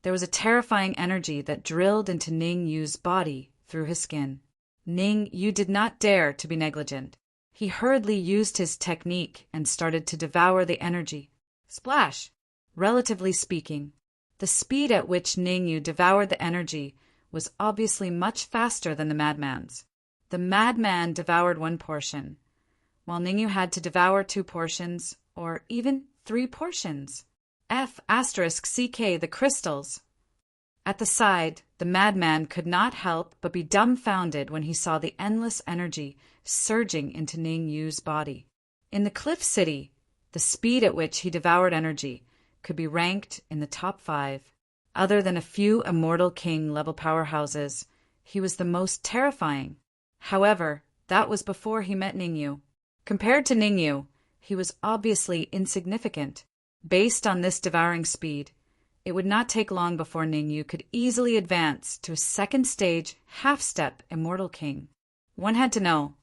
there was a terrifying energy that drilled into Ningyu's body through his skin. Ningyu did not dare to be negligent. He hurriedly used his technique and started to devour the energy. Splash! Relatively speaking, the speed at which Ningyu devoured the energy was obviously much faster than the Madman's. The Madman devoured 1 portion, while Ningyu had to devour 2 portions, or even 3 portions. F***CK, the crystals. At the side, the Madman could not help but be dumbfounded when he saw the endless energy surging into Ningyu's body. In the Cliff City, the speed at which he devoured energy could be ranked in the top 5. Other than a few Immortal King-level powerhouses, he was the most terrifying. However, that was before he met Ningyu. Compared to Ningyu, he was obviously insignificant. Based on this devouring speed, it would not take long before Ningyu could easily advance to a 2nd stage half-step Immortal King. One had to know,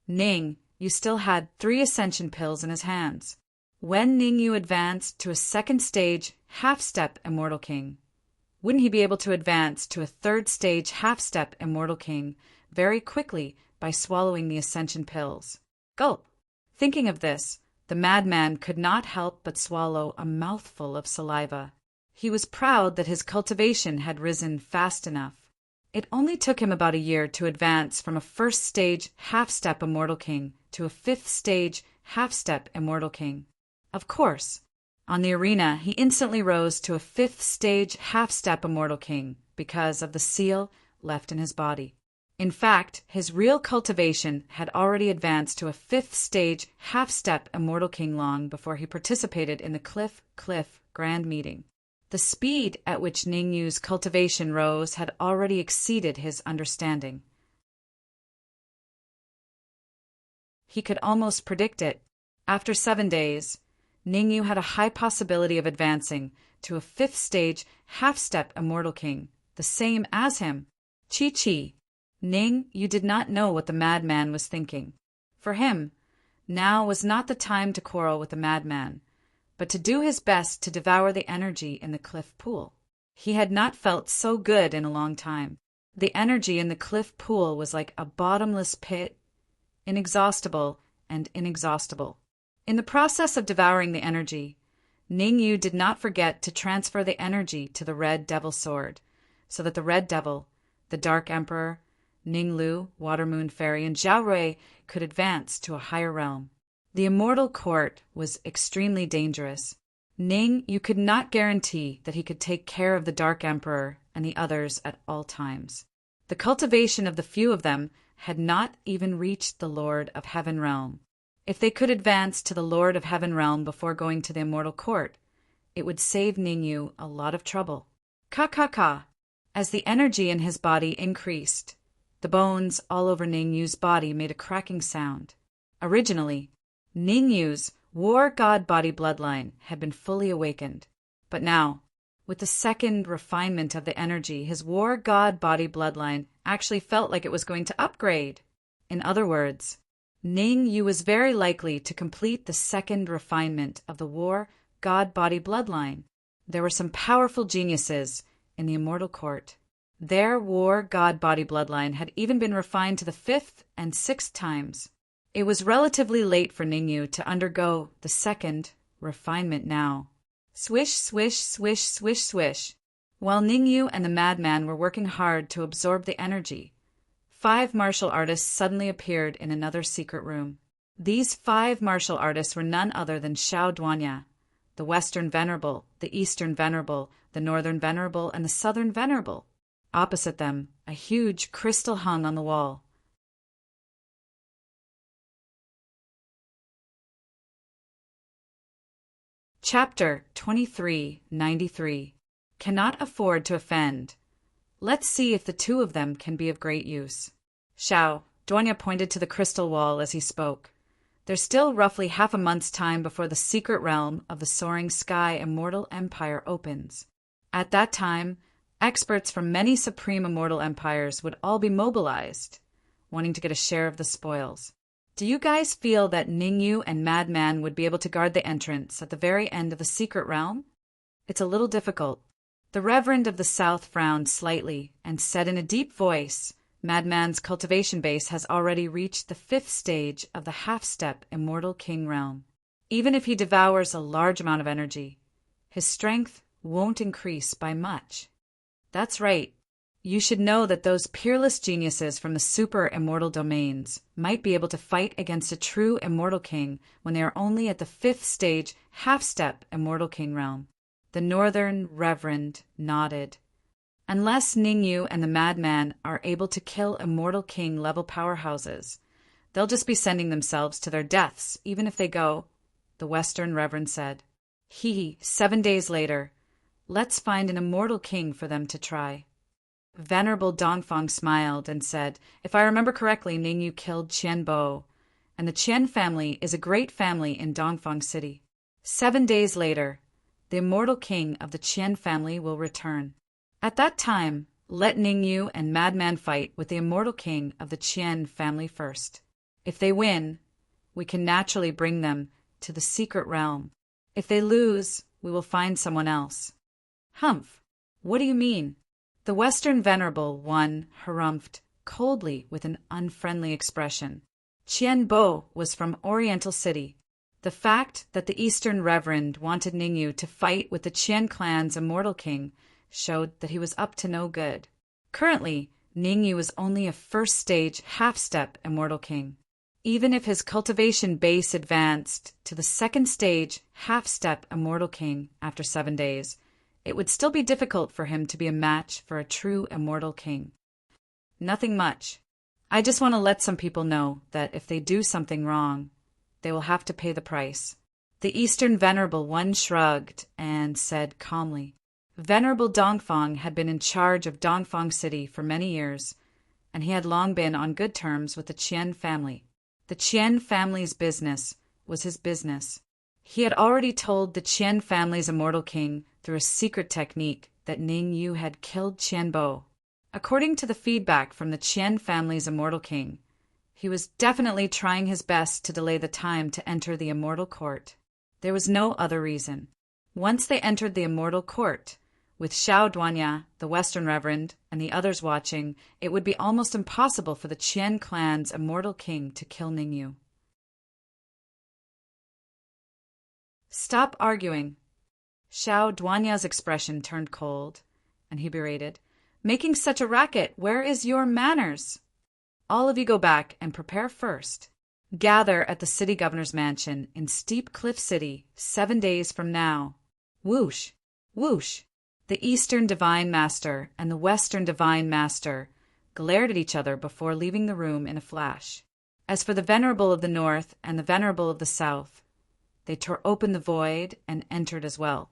Ningyu still had 3 ascension pills in his hands. When Ningyu advanced to a 2nd stage half-step Immortal King, Wouldn't he be able to advance to a third-stage half-step immortal king very quickly by swallowing the ascension pills? Gulp! Thinking of this, the madman could not help but swallow a mouthful of saliva. He was proud that his cultivation had risen fast enough. It only took him about a year to advance from a first-stage half-step immortal king to a fifth-stage half-step immortal king. Of course, on the arena he instantly rose to a fifth-stage half-step immortal king because of the seal left in his body. In fact, his real cultivation had already advanced to a fifth-stage half-step immortal king long before he participated in the Cliff Grand Meeting. The speed at which Ningyu's cultivation rose had already exceeded his understanding. He could almost predict it. After 7 days, Ningyu had a high possibility of advancing to a fifth-stage half-step immortal king, the same as him. Chi. Ning, you did not know what the madman was thinking. For him, now was not the time to quarrel with the madman, but to do his best to devour the energy in the cliff pool. He had not felt so good in a long time. The energy in the cliff pool was like a bottomless pit, inexhaustible and inexhaustible. In the process of devouring the energy, Ningyu did not forget to transfer the energy to the Red Devil Sword, so that the Red Devil, the Dark Emperor, Ninglu, Water Moon Fairy, and Zhao Rui could advance to a higher realm. The immortal court was extremely dangerous. Ning, you could not guarantee that he could take care of the Dark Emperor and the others at all times. The cultivation of the few of them had not even reached the Lord of Heaven Realm. If they could advance to the Lord of Heaven Realm before going to the immortal court, it would save Ningyu a lot of trouble. Ka. As the energy in his body increased, the bones all over Ningyu's body made a cracking sound. Originally, Ningyu's war god body bloodline had been fully awakened, but now, with the second refinement of the energy, his war god body bloodline actually felt like it was going to upgrade. In other words, Ningyu was very likely to complete the second refinement of the war god body bloodline. There were some powerful geniuses in the immortal court. Their war god body bloodline had even been refined to the 5th and 6th times. It was relatively late for Ningyu to undergo the second refinement now. Swish, swish, swish, swish, swish. While Ningyu and the madman were working hard to absorb the energy, 5 martial artists suddenly appeared in another secret room. These 5 martial artists were none other than Xiao Duanya, the Western Venerable, the Eastern Venerable, the Northern Venerable, and the Southern Venerable. Opposite them, a huge crystal hung on the wall. Chapter 2393. Cannot afford to offend. Let's see if the 2 of them can be of great use. Xiao Duanya pointed to the crystal wall as he spoke. There's still roughly half a month's time before the secret realm of the Soaring Sky Immortal Empire opens. At that time, experts from many supreme immortal empires would all be mobilized, wanting to get a share of the spoils. Do you guys feel that Ningyu and Madman would be able to guard the entrance at the very end of the secret realm? It's a little difficult. The Reverend of the South frowned slightly and said in a deep voice, Madman's cultivation base has already reached the 5th stage of the half-step immortal king realm. Even if he devours a large amount of energy, his strength won't increase by much. That's right. You should know that those peerless geniuses from the super immortal domains might be able to fight against a true immortal king when they are only at the 5th stage half-step immortal king realm. The Northern Reverend nodded. Unless Ningyu and the madman are able to kill immortal king level powerhouses, they'll just be sending themselves to their deaths, even if they go, the Western Reverend said. 7 days later. Let's find an immortal king for them to try. Venerable Dongfang smiled and said, if I remember correctly, Ningyu killed Qian Bo, and the Qian family is a great family in Dongfang City. 7 days later, the immortal king of the Qian family will return. At that time, let Ningyu and Madman fight with the immortal king of the Qian family first. If they win, we can naturally bring them to the secret realm. If they lose, we will find someone else. Humph! What do you mean? The Western Venerable One harumphed coldly with an unfriendly expression. Qian Bo was from Oriental City. The fact that the Eastern Reverend wanted Ningyu to fight with the Qian clan's immortal king showed that he was up to no good. Currently, Ningyu was only a first-stage half-step immortal king. Even if his cultivation base advanced to the second-stage half-step immortal king after 7 days, it would still be difficult for him to be a match for a true immortal king. Nothing much. I just want to let some people know that if they do something wrong, they will have to pay the price. The Eastern Venerable One shrugged and said calmly. Venerable Dongfang had been in charge of Dongfang City for many years, and he had long been on good terms with the Qian family. The Qian family's business was his business. He had already told the Qian family's immortal king through a secret technique that Ningyu had killed Qian Bo. According to the feedback from the Qian family's immortal king, he was definitely trying his best to delay the time to enter the immortal court. There was no other reason. Once they entered the immortal court, with Xiao Duanya, the Western Reverend, and the others watching, it would be almost impossible for the Qian clan's immortal king to kill Ningyu. Stop arguing. Xiao Duanya's expression turned cold, and he berated, Making such a racket, where is your manners? All of you go back and prepare first. Gather at the city governor's mansion in Steep Cliff City 7 days from now. Whoosh, whoosh. The Eastern Divine Master and the Western Divine Master glared at each other before leaving the room in a flash. As for the Venerable of the North and the Venerable of the South, they tore open the void and entered as well.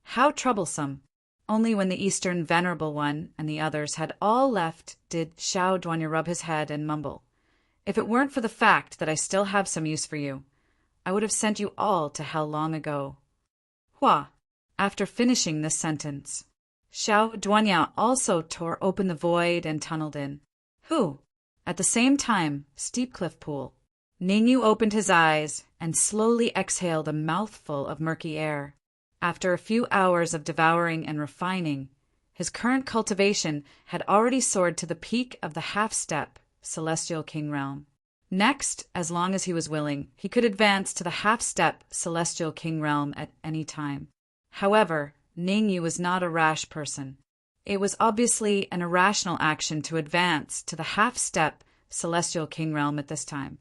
How troublesome! Only when the Eastern Venerable One and the others had all left did Xiao Duanya rub his head and mumble, If it weren't for the fact that I still have some use for you, I would have sent you all to hell long ago. Hua! After finishing this sentence, Xiao Duanya also tore open the void and tunneled in. Who? At the same time, Steep Cliff Pool. Ningyu opened his eyes and slowly exhaled a mouthful of murky air. After a few hours of devouring and refining, his current cultivation had already soared to the peak of the half-step Celestial King realm. Next, as long as he was willing, he could advance to the half-step Celestial King realm at any time. However, Ningyu was not a rash person. It was obviously an irrational action to advance to the half-step Celestial King realm at this time.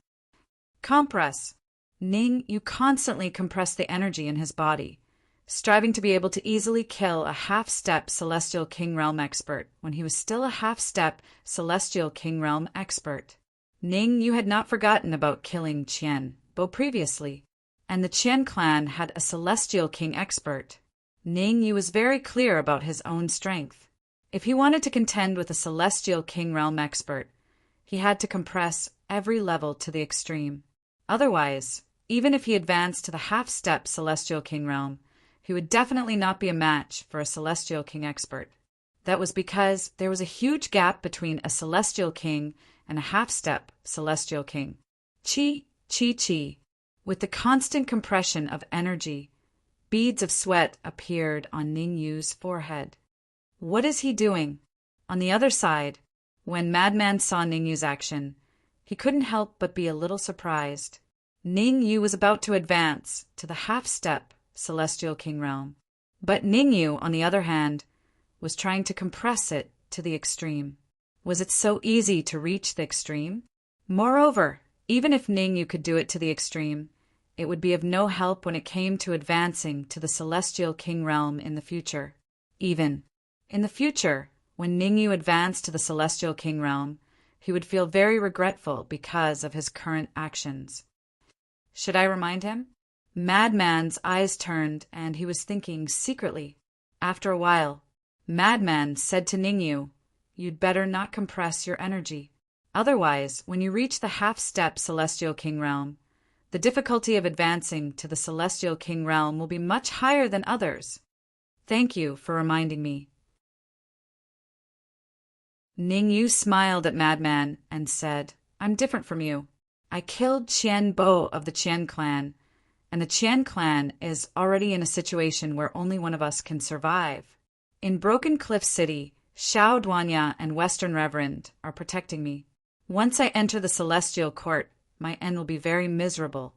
Compress. Ningyu constantly compressed the energy in his body, striving to be able to easily kill a half-step Celestial King realm expert when he was still a half-step Celestial King realm expert. Ningyu had not forgotten about killing Qian Bo previously, and the Qian clan had a Celestial King expert. Ningyu was very clear about his own strength. If he wanted to contend with a Celestial King realm expert, he had to compress every level to the extreme. Otherwise, even if he advanced to the half-step Celestial King realm, he would definitely not be a match for a Celestial King expert. That was because there was a huge gap between a Celestial King and a half-step Celestial King. Chi, chi, chi. With the constant compression of energy, beads of sweat appeared on Ningyu's forehead. What is he doing? On the other side, when Madman saw Ningyu's action, he couldn't help but be a little surprised. Ningyu was about to advance to the half-step Celestial King realm, but Ningyu, on the other hand, was trying to compress it to the extreme. Was it so easy to reach the extreme? Moreover, even if Ningyu could do it to the extreme, it would be of no help when it came to advancing to the Celestial King realm in the future. Even in the future, when Ningyu advanced to the Celestial King realm, he would feel very regretful because of his current actions. Should I remind him? Madman's eyes turned, and he was thinking secretly. After a while, Madman said to Ningyu, You'd better not compress your energy. Otherwise, when you reach the half-step Celestial King realm, the difficulty of advancing to the Celestial King realm will be much higher than others. Thank you for reminding me. Ningyu smiled at Madman and said, I'm different from you. I killed Qian Bo of the Qian clan, and the Qian clan is already in a situation where only one of us can survive. In Broken Cliff City, Shao Duanya and Western Reverend are protecting me. Once I enter the Celestial Court, my end will be very miserable.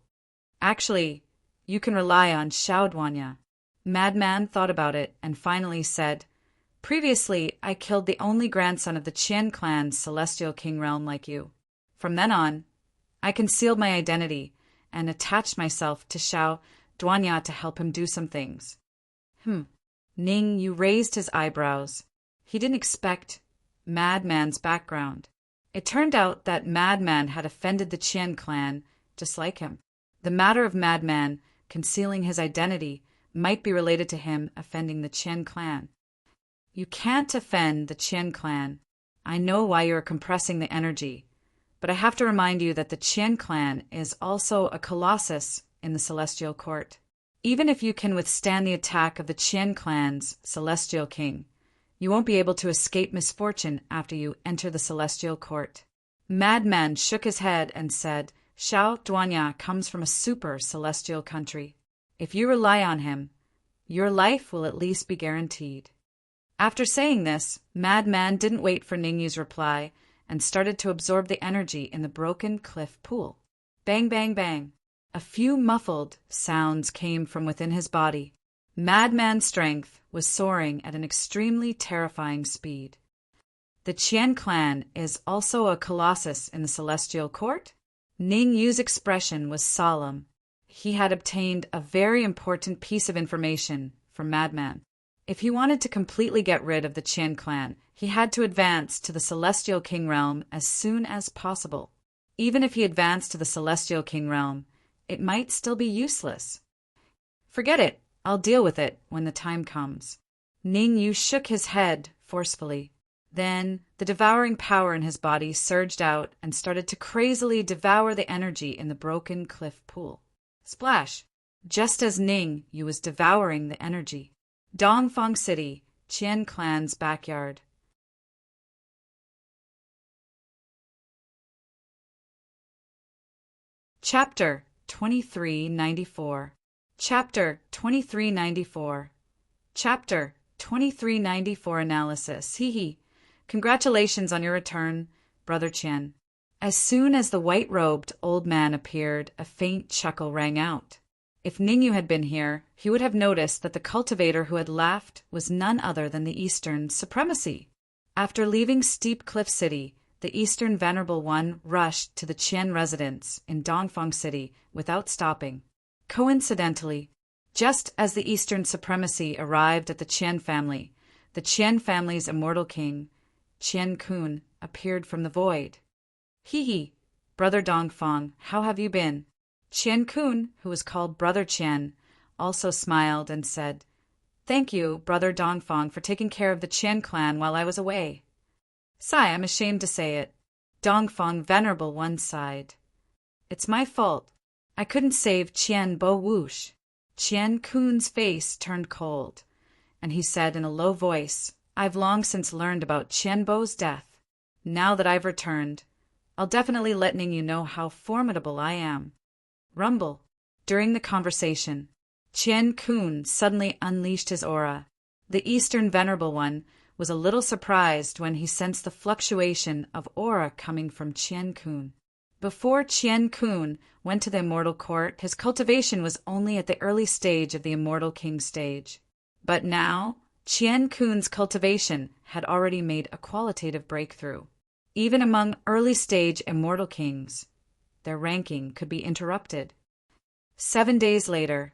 Actually, you can rely on Shao Duanya. Madman thought about it and finally said, "Previously, I killed the only grandson of the Qian clan's Celestial King realm like you. From then on, I concealed my identity and attached myself to Shao Duanya to help him do some things." Ning Yu raised his eyebrows. He didn't expect Madman's background. It turned out that Madman had offended the Qian clan just like him. The matter of Madman concealing his identity might be related to him offending the Qian clan. You can't offend the Qian clan. I know why you are compressing the energy, but I have to remind you that the Qian clan is also a colossus in the Celestial Court. Even if you can withstand the attack of the Qian clan's Celestial King, you won't be able to escape misfortune after you enter the Celestial Court. Madman shook his head and said, "Shao Duanya comes from a super celestial country. If you rely on him, your life will at least be guaranteed." After saying this, Madman didn't wait for Ningyu's reply and started to absorb the energy in the broken cliff pool. Bang, bang, bang. A few muffled sounds came from within his body. Madman's strength was soaring at an extremely terrifying speed. The Qian clan is also a colossus in the Celestial Court? Ning Yu's expression was solemn. He had obtained a very important piece of information from Madman. If he wanted to completely get rid of the Qian clan, he had to advance to the Celestial King realm as soon as possible. Even if he advanced to the Celestial King realm, it might still be useless. "Forget it. I'll deal with it when the time comes." Ning Yu shook his head forcefully. Then the devouring power in his body surged out and started to crazily devour the energy in the broken cliff pool. Splash! Just as Ning Yu was devouring the energy. Dongfang City, Qian clan's backyard. Chapter 2394. Chapter 2394. Chapter 2394 Analysis. Hee. Congratulations on your return, Brother Qian. As soon as the white-robed old man appeared, a faint chuckle rang out. If Ningyu had been here, he would have noticed that the cultivator who had laughed was none other than the Eastern Supremacy. After leaving Steep Cliff City, the Eastern Venerable One rushed to the Qian residence in Dongfang City without stopping. Coincidentally, just as the Eastern Supremacy arrived at the Qian family, the Qian family's immortal king, Qian Kun, appeared from the void. "Hee, Brother Dongfang, how have you been?" Qian Kun, who was called Brother Qian, also smiled and said, "Thank you, Brother Dongfang, for taking care of the Qian clan while I was away." "Sigh, I'm ashamed to say it." Dongfang Venerable One sighed. "It's my fault. I couldn't save Qian Bo Wush." Qian Kun's face turned cold, and he said in a low voice, "I've long since learned about Qian Bo's death. Now that I've returned, I'll definitely let Ningyu know how formidable I am." Rumble. During the conversation, Qian Kun suddenly unleashed his aura. The Eastern Venerable One was a little surprised when he sensed the fluctuation of aura coming from Qian Kun. Before Qian Kun went to the Immortal Court, his cultivation was only at the early stage of the Immortal King stage. But now, Qian Kun's cultivation had already made a qualitative breakthrough. Even among early-stage Immortal Kings, their ranking could be interrupted. 7 days later,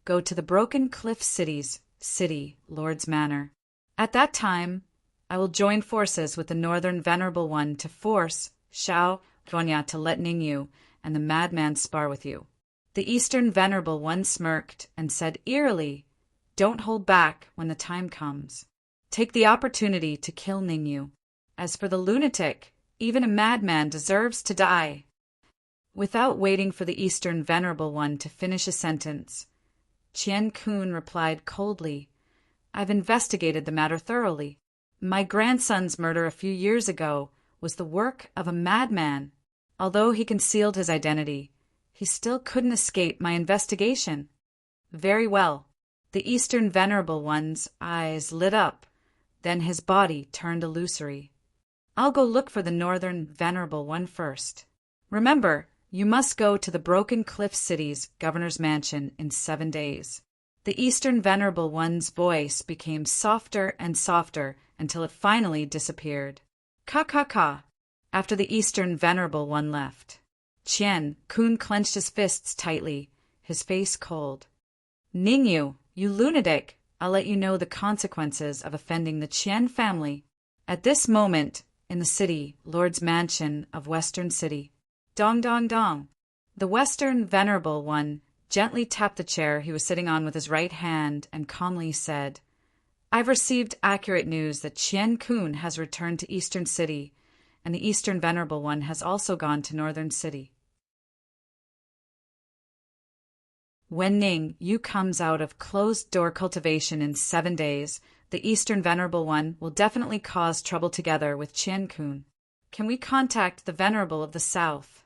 go to the Broken Cliff City's Lord's Manor. At that time, I will join forces with the Northern Venerable One to force Shao Duanya to let Ningyu and the madman spar with you. The Eastern Venerable One smirked and said eerily, "Don't hold back when the time comes. Take the opportunity to kill Ningyu. As for the lunatic, even a madman deserves to die." Without waiting for the Eastern Venerable One to finish a sentence, Qian Kun replied coldly, "I've investigated the matter thoroughly. My grandson's murder a few years ago was the work of a madman. Although he concealed his identity, he still couldn't escape my investigation." "Very well." The Eastern Venerable One's eyes lit up Then his body turned illusory. I'll go look for the Northern Venerable One first. Remember, you must go to the Broken Cliff City's governor's mansion in 7 days. The Eastern Venerable One's voice became softer and softer until it finally disappeared. Ka ka ka. After the Eastern Venerable One left, Kun clenched his fists tightly, his face cold. Ningyu, you lunatic! I'll let you know the consequences of offending the Qian family. At this moment, in the city, Lord's mansion of Western City. Dong dong dong. The Western Venerable One gently tapped the chair he was sitting on with his right hand and calmly said, I've received accurate news that Kun has returned to Eastern City, and the Eastern Venerable One has also gone to Northern City. When Yu comes out of closed-door cultivation in 7 days, the Eastern Venerable One will definitely cause trouble together with Kun. Can we contact the Venerable of the South?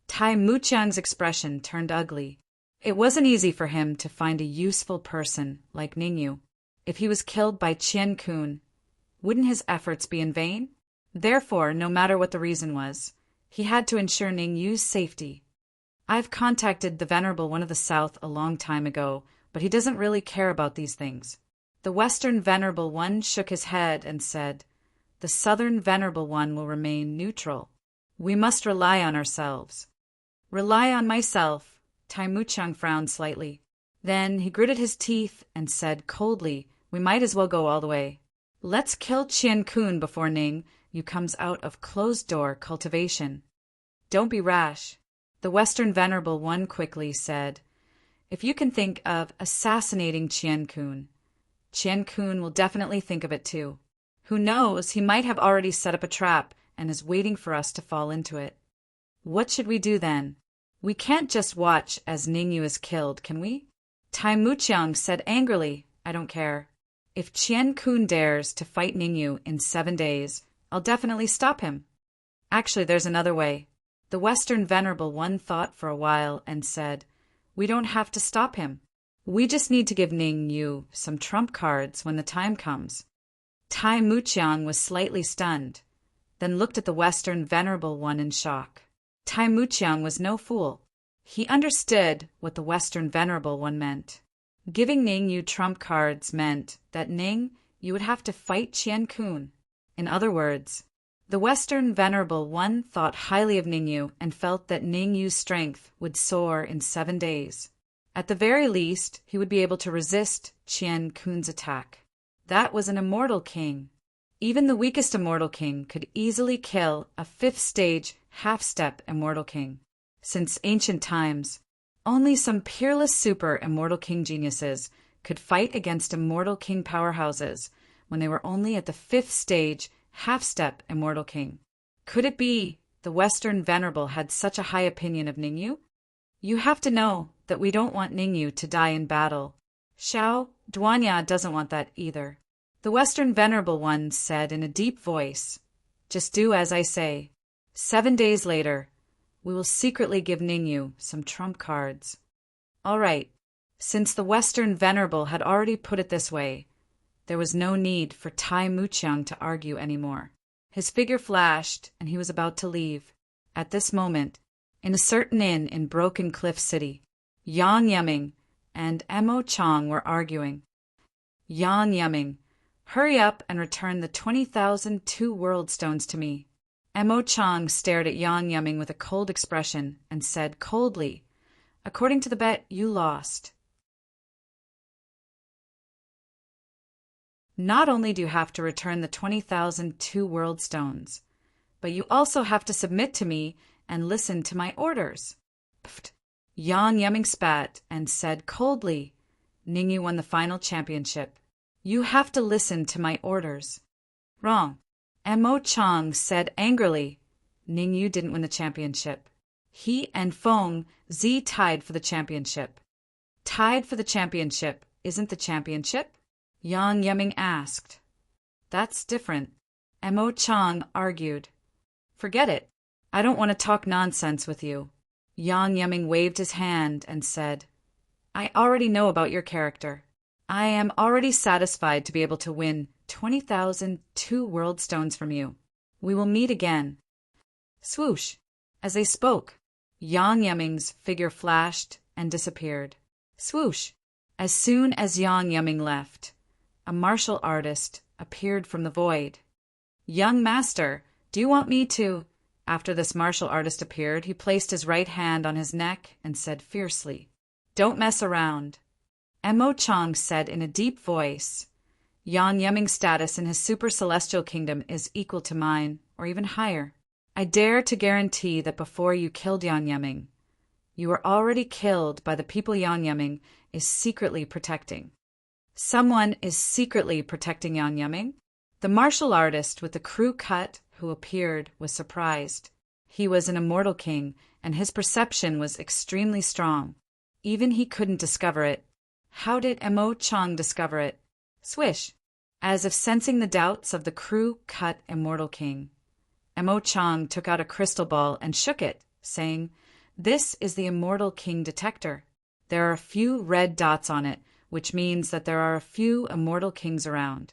Tai Muqiang's expression turned ugly. It wasn't easy for him to find a useful person like Ningyu. If he was killed by Kun, wouldn't his efforts be in vain? Therefore, no matter what the reason was, he had to ensure Ningyu's safety. I've contacted the Venerable One of the South a long time ago, but he doesn't really care about these things. The Western Venerable One shook his head and said, The Southern Venerable One will remain neutral. We must rely on ourselves. Rely on myself, Tai Muqiang frowned slightly. Then he gritted his teeth and said coldly, We might as well go all the way. Let's kill Kun before Yu comes out of closed-door cultivation. Don't be rash. The Western Venerable One quickly said, If you can think of assassinating Kun will definitely think of it too. Who knows, he might have already set up a trap and is waiting for us to fall into it. What should we do then? We can't just watch as Ningyu is killed, can we? Tai Muqiang said angrily, I don't care. If Kun dares to fight Ningyu in 7 days, I'll definitely stop him. Actually, there's another way. The Western Venerable One thought for a while and said, We don't have to stop him. We just need to give Ningyu some trump cards when the time comes. Tai Muqiang was slightly stunned, then looked at the Western Venerable One in shock. Tai Muqiang was no fool. He understood what the Western Venerable One meant. Giving Ningyu trump cards meant that you would have to fight Kun. In other words, the Western Venerable One thought highly of Ningyu and felt that Ningyu's strength would soar in 7 days. At the very least, he would be able to resist Kun's attack. That was an immortal king. Even the weakest immortal king could easily kill a 5th-stage, half-step immortal king. Since ancient times, only some peerless super immortal king geniuses could fight against immortal king powerhouses when they were only at the 5th stage, half-step immortal king. Could it be the Western Venerable had such a high opinion of Ningyu? You have to know that we don't want Ningyu to die in battle. Xiao Duanya doesn't want that either. The Western Venerable One said in a deep voice, Just do as I say. 7 days later, we will secretly give Ningyu some trump cards. All right. Since the Western Venerable had already put it this way, there was no need for Tai Muqiang to argue anymore. His figure flashed, and he was about to leave. At this moment, in a certain inn in Broken Cliff City, Yang Yiming and Mo Chang were arguing. Yang Yiming, hurry up and return the 20,000 two-world stones to me. Mo Chang stared at Yang Yiming with a cold expression and said coldly, According to the bet, you lost. Not only do you have to return the 20,000 two-world stones, but you also have to submit to me and listen to my orders. Pfft. Yang Yiming spat and said coldly, Ningyu won the final championship. You have to listen to my orders. Wrong. Mo Chang said angrily, Ningyu didn't win the championship. He and Feng Zi tied for the championship. Tied for the championship isn't the championship? Yang Yiming asked. That's different. Mo Chang argued. Forget it. I don't want to talk nonsense with you. Yang Yiming waved his hand and said, I already know about your character. I am already satisfied to be able to win 20,002 world stones from you. We will meet again. Swoosh! As they spoke, Yang Yiming's figure flashed and disappeared. Swoosh! As soon as Yang Yiming left, a martial artist appeared from the void. Young master, do you want me to? After this martial artist appeared, he placed his right hand on his neck and said fiercely, Don't mess around. Mo Chang said in a deep voice, Yang Yiming's status in his super celestial kingdom is equal to mine, or even higher. I dare to guarantee that before you killed Yang Yiming, you were already killed by the people Yang Yiming is secretly protecting. Someone is secretly protecting Yang Yiming? The martial artist with the crew cut who appeared was surprised. He was an immortal king, and his perception was extremely strong. Even he couldn't discover it. How did Mo Chang discover it? Swish! As if sensing the doubts of the crew cut immortal king, Mo Chang took out a crystal ball and shook it, saying, This is the immortal king detector. There are a few red dots on it, which means that there are a few immortal kings around.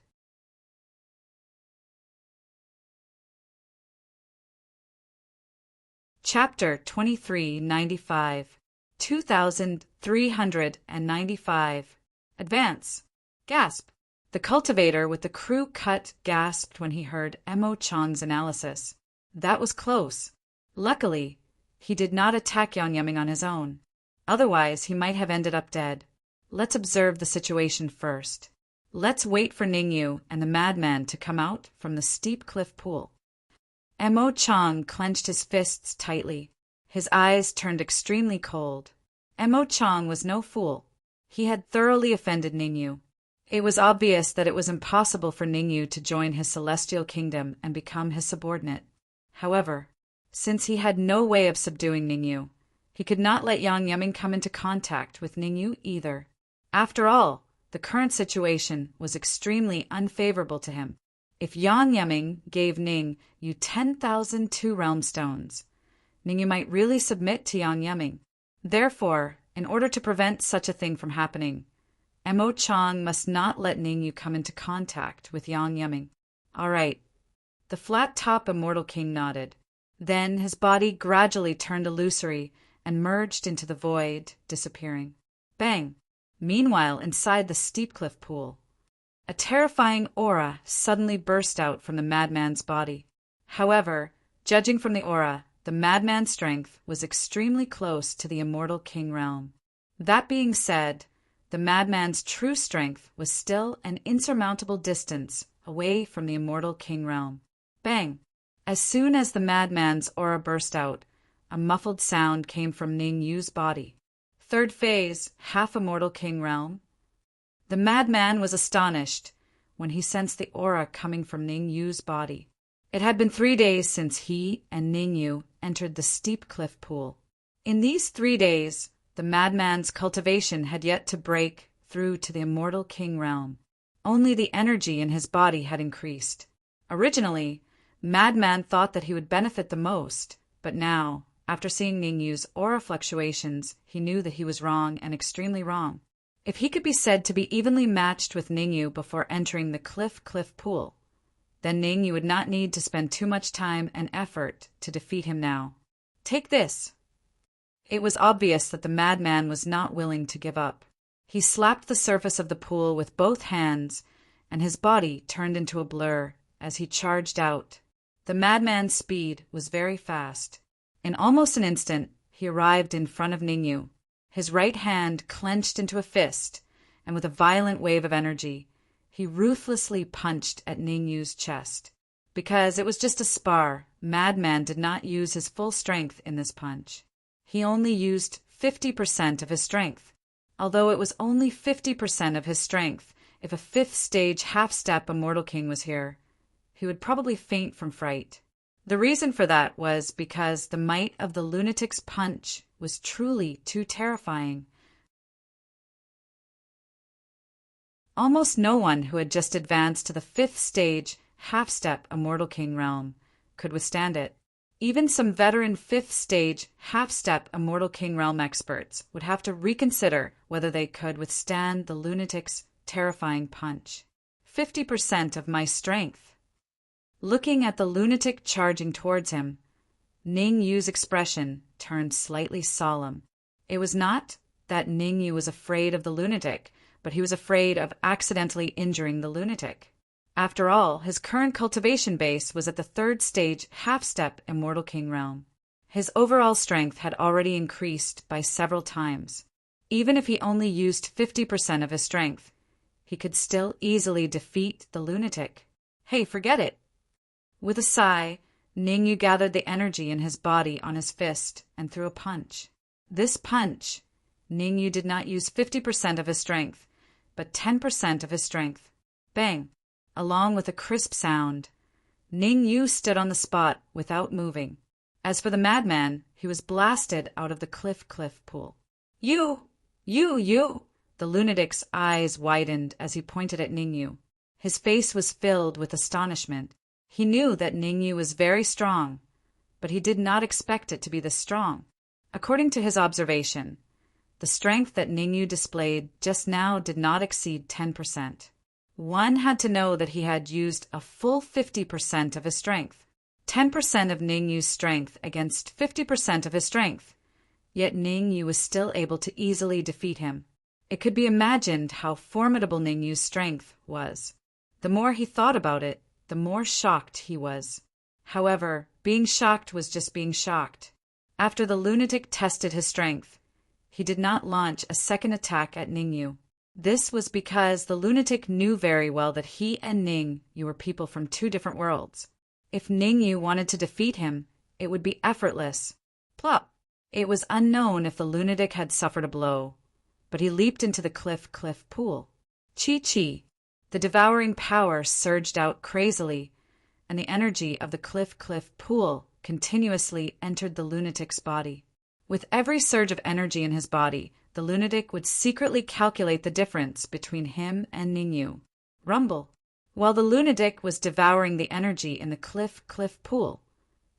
Chapter 2395, 2395. Advance. Gasp. The cultivator with the crew cut gasped when he heard Mo Chang's analysis. That was close. Luckily, he did not attack Yang Yiming on his own. Otherwise, he might have ended up dead. Let's observe the situation first. Let's wait for Ningyu and the madman to come out from the steep cliff pool. Mo Chang clenched his fists tightly. His eyes turned extremely cold. Mo Chang was no fool. He had thoroughly offended Ningyu. It was obvious that it was impossible for Ningyu to join his celestial kingdom and become his subordinate. However, since he had no way of subduing Ningyu, he could not let Yang Yiming come into contact with Ningyu either. After all, the current situation was extremely unfavorable to him. If Yang Yiming gave Ning Yu 10,002 realm stones, Ningyu might really submit to Yang Yiming. Therefore, in order to prevent such a thing from happening, Mo Chang must not let Ningyu come into contact with Yang Yiming. All right. The flat-top immortal king nodded. Then his body gradually turned illusory and merged into the void, disappearing. Bang! Meanwhile, inside the steep cliff pool, a terrifying aura suddenly burst out from the madman's body. However, judging from the aura, the madman's strength was extremely close to the immortal king realm. That being said, the madman's true strength was still an insurmountable distance away from the immortal king realm. Bang! As soon as the madman's aura burst out, a muffled sound came from Ning Yu's body. Third phase, half immortal king realm. The madman was astonished when he sensed the aura coming from Ning Yu's body. It had been 3 days since he and Ning Yu entered the steep cliff pool. In these 3 days, the madman's cultivation had yet to break through to the immortal king realm. Only the energy in his body had increased. Originally, Madman thought that he would benefit the most, but now, after seeing Ning Yu's aura fluctuations, he knew that he was wrong and extremely wrong. If he could be said to be evenly matched with Ning Yu before entering the cliff pool, then Ning Yu would not need to spend too much time and effort to defeat him now. Take this. It was obvious that the madman was not willing to give up. He slapped the surface of the pool with both hands, and his body turned into a blur as he charged out. The madman's speed was very fast. In almost an instant, he arrived in front of Ning Yu. His right hand clenched into a fist, and with a violent wave of energy, he ruthlessly punched at Ning Yu's chest. Because it was just a spar, Madman did not use his full strength in this punch. He only used 50% of his strength. Although it was only 50% of his strength, if a 5th stage half-step Immortal King was here, he would probably faint from fright. The reason for that was because the might of the lunatic's punch was truly too terrifying. Almost no one who had just advanced to the 5th stage half-step Immortal King realm could withstand it. Even some veteran 5th stage half-step Immortal King realm experts would have to reconsider whether they could withstand the lunatic's terrifying punch. 50% of my strength. Looking at the lunatic charging towards him, Ning Yu's expression turned slightly solemn. It was not that Ning Yu was afraid of the lunatic, but he was afraid of accidentally injuring the lunatic. After all, his current cultivation base was at the 3rd stage half-step Immortal King realm. His overall strength had already increased by several times. Even if he only used 50% of his strength, he could still easily defeat the lunatic. Hey, forget it. With a sigh, Ning Yu gathered the energy in his body on his fist and threw a punch. This punch, Ning Yu did not use 50% of his strength, but 10% of his strength. Bang! Along with a crisp sound, Ning Yu stood on the spot without moving. As for the madman, he was blasted out of the cliff pool. You! The lunatic's eyes widened as he pointed at Ning Yu. His face was filled with astonishment. He knew that Ning Yu was very strong, but he did not expect it to be this strong. According to his observation, the strength that Ning Yu displayed just now did not exceed 10%. One had to know that he had used a full 50% of his strength. 10% of Ning Yu's strength against 50% of his strength. Yet Ning Yu was still able to easily defeat him. It could be imagined how formidable Ning Yu's strength was. The more he thought about it, the more shocked he was. However, being shocked was just being shocked. After the lunatic tested his strength, he did not launch a second attack at Ning Yu. This was because the lunatic knew very well that he and Ning Yu were people from 2 different worlds. If Ning Yu wanted to defeat him, it would be effortless. Plop! It was unknown if the lunatic had suffered a blow, but he leaped into the cliff pool. Chi! The devouring power surged out crazily, and the energy of the cliff pool continuously entered the lunatic's body. With every surge of energy in his body, the lunatic would secretly calculate the difference between him and Ning Yu. Rumble! While the lunatic was devouring the energy in the cliff pool,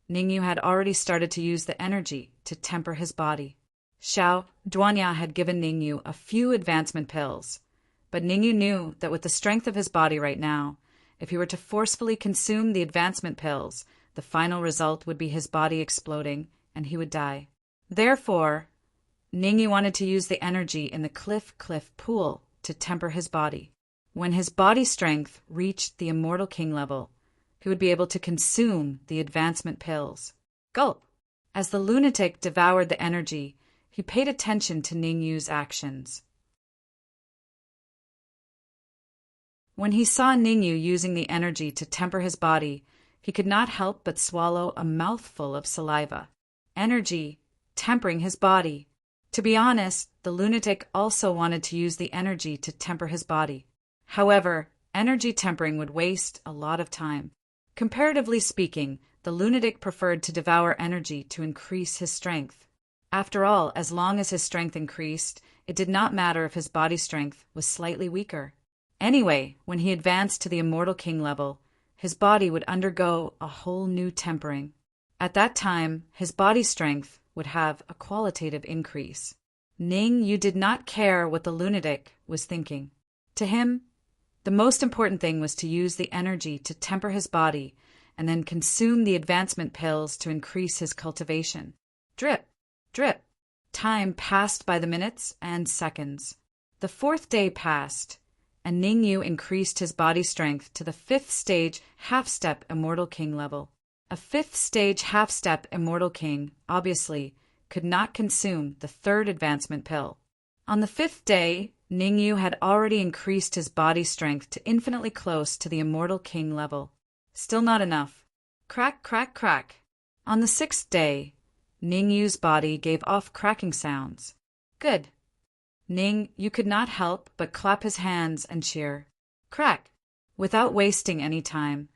Ning Yu had already started to use the energy to temper his body. Xiao Duanya had given Ning Yu a few advancement pills, but Ning Yu knew that with the strength of his body right now, if he were to forcefully consume the advancement pills, the final result would be his body exploding and he would die. Therefore, Ning Yu wanted to use the energy in the cliff pool to temper his body. When his body strength reached the Immortal King level, he would be able to consume the advancement pills. Gulp! As the lunatic devoured the energy, he paid attention to Ning Yu's actions. When he saw Ning Yu using the energy to temper his body, he could not help but swallow a mouthful of saliva. Energy, tempering his body. To be honest, the lunatic also wanted to use the energy to temper his body. However, energy tempering would waste a lot of time. Comparatively speaking, the lunatic preferred to devour energy to increase his strength. After all, as long as his strength increased, it did not matter if his body strength was slightly weaker. Anyway, when he advanced to the Immortal King level, his body would undergo a whole new tempering. At that time, his body strength would have a qualitative increase. Ning Yu did not care what the lunatic was thinking. To him, the most important thing was to use the energy to temper his body and then consume the advancement pills to increase his cultivation. Drip, drip. Time passed by the minutes and seconds. The 4th day passed, and Ning Yu increased his body strength to the 5th stage half-step Immortal King level. A 5th stage half-step Immortal King, obviously, could not consume the 3rd advancement pill. On the 5th day, Ning Yu had already increased his body strength to infinitely close to the Immortal King level. Still not enough. Crack, crack, crack. On the 6th day, Ning Yu's body gave off cracking sounds. Good. Ning Yu could not help but clap his hands and cheer. Crack! Without wasting any time,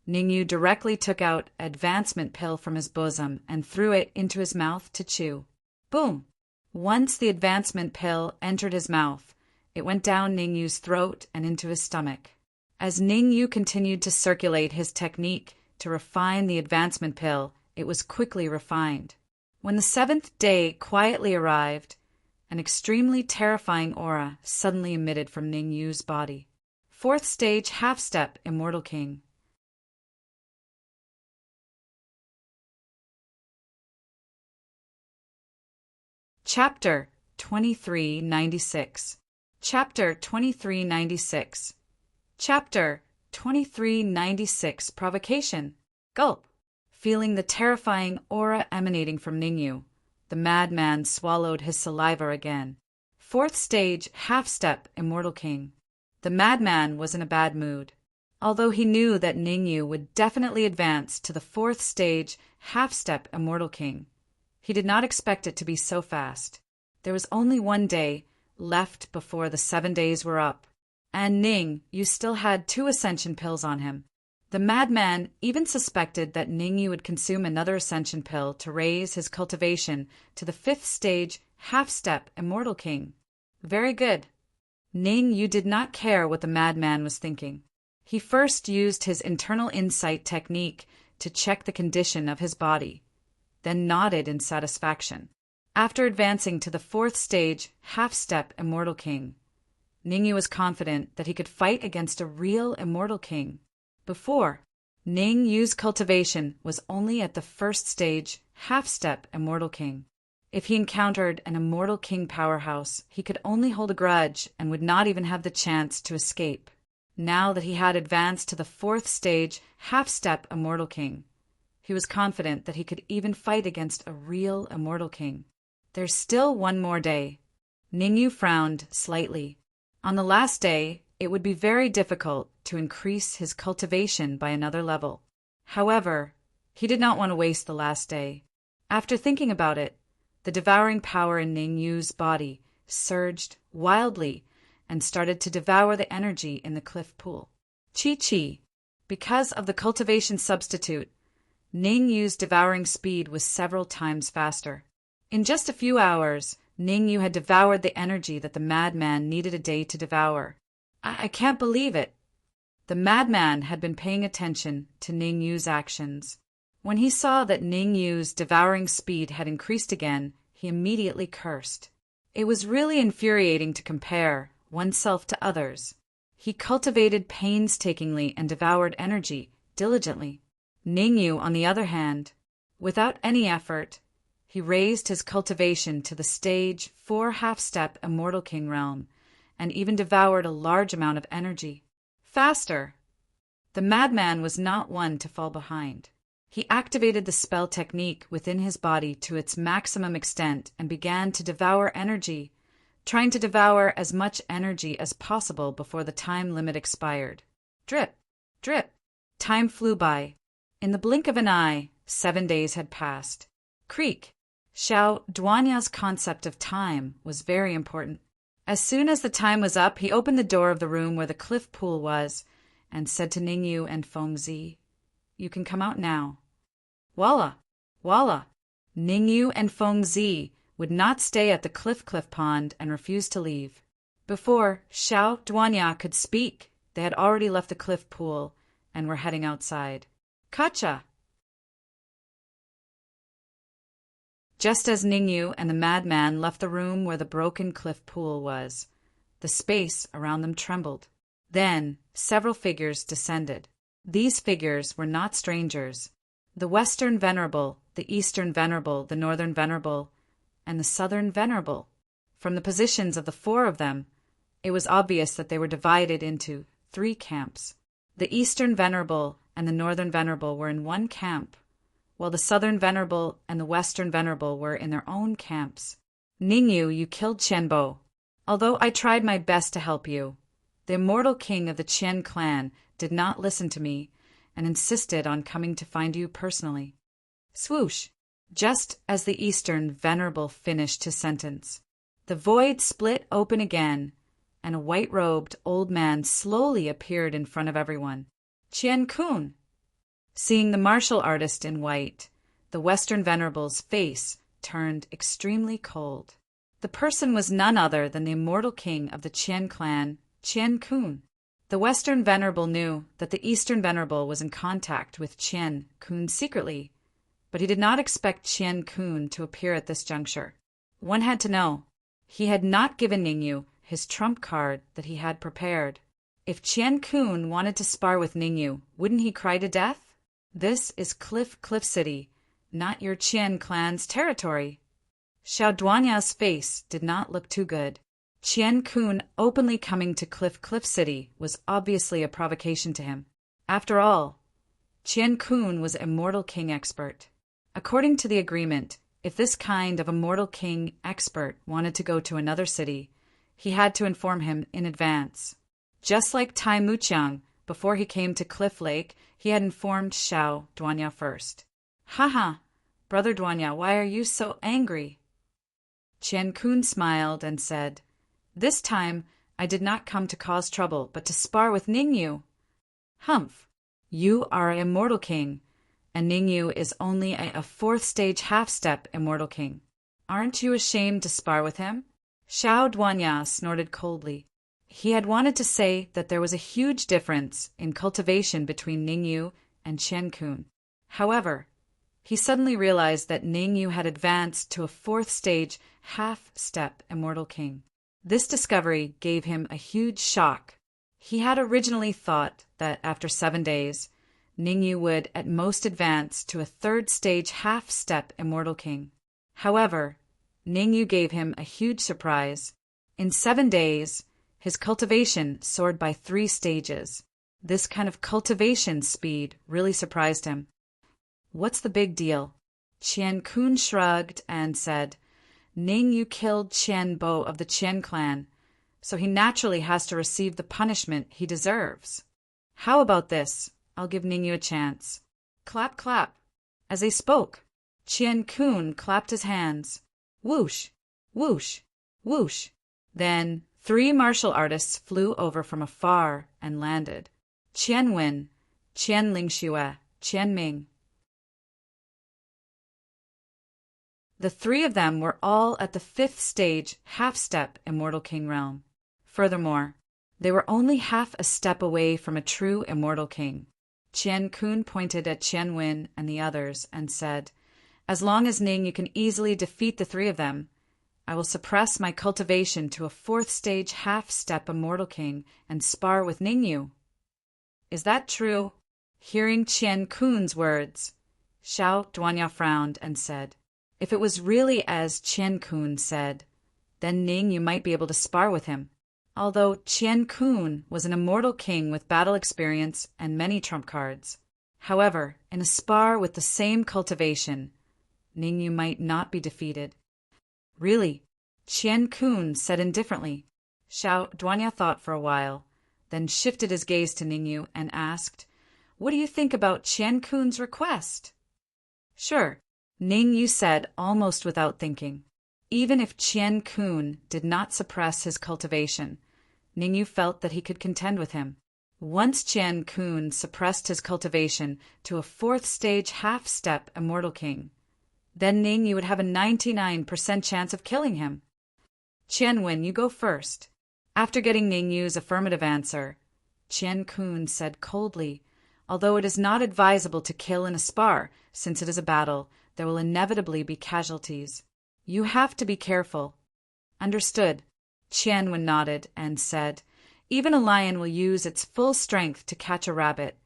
Ning Yu directly took out an advancement pill from his bosom and threw it into his mouth to chew. Boom! Once the advancement pill entered his mouth, it went down Ning Yu's throat and into his stomach. As Ning Yu continued to circulate his technique to refine the advancement pill, it was quickly refined. When the 7th day quietly arrived, an extremely terrifying aura suddenly emitted from Ning Yu's body. Fourth stage half-step Immortal King. Chapter 2396. Chapter 2396. Chapter 2396. Provocation. Gulp. Feeling the terrifying aura emanating from Ningyu, the madman swallowed his saliva again. Fourth stage half-step Immortal King. The madman was in a bad mood. Although he knew that Ningyu would definitely advance to the fourth stage half-step Immortal King, he did not expect it to be so fast. There was only one day left before the 7 days were up, and Ningyu still had 2 ascension pills on him. The madman even suspected that Ningyu would consume another ascension pill to raise his cultivation to the 5th stage half-step Immortal King. Very good. Ningyu did not care what the madman was thinking. He first used his internal insight technique to check the condition of his body, then nodded in satisfaction. After advancing to the 4th stage half-step Immortal King, Ningyu was confident that he could fight against a real Immortal King. Before, Ningyu's cultivation was only at the 1st stage half-step Immortal King. If he encountered an Immortal King powerhouse, he could only hold a grudge and would not even have the chance to escape. Now that he had advanced to the 4th stage half-step Immortal King, he was confident that he could even fight against a real Immortal King. There's still one more day. Ningyu frowned slightly. On the last day, it would be very difficult to increase his cultivation by another level. However, he did not want to waste the last day. After thinking about it, the devouring power in Ningyu's body surged wildly and started to devour the energy in the cliff pool. Chi. Because of the cultivation substitute, Ningyu's devouring speed was several times faster. In just a few hours, Ningyu had devoured the energy that the madman needed a day to devour. I can't believe it. The madman had been paying attention to Ningyu's actions. When he saw that Ningyu's devouring speed had increased again, he immediately cursed. It was really infuriating to compare oneself to others. He cultivated painstakingly and devoured energy diligently. Ningyu, on the other hand, without any effort, he raised his cultivation to the stage 4 half-step Immortal King realm, and even devoured a large amount of energy. Faster! The madman was not one to fall behind. He activated the spell technique within his body to its maximum extent and began to devour energy, trying to devour as much energy as possible before the time limit expired. Drip! Drip! Time flew by. In the blink of an eye, 7 days had passed. Creak! Xiao Duanya's concept of time was very important. As soon as the time was up, he opened the door of the room where the cliff pool was and said to Ningyu and Fengzi, "You can come out now." Walla! Walla! Ningyu and Fengzi would not stay at the cliff pond and refused to leave. Before Xiao Duanya could speak, they had already left the cliff pool and were heading outside. Kacha! Just as Ningyu and the madman left the room where the broken cliff pool was, the space around them trembled. Then several figures descended. These figures were not strangers. The Western Venerable, the Eastern Venerable, the Northern Venerable, and the Southern Venerable. From the positions of the 4 of them, it was obvious that they were divided into 3 camps. The Eastern Venerable and the Northern Venerable were in one camp, while the Southern Venerable and the Western Venerable were in their own camps. Ningyu, you killed Qianbo. Although I tried my best to help you, the immortal king of the Qian clan did not listen to me and insisted on coming to find you personally. Swoosh! Just as the Eastern Venerable finished his sentence, the void split open again, and a white-robed old man slowly appeared in front of everyone. Qian Kun! Seeing the martial artist in white, the Western Venerable's face turned extremely cold. The person was none other than the immortal king of the Qian clan, Qian Kun. The Western Venerable knew that the Eastern Venerable was in contact with Qian Kun secretly, but he did not expect Qian Kun to appear at this juncture. One had to know. He had not given Ningyu his trump card that he had prepared. If Qian Kun wanted to spar with Ningyu, wouldn't he cry to death? This is Cliff City, not your Qian clan's territory. Xiao Duanya's face did not look too good. Qian Kun openly coming to Cliff City was obviously a provocation to him. After all, Qian Kun was Immortal King expert. According to the agreement, if this kind of Immortal King expert wanted to go to another city, he had to inform him in advance. Just like Tai Muqiang, before he came to Cliff Lake, he had informed Xiao Duanya first. Haha, Brother Duanya, why are you so angry? Qian Kun smiled and said, This time I did not come to cause trouble, but to spar with Ningyu. Humph, you are an Immortal King, and Ningyu is only a fourth stage half-step Immortal King. Aren't you ashamed to spar with him? Xiao Duanya snorted coldly. He had wanted to say that there was a huge difference in cultivation between Ningyu and Qian Kun. However, he suddenly realized that Ningyu had advanced to a fourth stage half-step Immortal King. This discovery gave him a huge shock. He had originally thought that after 7 days, Ningyu would at most advance to a third stage half-step Immortal King. However, Ningyu gave him a huge surprise. In 7 days, his cultivation soared by 3 stages. This kind of cultivation speed really surprised him. What's the big deal? Qian Kun shrugged and said, Ningyu killed Qian Bo of the Qian clan, so he naturally has to receive the punishment he deserves. How about this? I'll give Ningyu a chance. Clap, clap. As they spoke, Qian Kun clapped his hands. Whoosh, whoosh, whoosh. Then 3 martial artists flew over from afar and landed. Qian Wen, Qian Lingxue, Qian Ming. The 3 of them were all at the 5th stage half-step Immortal King realm. Furthermore, they were only half a step away from a true Immortal King. Qian Kun pointed at Qian Wen and the others and said, As long as Ningyu can easily defeat the 3 of them, I will suppress my cultivation to a 4th stage half-step Immortal King and spar with Ningyu. Is that true? Hearing Qian Kun's words, Xiao Duanya frowned and said, If it was really as Qian Kun said, then Ningyu might be able to spar with him. Although Qian Kun was an Immortal King with battle experience and many trump cards. However, in a spar with the same cultivation, Ningyu might not be defeated. Really? Qian Kun said indifferently. Xiao Duanya thought for a while, then shifted his gaze to Ningyu and asked, What do you think about Qian Kun's request? Sure, Ningyu said almost without thinking. Even if Qian Kun did not suppress his cultivation, Ningyu felt that he could contend with him. Once Qian Kun suppressed his cultivation to a 4th stage half-step Immortal King, then Ningyu would have a 99% chance of killing him. Qian Wen, you go first. After getting Ningyu's affirmative answer, Qian Kun said coldly, Although it is not advisable to kill in a spar, since it is a battle, there will inevitably be casualties. You have to be careful. Understood. Qian Wen nodded and said, Even a lion will use its full strength to catch a rabbit,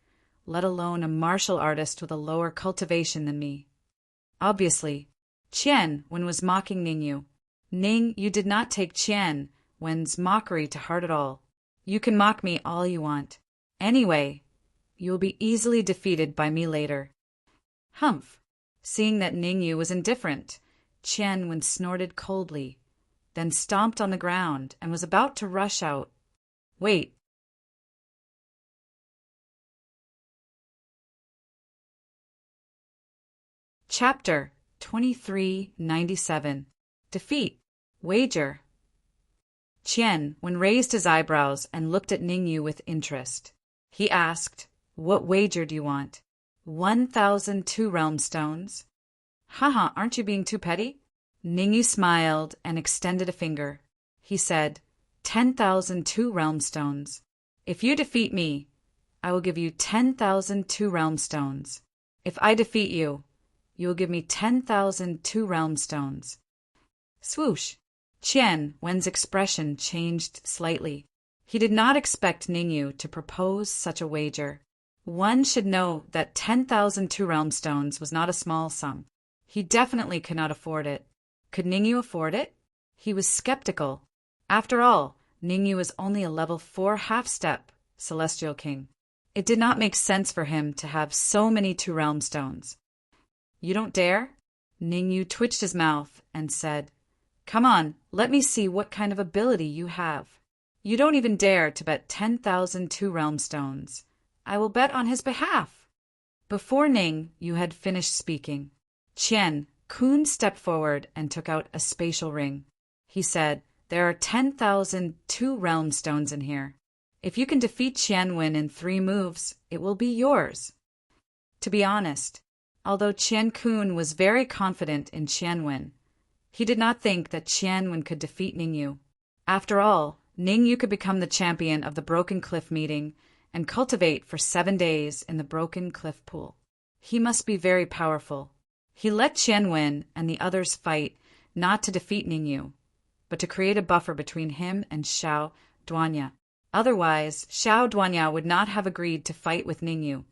let alone a martial artist with a lower cultivation than me. Obviously, Qian Wen was mocking Ningyu. Ning, you did not take Qian Wen's mockery to heart at all. You can mock me all you want. Anyway, you will be easily defeated by me later. Humph. Seeing that Ningyu was indifferent, Qian Wen snorted coldly, then stomped on the ground and was about to rush out. Wait. Chapter 2397. Defeat. Wager. Qian Wen raised his eyebrows and looked at Ningyu with interest. He asked, What wager do you want? 1,002 realm stones? Haha, aren't you being too petty? Ningyu smiled and extended a finger. He said, 10,002 realm stones. If you defeat me, I will give you 10,002 realm stones. If I defeat you, you will give me 10,002 realm stones. Swoosh! Qian Wen's expression changed slightly. He did not expect Ningyu to propose such a wager. One should know that 10,000 two-realm stones was not a small sum. He definitely could not afford it. Could Ningyu afford it? He was skeptical. After all, Ningyu was only a level 4 half-step celestial king. It did not make sense for him to have so many two-realm stones. You don't dare? Ningyu twitched his mouth and said, Come on, let me see what kind of ability you have. You don't even dare to bet 10,000 two-realm stones. I will bet on his behalf. Before Ningyu had finished speaking, Kun stepped forward and took out a spatial ring. He said, There are 10,000 two-realm stones in here. If you can defeat Qianwen in 3 moves, it will be yours. To be honest, although Kun was very confident in Qianwen, he did not think that Qianwen could defeat Ningyu. After all, Ningyu could become the champion of the Broken Cliff meeting and cultivate for 7 days in the Broken Cliff pool. He must be very powerful. He let Qianwen and the others fight not to defeat Ningyu, but to create a buffer between him and Xiao Duanya. Otherwise, Xiao Duanya would not have agreed to fight with Ningyu.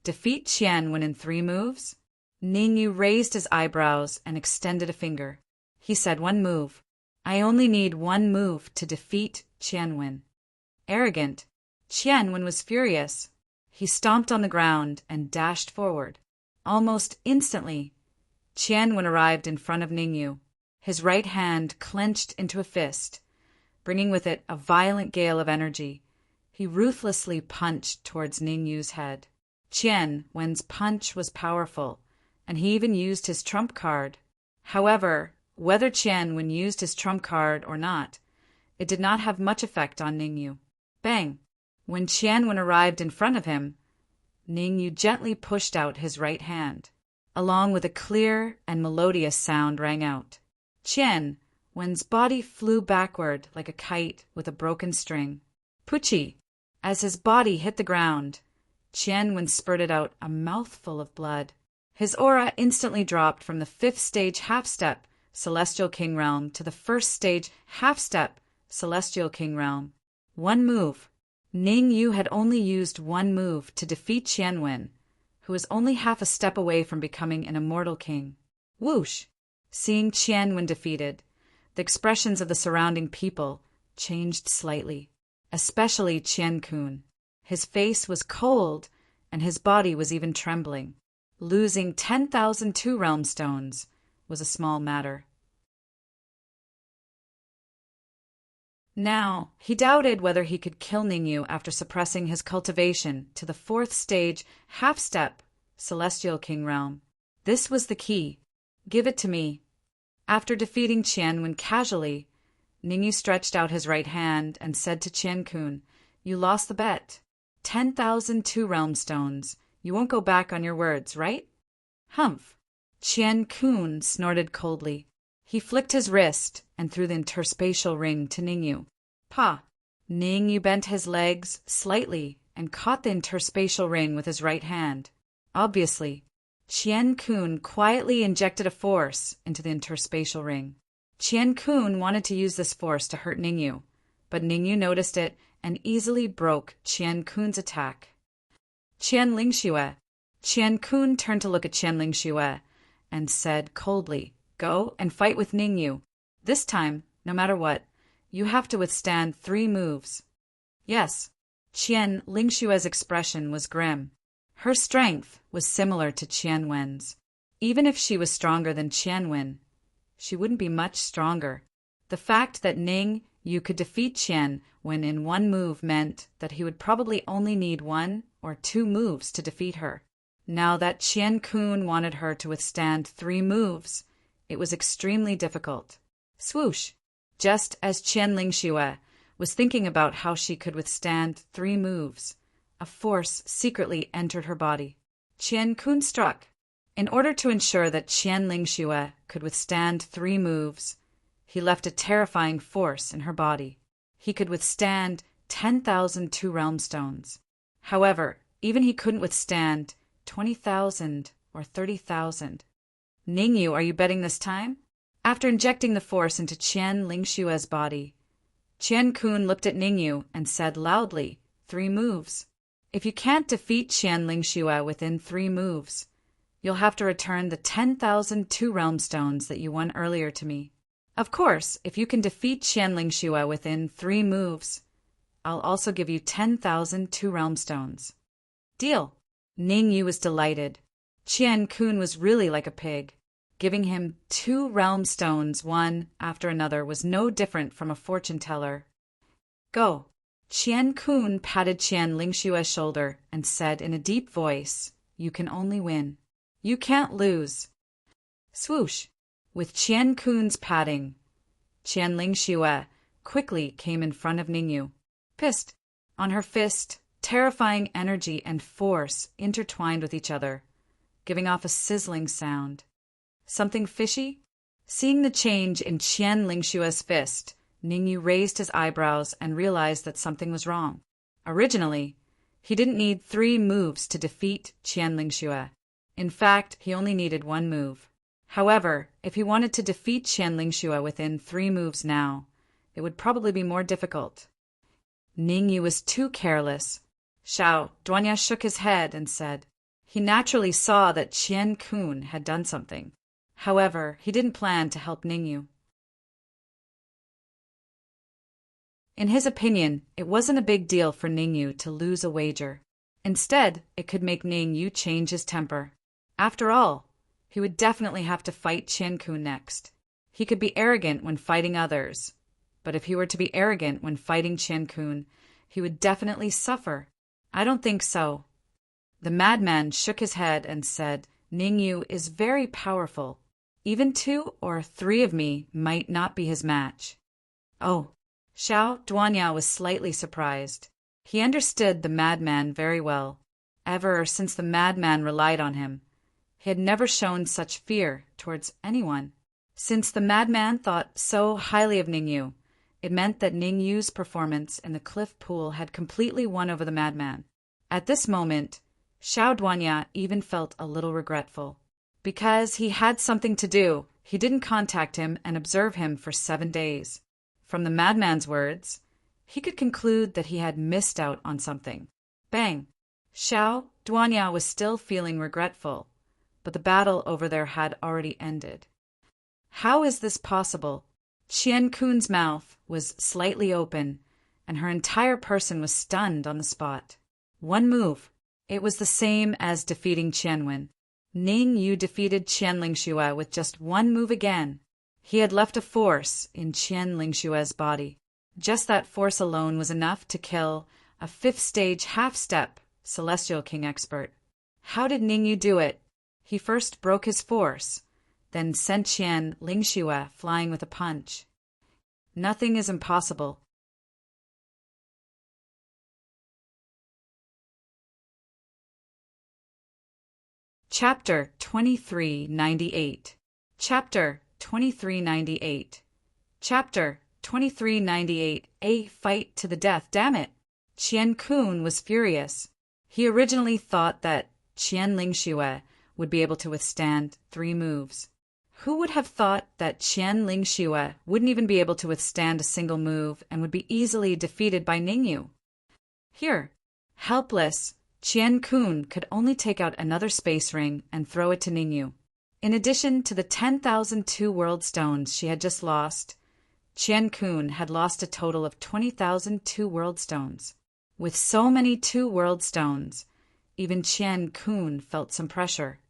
Defeat Qianwen in 3 moves? Ningyu raised his eyebrows and extended a finger. He said 1 move. I only need 1 move to defeat Qianwen. Arrogant, Qianwen was furious. He stomped on the ground and dashed forward. Almost instantly, Qianwen arrived in front of Ningyu. His right hand clenched into a fist, bringing with it a violent gale of energy. He ruthlessly punched towards Ningyu's head. Qianwen's punch was powerful, and he even used his trump card. However, whether Qianwen used his trump card or not, it did not have much effect on Ningyu. Bang! When Qianwen arrived in front of him, Ningyu gently pushed out his right hand. Along with a clear and melodious sound rang out. Qianwen's body flew backward like a kite with a broken string. Puchi! As his body hit the ground, Qianwen spurted out a mouthful of blood. His aura instantly dropped from the 5th stage half-step Celestial King Realm to the 1st stage half-step Celestial King Realm. 1 move. Ningyu had only used 1 move to defeat Qianwen, who was only half a step away from becoming an immortal king. Whoosh! Seeing Qianwen defeated, the expressions of the surrounding people changed slightly, especially Kun. His face was cold, and his body was even trembling. Losing 10,000 two-realm stones was a small matter. Now, he doubted whether he could kill Ningyu after suppressing his cultivation to the 4th stage half-step Celestial King Realm. This was the key. Give it to me. After defeating Qianwen casually, Ningyu stretched out his right hand and said to Kun, You lost the bet. 10,000 two-realm stones. You won't go back on your words, right? Humph. Kun snorted coldly. He flicked his wrist and threw the interspatial ring to Ningyu. Pa! Ningyu bent his legs slightly and caught the interspatial ring with his right hand. Obviously, Kun quietly injected a force into the interspatial ring. Kun wanted to use this force to hurt Ningyu, but Ningyu noticed it and easily broke Kun's attack. Qianlingxue. Kun turned to look at Qianlingxue and said coldly, Go and fight with Ningyu. This time, no matter what, you have to withstand 3 moves. Yes, Qianlingxue's expression was grim. Her strength was similar to Qianwen's. Even if she was stronger than Qianwen, she wouldn't be much stronger. The fact that Ningyu could defeat Qianwen in 1 move meant that he would probably only need 1 or 2 moves to defeat her. Now that Kun wanted her to withstand 3 moves, it was extremely difficult. Swoosh! Just as Qianlingxue was thinking about how she could withstand 3 moves, a force secretly entered her body. Kun struck. In order to ensure that Qianlingxue could withstand 3 moves, he left a terrifying force in her body. He could withstand 10,000 two-realm stones. However, even he couldn't withstand 20,000 or 30,000. Ningyu, are you betting this time? After injecting the force into Qianlingxue's body, Qian Kun looked at Ningyu and said loudly, 3 moves. If you can't defeat Qian Lingxue within 3 moves, you'll have to return the 10,000 two-realm stones that you won earlier to me. Of course, if you can defeat Qian Lingxue within 3 moves, I'll also give you 10,000 two-realm stones. Deal. Ningyu was delighted. Qian Kun was really like a pig. Giving him 2 realm stones one after another was no different from a fortune teller. Go. Qian Kun patted Qian Lingshue's shoulder and said in a deep voice, you can only win. You can't lose. Swoosh. With Qian Kun's patting, Qian Lingxue quickly came in front of Ningyu. Pissed. On her fist, terrifying energy and force intertwined with each other, giving off a sizzling sound. Something fishy? Seeing the change in Qian Lingshue's fist, Ningyu raised his eyebrows and realized that something was wrong. Originally, he didn't need 3 moves to defeat Qian Lingxue. In fact, he only needed 1 move. However, if he wanted to defeat Qian Lingxue within 3 moves now, it would probably be more difficult. Ningyu was too careless. Xiao Duanya shook his head and said he naturally saw that Qian Kun had done something. However, he didn't plan to help Ningyu. In his opinion, it wasn't a big deal for Ningyu to lose a wager. Instead, it could make Ningyu change his temper. After all, he would definitely have to fight Qian Kun next. He could be arrogant when fighting others, but if he were to be arrogant when fighting Qian Kun, he would definitely suffer. I don't think so. The madman shook his head and said, Ningyu is very powerful. Even 2 or 3 of me might not be his match. Oh, Xiao Duanya was slightly surprised. He understood the madman very well. Ever since the madman relied on him, he had never shown such fear towards anyone. Since the madman thought so highly of Ningyu, it meant that Ningyu's performance in the cliff pool had completely won over the madman. At this moment, Xiao Duanya even felt a little regretful. Because he had something to do, he didn't contact him and observe him for 7 days. From the madman's words, he could conclude that he had missed out on something. Bang! Xiao Duanya was still feeling regretful, but the battle over there had already ended. How is this possible? Qian Kun's mouth was slightly open, and her entire person was stunned on the spot. 1 move. It was the same as defeating Qianwen. Ningyu defeated Qian Lingxue with just 1 move again. He had left a force in Qian Lingshue's body. Just that force alone was enough to kill a 5th stage half-step Celestial King expert. How did Ningyu do it? He first broke his force, then sent Qian Lingxue flying with a punch. Nothing is impossible. Chapter 2398. Chapter 2398. Chapter 2398. A fight to the death, damn it! Qian Kun was furious. He originally thought that Qian Lingxue would be able to withstand 3 moves. Who would have thought that Qian Lingxue wouldn't even be able to withstand a single move and would be easily defeated by Ningyu? Here, helpless, Qian Kun could only take out another space ring and throw it to Ningyu. In addition to the 10,000 two-world stones she had just lost, Qian Kun had lost a total of 20,000 two-world stones. With so many two-world stones, even Qian Kun felt some pressure.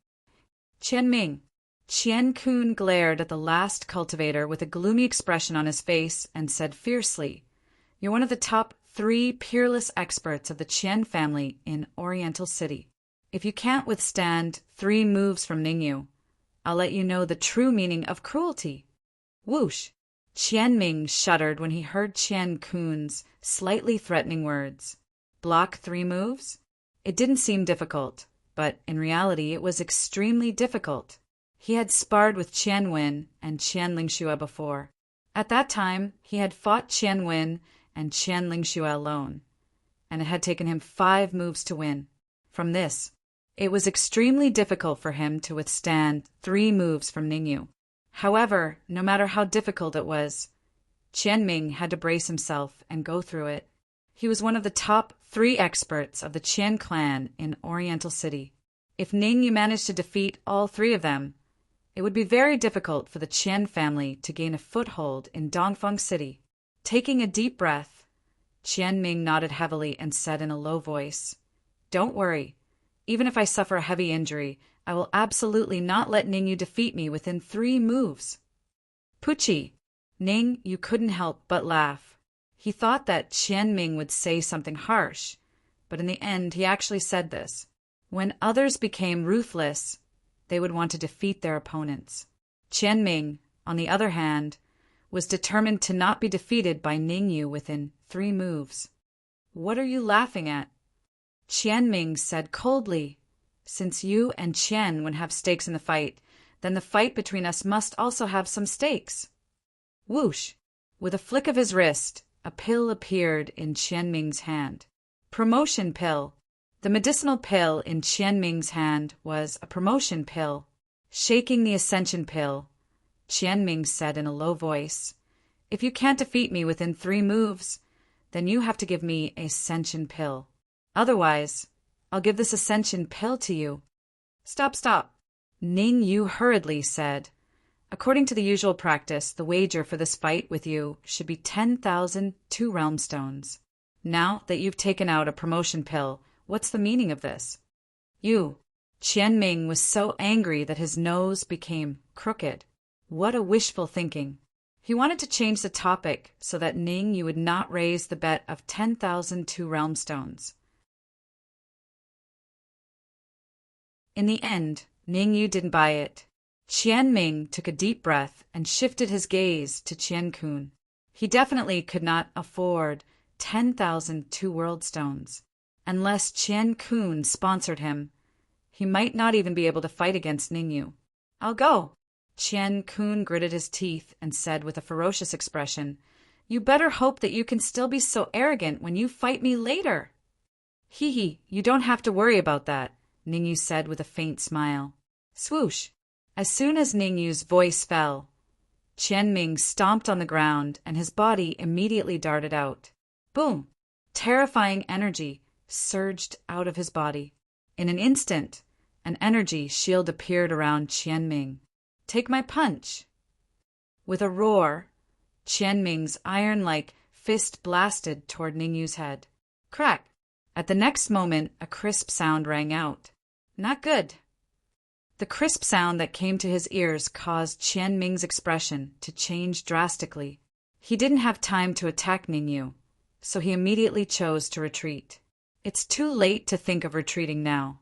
Qianming. Qian Kun glared at the last cultivator with a gloomy expression on his face and said fiercely, "You're one of the top 3 peerless experts of the Qian family in Oriental City. If you can't withstand 3 moves from Ningyu, I'll let you know the true meaning of cruelty." Whoosh! Qianming shuddered when he heard Qian Kun's slightly threatening words. Block 3 moves? It didn't seem difficult, but in reality it was extremely difficult. He had sparred with Qianwen and Qian Lingxue before. At that time, he had fought Qianwen and Qian Lingxue alone, and it had taken him 5 moves to win. From this, it was extremely difficult for him to withstand 3 moves from Ningyu. However, no matter how difficult it was, Qianming had to brace himself and go through it. He was one of the top 3 experts of the Qian clan in Oriental City. If Ningyu managed to defeat all 3 of them, it would be very difficult for the Qian family to gain a foothold in Dongfeng City. Taking a deep breath, Qianming nodded heavily and said in a low voice, "Don't worry. Even if I suffer a heavy injury, I will absolutely not let Ningyu defeat me within 3 moves." Pucci, Ningyu couldn't help but laugh. He thought that Qianming would say something harsh, but in the end he actually said this. When others became ruthless, they would want to defeat their opponents. Qianming, on the other hand, was determined to not be defeated by Ningyu within 3 moves. "What are you laughing at?" Qianming said coldly, "Since you and Qian would have stakes in the fight, then the fight between us must also have some stakes." Whoosh! With a flick of his wrist, a pill appeared in Qianming's hand. Promotion pill. The medicinal pill in Qianming's hand was a promotion pill. Shaking the ascension pill, Qianming said in a low voice, "If you can't defeat me within 3 moves, then you have to give me a ascension pill. Otherwise, I'll give this ascension pill to you." Stop. Ningyu hurriedly said, "According to the usual practice, the wager for this fight with you should be 10,000 two-realm stones. Now that you've taken out a promotion pill, what's the meaning of this?" Qianming was so angry that his nose became crooked. What a wishful thinking. He wanted to change the topic so that Ningyu would not raise the bet of 10,000 two-realm stones. In the end, Ningyu didn't buy it. Qianming took a deep breath and shifted his gaze to Qian Kun. He definitely could not afford 10,000 two-world stones. Unless Qian Kun sponsored him, he might not even be able to fight against Ningyu. "I'll go." Qian Kun gritted his teeth and said with a ferocious expression, "You better hope that you can still be so arrogant when you fight me later." "Hee, you don't have to worry about that," Ningyu said with a faint smile. Swoosh! As soon as Ningyu's voice fell, Qianming stomped on the ground and his body immediately darted out. Boom! Terrifying energy surged out of his body. In an instant, an energy shield appeared around Qianming. "Take my punch!" With a roar, Qianming's iron-like fist blasted toward Ningyu's head. Crack! At the next moment, a crisp sound rang out. Not good. The crisp sound that came to his ears caused Qianming's expression to change drastically. He didn't have time to attack Ningyu, so he immediately chose to retreat. It's too late to think of retreating now.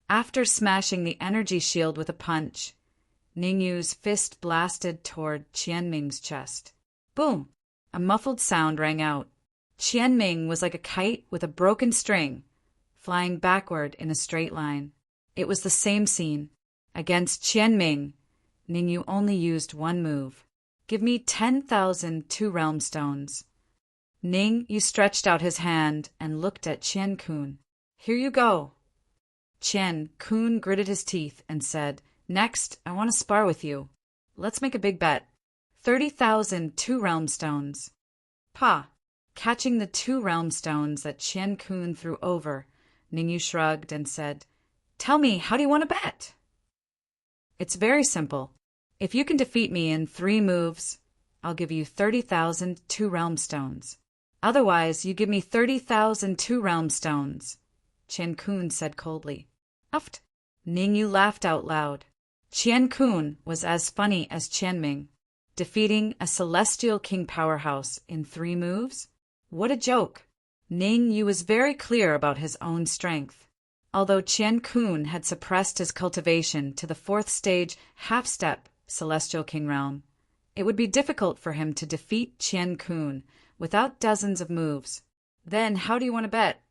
After smashing the energy shield with a punch, Ningyu's fist blasted toward Qianming's chest. Boom! A muffled sound rang out. Qianming was like a kite with a broken string, flying backward in a straight line. It was the same scene. Against Qianming, Ningyu only used one move. "Give me 10,000 two-realm stones." Ningyu stretched out his hand and looked at Qian Kun. "Here you go." Qian Kun gritted his teeth and said, "Next, I want to spar with you. Let's make a big bet. 30,000 two-realm stones." Pa! Catching the 2 realm stones that Qian Kun threw over, Ningyu shrugged and said, "Tell me, how do you want to bet?" "It's very simple. If you can defeat me in 3 moves, I'll give you 30,000 2 realm stones. Otherwise, you give me 30,000 2 realm stones," Qian Kun said coldly. Uft! Ningyu laughed out loud. Qian Kun was as funny as Qianming. Defeating a celestial king powerhouse in 3 moves? What a joke! Ningyu was very clear about his own strength. Although Qian Kun had suppressed his cultivation to the 4th stage half-step celestial king realm, it would be difficult for him to defeat Qian Kun without dozens of moves. "Then how do you want to bet?"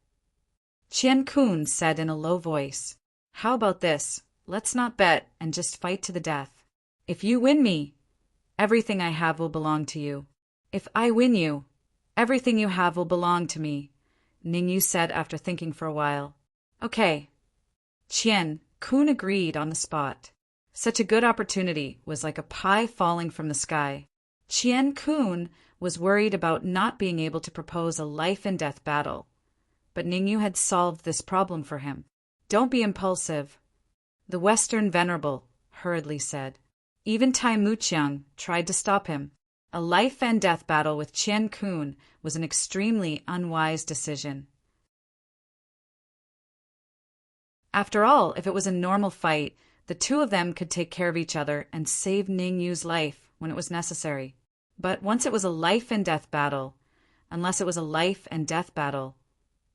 Qian Kun said in a low voice, "How about this? Let's not bet and just fight to the death. If you win me, everything I have will belong to you. If I win you, everything you have will belong to me," Ningyu said after thinking for a while. "Okay." Qian Kun agreed on the spot. Such a good opportunity was like a pie falling from the sky. Qian Kun was worried about not being able to propose a life-and-death battle, but Ningyu had solved this problem for him. "Don't be impulsive," the Western Venerable hurriedly said. Even Tai Muqiang tried to stop him. A life-and-death battle with Qian Kun was an extremely unwise decision. After all, if it was a normal fight, the two of them could take care of each other and save Ningyu's life when it was necessary. But once it was a life-and-death battle, unless it was a life-and-death battle,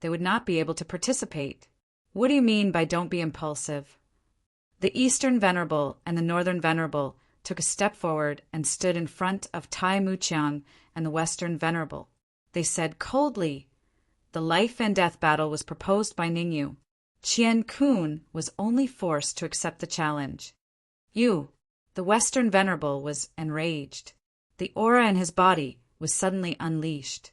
they would not be able to participate. "What do you mean by don't be impulsive?" The Eastern Venerable and the Northern Venerable took a step forward and stood in front of Tai Muqiang and the Western Venerable. They said coldly, "The life-and-death battle was proposed by Ningyu. Qian Kun was only forced to accept the challenge." "You," the Western Venerable was enraged. The aura in his body was suddenly unleashed.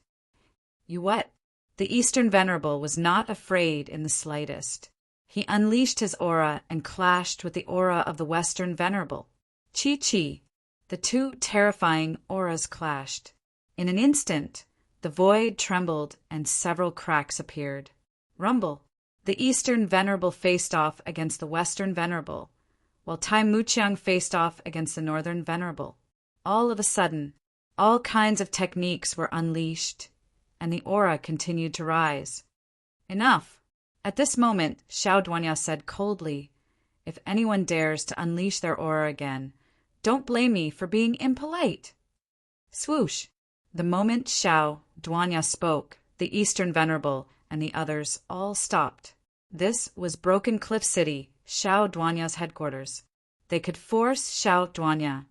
"You what?" The Eastern Venerable was not afraid in the slightest. He unleashed his aura and clashed with the aura of the Western Venerable. Chi-chi. The two terrifying auras clashed. In an instant, the void trembled and several cracks appeared. Rumble. The Eastern Venerable faced off against the Western Venerable, while Tai Muqiang faced off against the Northern Venerable. All of a sudden, all kinds of techniques were unleashed, and the aura continued to rise. "Enough." At this moment, Xiao Duanya said coldly, "If anyone dares to unleash their aura again, don't blame me for being impolite." Swoosh! The moment Xiao Duanya spoke, the Eastern Venerable and the others all stopped. This was Broken Cliff City, Xiao Duanya's headquarters. They could force Xiao Duanya,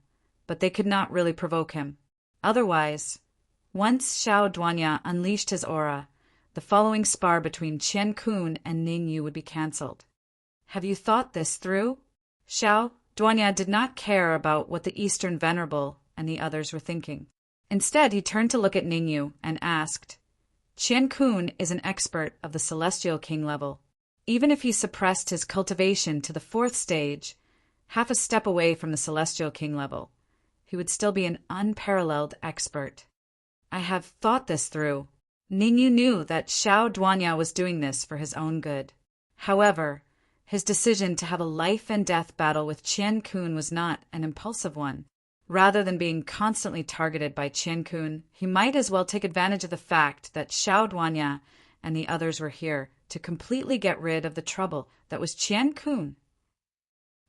but they could not really provoke him. Otherwise, once Xiao Duanya unleashed his aura, the following spar between Qian Kun and Ningyu would be cancelled. "Have you thought this through?" Xiao Duanya did not care about what the Eastern Venerable and the others were thinking. Instead, he turned to look at Ningyu and asked, "Qian Kun is an expert of the Celestial King level. Even if he suppressed his cultivation to the 4th stage, half a step away from the Celestial King level, he would still be an unparalleled expert." "I have thought this through." Ningyu knew that Xiao Duanya was doing this for his own good. However, his decision to have a life-and-death battle with Qian Kun was not an impulsive one. Rather than being constantly targeted by Qian Kun, he might as well take advantage of the fact that Xiao Duanya and the others were here to completely get rid of the trouble that was Qian Kun.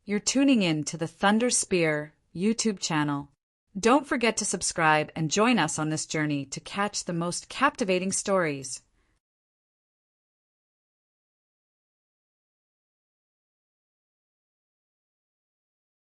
You're tuning in to the Thunder Spear YouTube channel. Don't forget to subscribe and join us on this journey to catch the most captivating stories.